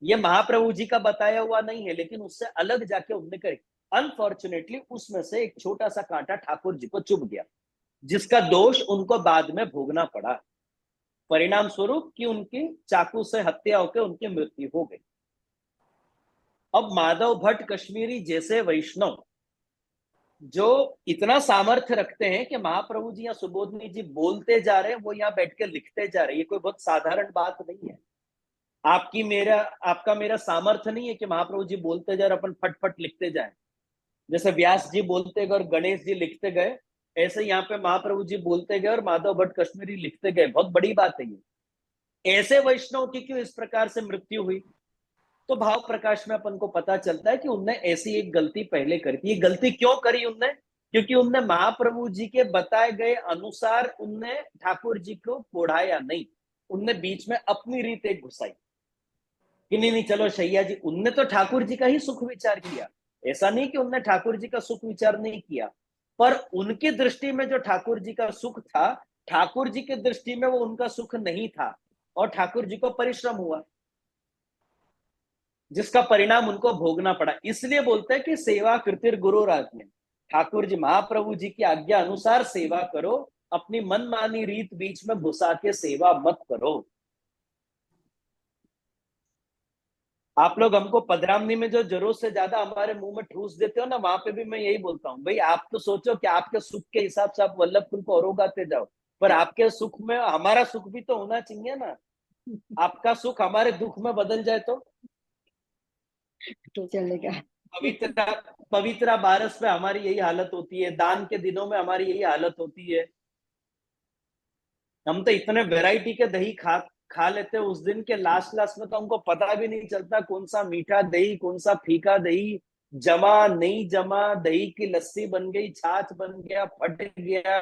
ये महाप्रभु जी का बताया हुआ नहीं है, लेकिन उससे अलग जाके उनने करी। अनफॉर्चुनेटली उसमें से एक छोटा सा कांटा ठाकुर जी को चुभ गया, जिसका दोष उनको बाद में भोगना पड़ा। परिणाम स्वरूप कि उनकी चाकू से हत्या होकर उनकी मृत्यु हो गई। अब माधव भट्ट कश्मीरी जैसे वैष्णव जो इतना सामर्थ्य रखते हैं कि महाप्रभु जी या सुबोधनी जी बोलते जा रहे हैं, वो यहाँ बैठ के लिखते जा रहे हैं, ये कोई बहुत साधारण बात नहीं है। आपका मेरा सामर्थ्य नहीं है कि महाप्रभु जी बोलते जा रहे अपन फटफट लिखते जाए। जैसे व्यास जी बोलते गए और गणेश जी लिखते गए, ऐसे यहाँ पे महाप्रभु जी बोलते गए और माधव भट्ट कश्मीरी लिखते गए। बहुत बड़ी बात है ये। ऐसे वैष्णव की क्यों इस प्रकार से मृत्यु हुई? तो भाव प्रकाश में अपन को पता चलता है कि उनने ऐसी एक गलती पहले करी थी। ये गलती क्यों करी उनने? क्योंकि उनने महाप्रभु जी के बताए गए अनुसार उनने ठाकुर जी को पोढ़ाया नहीं, उनने बीच में अपनी रीत एक घुसाई कि नहीं चलो शैया जी। उनने तो ठाकुर जी का ही सुख विचार किया, ऐसा नहीं कि उनने ठाकुर जी का सुख विचार नहीं किया, पर उनकी दृष्टि में जो ठाकुर जी का सुख था, ठाकुर जी की दृष्टि में वो उनका सुख नहीं था और ठाकुर जी को परिश्रम हुआ, जिसका परिणाम उनको भोगना पड़ा। इसलिए बोलते हैं कि सेवा कृतिर गुरु राज्ञ। ठाकुर जी महाप्रभु जी की आज्ञा अनुसार सेवा करो, अपनी मनमानी रीत बीच में घुसा के सेवा मत करो। आप लोग हमको पधरामनी में जो जरूरत से ज्यादा हमारे मुंह में ठूस देते हो ना, वहां पे भी मैं यही बोलता हूँ, भाई आप तो सोचो कि आपके सुख के हिसाब से आप वल्लभ कुल को और उगाते जाओ, पर आपके सुख में हमारा सुख भी तो होना चाहिए ना। आपका सुख हमारे दुख में बदल जाए तो चलेगा। पवित्र पवित्र बारस पे हमारी यही हालत होती है, दान के दिनों में हमारी यही हालत होती है। हम तो इतने वैरायटी के दही खा लेते हैं, उस दिन के लास्ट लास्ट में तो हमको पता भी नहीं चलता कौन सा मीठा दही, कौन सा फीका दही, जमा नहीं जमा, दही की लस्सी बन गई, छाछ बन गया, फट गया,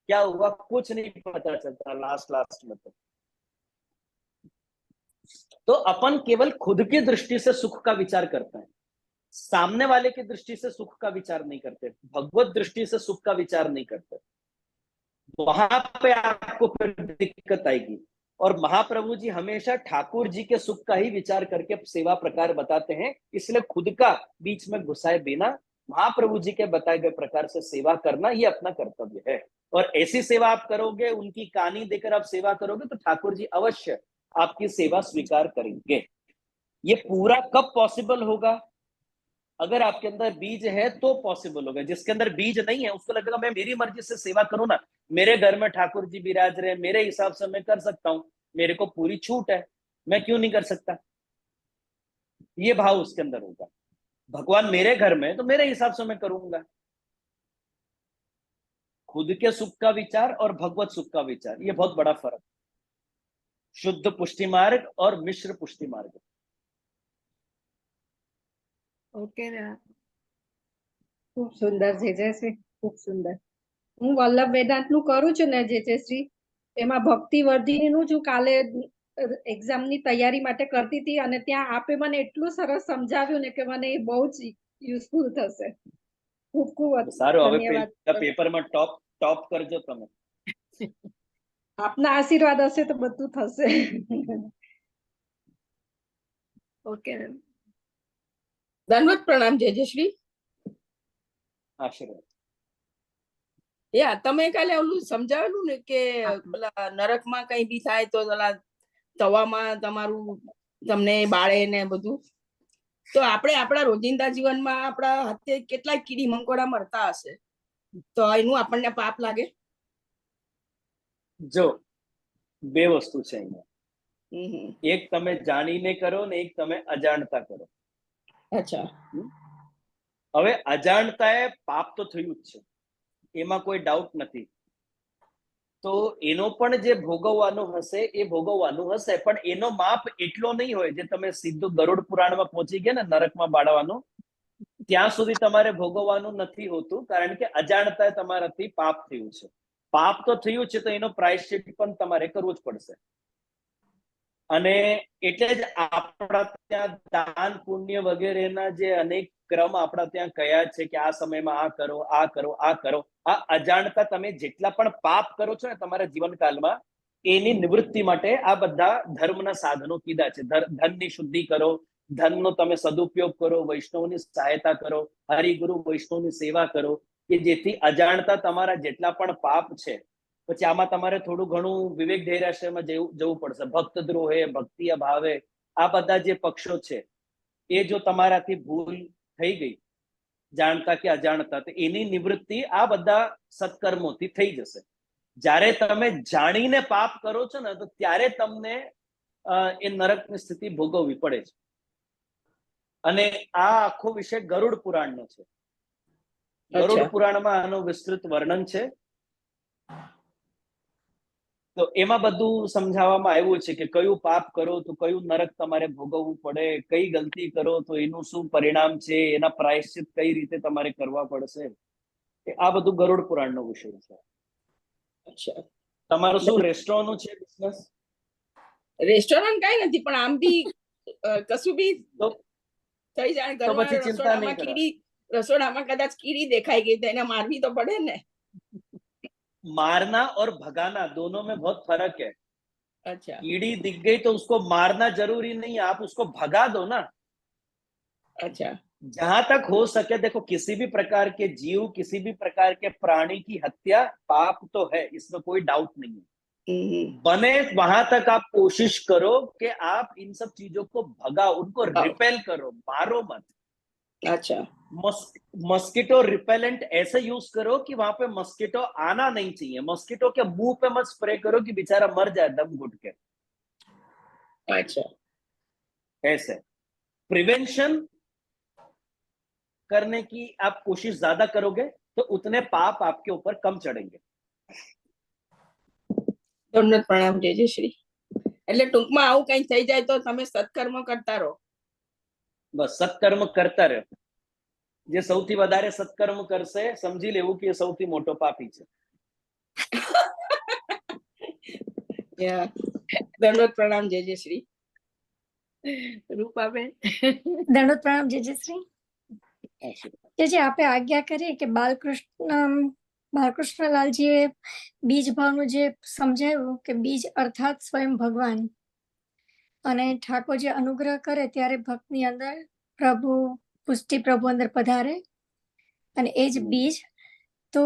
क्या हुआ कुछ नहीं पता चलता लास्ट लास्ट में। तो अपन केवल खुद की दृष्टि से सुख का विचार करते हैं, सामने वाले की दृष्टि से सुख का विचार नहीं करते, भगवत दृष्टि से सुख का विचार नहीं करते। वहां पे आपको फिर दिक्कत आएगी। और महाप्रभु जी हमेशा ठाकुर जी के सुख का ही विचार करके सेवा प्रकार बताते हैं, इसलिए खुद का बीच में घुसाए बिना महाप्रभु जी के बताए गए प्रकार से सेवा करना ये अपना कर्तव्य है। और ऐसी सेवा आप करोगे, उनकी कहानी देकर आप सेवा करोगे तो ठाकुर जी अवश्य आपकी सेवा स्वीकार करेंगे। ये पूरा कब पॉसिबल होगा? अगर आपके अंदर बीज है तो पॉसिबल होगा। जिसके अंदर बीज नहीं है उसको लगेगा मैं मेरी मर्जी से सेवा करूं ना, मेरे घर में ठाकुर जी विराज रहे, मेरे हिसाब से मैं कर सकता हूं, मेरे को पूरी छूट है, मैं क्यों नहीं कर सकता, ये भाव उसके अंदर होगा। भगवान मेरे घर में तो मेरे हिसाब से मैं करूंगा। खुद के सुख का विचार और भगवत सुख का विचार, ये बहुत बड़ा फर्क। शुद्ध पुष्टि मार्ग और मिश्र पुष्टि मार्ग। ઓકે ખૂબ સુંદર જેજેશ્રી, ખૂબ સુંદર. હું વલ્લભ વેદાંતનું કરું છું ને જેજેશ્રી, એમાં ભક્તિ વર્ધિનીનું જ હું કાલે એક્ઝામની તૈયારી માટે કરતી હતી અને ત્યાં આપે મને એટલું સરસ સમજાવ્યું ને કે મને એ બહુ જ યુઝફુલ થશે. ખૂબ ખૂબ સારું, હવે ધન્યવાદ. પેપરમાં ટોપ કરજો તમે. આપના આશીર્વાદ હશે તો બધું થશે. ઓકે દંડવત પ્રણામ જયશ્રી. આશીર્વાદ. યા તમે કાલે ઓલું સમજાવેલું ને કે પેલા નરકમાં કઈ બી થાય તો પેલા તવામાં તમારું તમને બાળે ને બધું, તો આપણે આપણા રોજિંદા જીવનમાં આપણા હાથે કેટલા કીડી મંકોડા મરતા હશે, તો એનું આપણને પાપ લાગે? જો બે વસ્તુ છે અહીંયા, એક તમે જાણીને કરો ને એક તમે અજાણતા કરો. અચ્છા. હવે અજાણતાએ પાપ તો થયું જ છે, એમાં કોઈ ડાઉટ નથી. તો એનો પણ જે ભોગવવાનું હશે એ ભોગવવાનું હશે, પણ એનો માપ એટલો નહીં હોય જે તમે સીધું ગરુડ પુરાણમાં પહોંચી ગયા ને નરકમાં બાળવાનું, ત્યાં સુધી તમારે ભોગવવાનું નથી હોતું, કારણ કે અજાણતા તમારાથી પાપ થયું છે. પાપ તો થયું છે તો એનો પ્રાયશ્ચિત પણ તમારે કરવું જ પડશે. અને એટલે જ આપણા ત્યાં દાન પુણ્ય વગેરેના જે અનેક ક્રમ આપણા ત્યાં કયા છે કે આ સમયમાં આ કરો, આ કરો, આ કરો. આ અજાણતા તમે જેટલા પણ પાપ કરો છો ને તમારા જીવનકાળમાં, એની નિવૃત્તિ માટે આ બધા ધર્મના સાધનો કીધા છે. ધનની શુદ્ધિ કરો, ધનનો તમે સદુપયોગ કરો, વૈષ્ણવની સહાયતા કરો, હરિગુરુ વૈષ્ણવની સેવા કરો, કે જેથી અજાણતા તમારા જેટલા પણ પાપ છે. પછી આમાં તમારે થોડું ઘણું વિવેક ધૈર્યાશ્રયમાં જવું પડશે. ભક્ત દ્રોહે, ભક્તિ અભાવે, આ બધા જે પક્ષો છે એ જો તમારાથી ભૂલ થઈ ગઈ જાણતા કે અજાણતા, તો એની નિવૃત્તિ આ બધા સત્કર્મોથી થઈ જશે. જ્યારે તમે જાણીને પાપ કરો છો ને તો ત્યારે તમને એ નરકની સ્થિતિ ભોગવવી પડે છે. અને આ આખો વિષય ગરુડ પુરાણનો છે. ગરુડ પુરાણમાં આનું વિસ્તૃત વર્ણન છે. તો એમાં બધું સમજાવવામાં આવ્યું છે કે કયું પાપ કરો તો કયું નરક તમારે ભોગવવું પડે, કઈ ગલતી કરો તો એનું શું પરિણામ છે, એના પ્રાયશ્ચિત કઈ રીતે તમારે કરવા પડશે. આ બધું ગરુડ પુરાણનો વિષય છે. અચ્છા. તમારું શું રેસ્ટોરન્ટનું છે બિઝનેસ? રેસ્ટોરન્ટ કઈ નથી, પણ આમ બી કશું બી થઈ જાય. તો પછી ચિંતા નહીં કરો. રસોડામાં કદાચ કીડી દેખાઈ ગઈ તો એને મારવી તો પડે ને. मारना और भगाना दोनों में बहुत फर्क है. अच्छा. कीड़ी दिख गई तो उसको मारना जरूरी नहीं, आप उसको भगा दो ना. अच्छा. जहां तक हो सके, देखो किसी भी प्रकार के जीव, किसी भी प्रकार के प्राणी की हत्या पाप तो है, इसमें कोई डाउट नहीं है. बने वहां तक आप कोशिश करो कि आप इन सब चीजों को भगाओ, उनको रिपेल करो, मारो मत. अच्छा. मस्किटो रिपेलेंट ऐसे यूज करो कि वहां पे मस्किटो आना नहीं चाहिए. मस्किटो के मुंह पे मत स्प्रे करो कि बेचारा मर जाए दम घुट के. अच्छा, ऐसे प्रिवेंशन करने की आप कोशिश ज्यादा करोगे तो उतने पाप आपके ऊपर कम चढ़ेंगे. દંડવત પ્રણામ જય શ્રી. એટલે ટૂંકમાં આવું કઈ થઈ જાય તો તમે સત્કર્મ કરતા રહો. બસ સત્કર્મ કરતા રહો. જે સૌથી વધારે સત્કર્મ કરશે સમજી લેવું કે એ સૌથી મોટો પાપી છે. દંડવત પ્રણામ જય શ્રી. રૂપાબેન દંડવત પ્રણામ જયશ્રી. જે આપે આજ્ઞા કરી કે બાલકૃષ્ણલાલજીએ બીજ ભાવનું જે સમજાવ્યું કે બીજ અર્થાત સ્વયં ભગવાન, અને ઠાકોરજી અનુગ્રહ કરે ત્યારે ભક્તની અંદર પ્રભુ પુષ્ટિ પ્રભુ અંદર પધારે અને એ જ બીજ. તો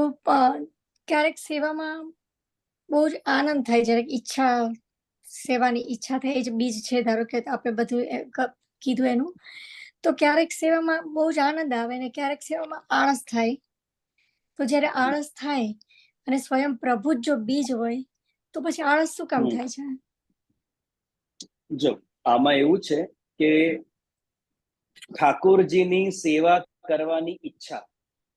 ક્યારેક સેવામાં બહુ જ આનંદ થાય, જ્યારે ઈચ્છા સેવાની ઈચ્છા થાય, એ જ બીજ છે. ધારો કે આપણે બધું કીધું એનું, તો ક્યારેક સેવામાં બહુ જ આનંદ આવે ને ક્યારેક સેવામાં આળસ થાય. તો જ્યારે આળસ થાય અને સ્વયં પ્રભુ જ જો બીજ હોય તો પછી આળસ શું કામ થાય છે? જો આમાં એવું છે કે ઠાકોરજીની સેવા કરવાની ઈચ્છા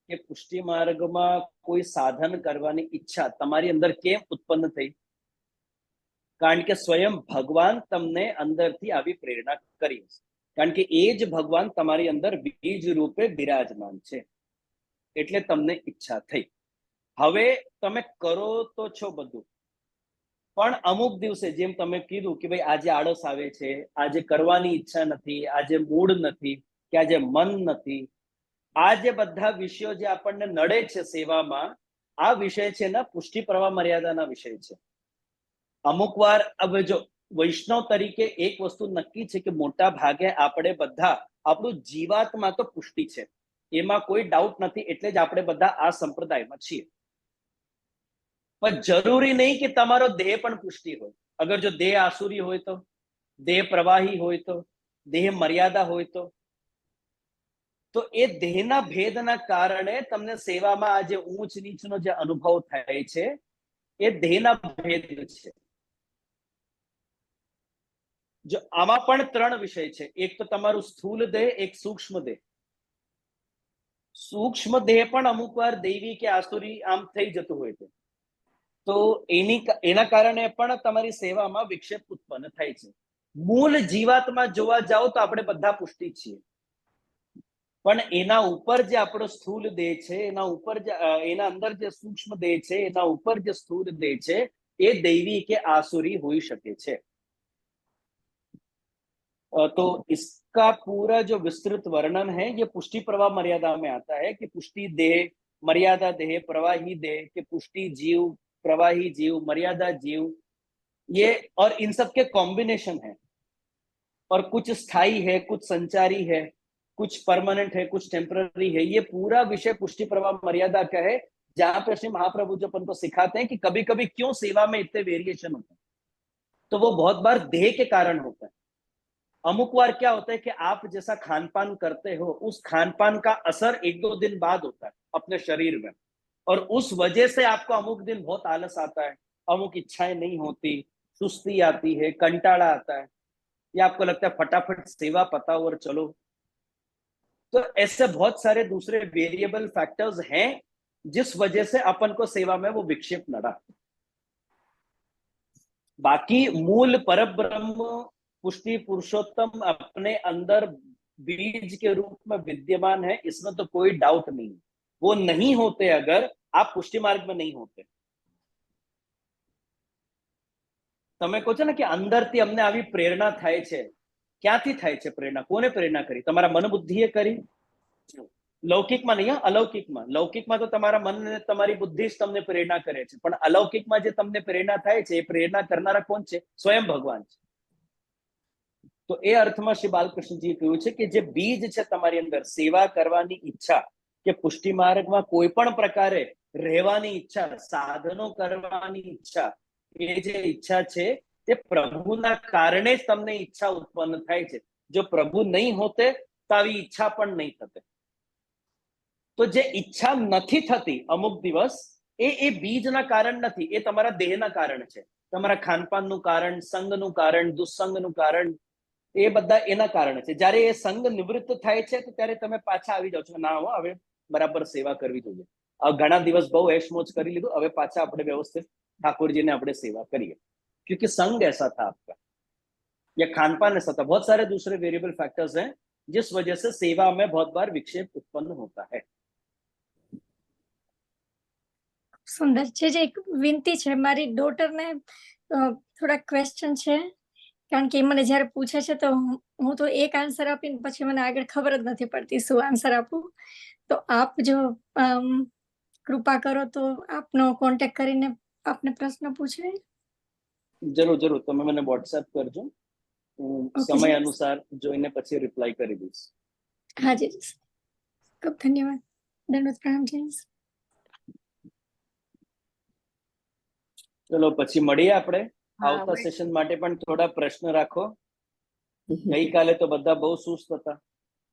કે પુષ્ટિ માર્ગમાં કોઈ સાધન કરવાની ઈચ્છા તમારી અંદર કેમ ઉત્પન્ન થઈ? કારણ કે સ્વયં ભગવાન તમને અંદરથી આવી પ્રેરણા કરી છે. કારણ કે એ જ ભગવાન તમારી અંદર બીજ રૂપે બિરાજમાન છે, એટલે તમને ઈચ્છા થઈ. હવે તમે કરો તો છો બધું, પણ અમુક દિવસે જેમ તમે કીધું કે ભાઈ આજે આળસ આવે છે, આજે કરવાની ઈચ્છા નથી, આજે મૂડ નથી, કે આજે મન નથી, આ જે બધા વિષયો જે આપણને નડે છે સેવામાં, આ વિષય છે ને પુષ્ટિ પ્રવાહ મર્યાદાના વિષય છે. અમુક વાર હવે જો વૈષ્ણવ તરીકે એક વસ્તુ નક્કી છે કે મોટા ભાગે આપણે બધા આપણું જીવાત્મા તો પુષ્ટિ છે, એમાં કોઈ ડાઉટ નથી, એટલે જ આપણે બધા આ સંપ્રદાયમાં છીએ. પણ જરૂરી નહીં કે તમારો દેહ પણ પુષ્ટિ હોય. અગર જો દેહ આસુરી હોય તો, દેહ પ્રવાહી હોય તો, દેહ મર્યાદા હોય તો એ દેહના ભેદના કારણે તમને સેવામાં આ જે ઊંચ નીચનો જે અનુભવ થાય છે એ દેહના ભેદ છે. જો આમાં પણ ત્રણ વિષય છે. એક તો તમારું સ્થૂલ દેહ, એક સૂક્ષ્મ દેહ. સૂક્ષ્મ દેહ પણ અમુક વાર દૈવી કે આસુરી આમ થઈ જતું હોય છે, તો એના કારણે પણ તમારી સેવામાં વિક્ષેપ ઉત્પન્ન થાય છે. મૂળ જીવાતમાં જોવા જાઓ તો આપણે બધા પુષ્ટિ છીએ, પણ એના ઉપર જે આપણો સ્થૂલ દેહ છે, એના ઉપર એના અંદર જે સૂક્ષ્મ દેહ છે, એના ઉપર જે સ્થૂલ દેહ છે, એ દૈવી કે આસુરી હોઈ શકે છે. तो इसका पूरा जो विस्तृत वर्णन है ये पुष्टि प्रवाह मर्यादा में आता है कि पुष्टि देह, मर्यादा देह, प्रवाही देह, कि पुष्टि जीव, प्रवाही जीव, मर्यादा जीव, ये और इन सब के कॉम्बिनेशन है, और कुछ स्थायी है, कुछ संचारी है, कुछ परमानेंट है, कुछ टेम्पररी है. ये पूरा विषय पुष्टि प्रवाह मर्यादा का है, जहां पर श्री महाप्रभु जो अपन को सिखाते हैं कि कभी कभी क्यों सेवा में इतने वेरिएशन होते हैं, तो वो बहुत बार देह के कारण होता है. अमुक बार क्या होता है कि आप जैसा खान पान करते हो, उस खान पान का असर एक दो दिन बाद होता है अपने शरीर में, और उस वजह से आपको अमुक दिन बहुत आलस आता है, अमुक इच्छाएं नहीं होती, सुस्ती आती है, कंटाला आता है, या आपको लगता है फटाफट सेवा पताओ और चलो. तो ऐसे बहुत सारे दूसरे वेरिएबल फैक्टर्स हैं जिस वजह से अपन को सेवा में वो विक्षेप नड़ा. बाकी मूल परब्रह्म पुष्टि पुरुषोत्तम अपने अंदर बीज के रूप में विद्यमान है, इसमें तो कोई डाउट नहीं. वो नहीं होते अगर आप पुष्टि मार्ग में नहीं होते. તમે કહો છો ને કે અંદરથી અમને આવી પ્રેરણા થાય છે, ક્યાંથી થાય છે પ્રેરણા? કોને પ્રેરણા કરી? તમારા મન બુદ્ધિએ કરી? લૌકિકમાં નહીં, અલૌકિકમાં. લૌકિકમાં તો તમારા મન અને તમારી બુદ્ધિ જ તમને પ્રેરણા કરે છે, પણ અલૌકિકમાં જે તમને પ્રેરણા થાય છે, એ પ્રેરણા કરનારા કોણ છે? સ્વયં ભગવાન છે. તો એ અર્થમાં શ્રી બાલકૃષ્ણજીએ કહ્યું છે કે જે બીજ છે તમારી અંદર, સેવા કરવાની ઈચ્છા, કે પુષ્ટિ માર્ગમાં કોઈ પણ પ્રકારે રહેવાની ઈચ્છા, સાધનો કરવાની ઈચ્છા, એ જે ઈચ્છા છે તે પ્રભુના કારણે જ તમને ઈચ્છા ઉત્પન્ન થાય છે. જો પ્રભુ નહીં હોતે તો આવી ઈચ્છા પણ નહીં થતે. તો જે ઈચ્છા નથી થતી અમુક દિવસ, એ બીજના કારણ નથી, એ તમારા દેહના કારણ છે. તમારા ખાનપાનનું કારણ, સંઘનું કારણ, દુસ્સંગનું કારણ, એ બધા એના કારણે છે. જ્યારે એ સંઘ નિવૃત્ત થાય છે તો ત્યારે તમે પાછા આવી જાઓ છો, ના હો હવે બરાબર સેવા કરવી જોઈએ, ઘણા દિવસ બહુ ऐश-मौज કરી લીધું, હવે પાછા આપણે વ્યवस्थित ठाकुर जी ने આપણે સેવા કરીએ, क्योंकि संघ ऐसा था आपका, या खान-पान ऐसा था, बहुत सारे दूसरे वेरिएबल फैक्टर्स हैं जिस वजह से सेवा में बहुत बार विक्षेप उत्पन्न होता है. સુંદર છે. જે એક વિનંતી છે, મારી ડોટરને થોડા ક્વેશ્ચન છે, કારણ કે એ મને જ્યારે પૂછે છે તો હું તો એક આન્સર આપીને પછી મને આગળ ખબર જ નથી પડતી શું આન્સર આપું. તો આપ જો કૃપા કરો તો આપનો કોન્ટેક્ટ કરીને આપને પ્રશ્ન પૂછે. જરૂર જરૂર, તમે મને વોટ્સએપ કરજો, હું ઓકે સમય જી. અનુસાર જોઈને પછી રિપ્લાય કરી દઈશ. હા જી, ખૂબ ધન્યવાદ. દંડવત પ્રણામ જી. ચલો પછી મળીએ આપણે. હા, આવતા હવે સેશન માટે પણ થોડા પ્રશ્ન રાખો. ગઈકાલે તો બધા બહુ સુસ્ત હતા.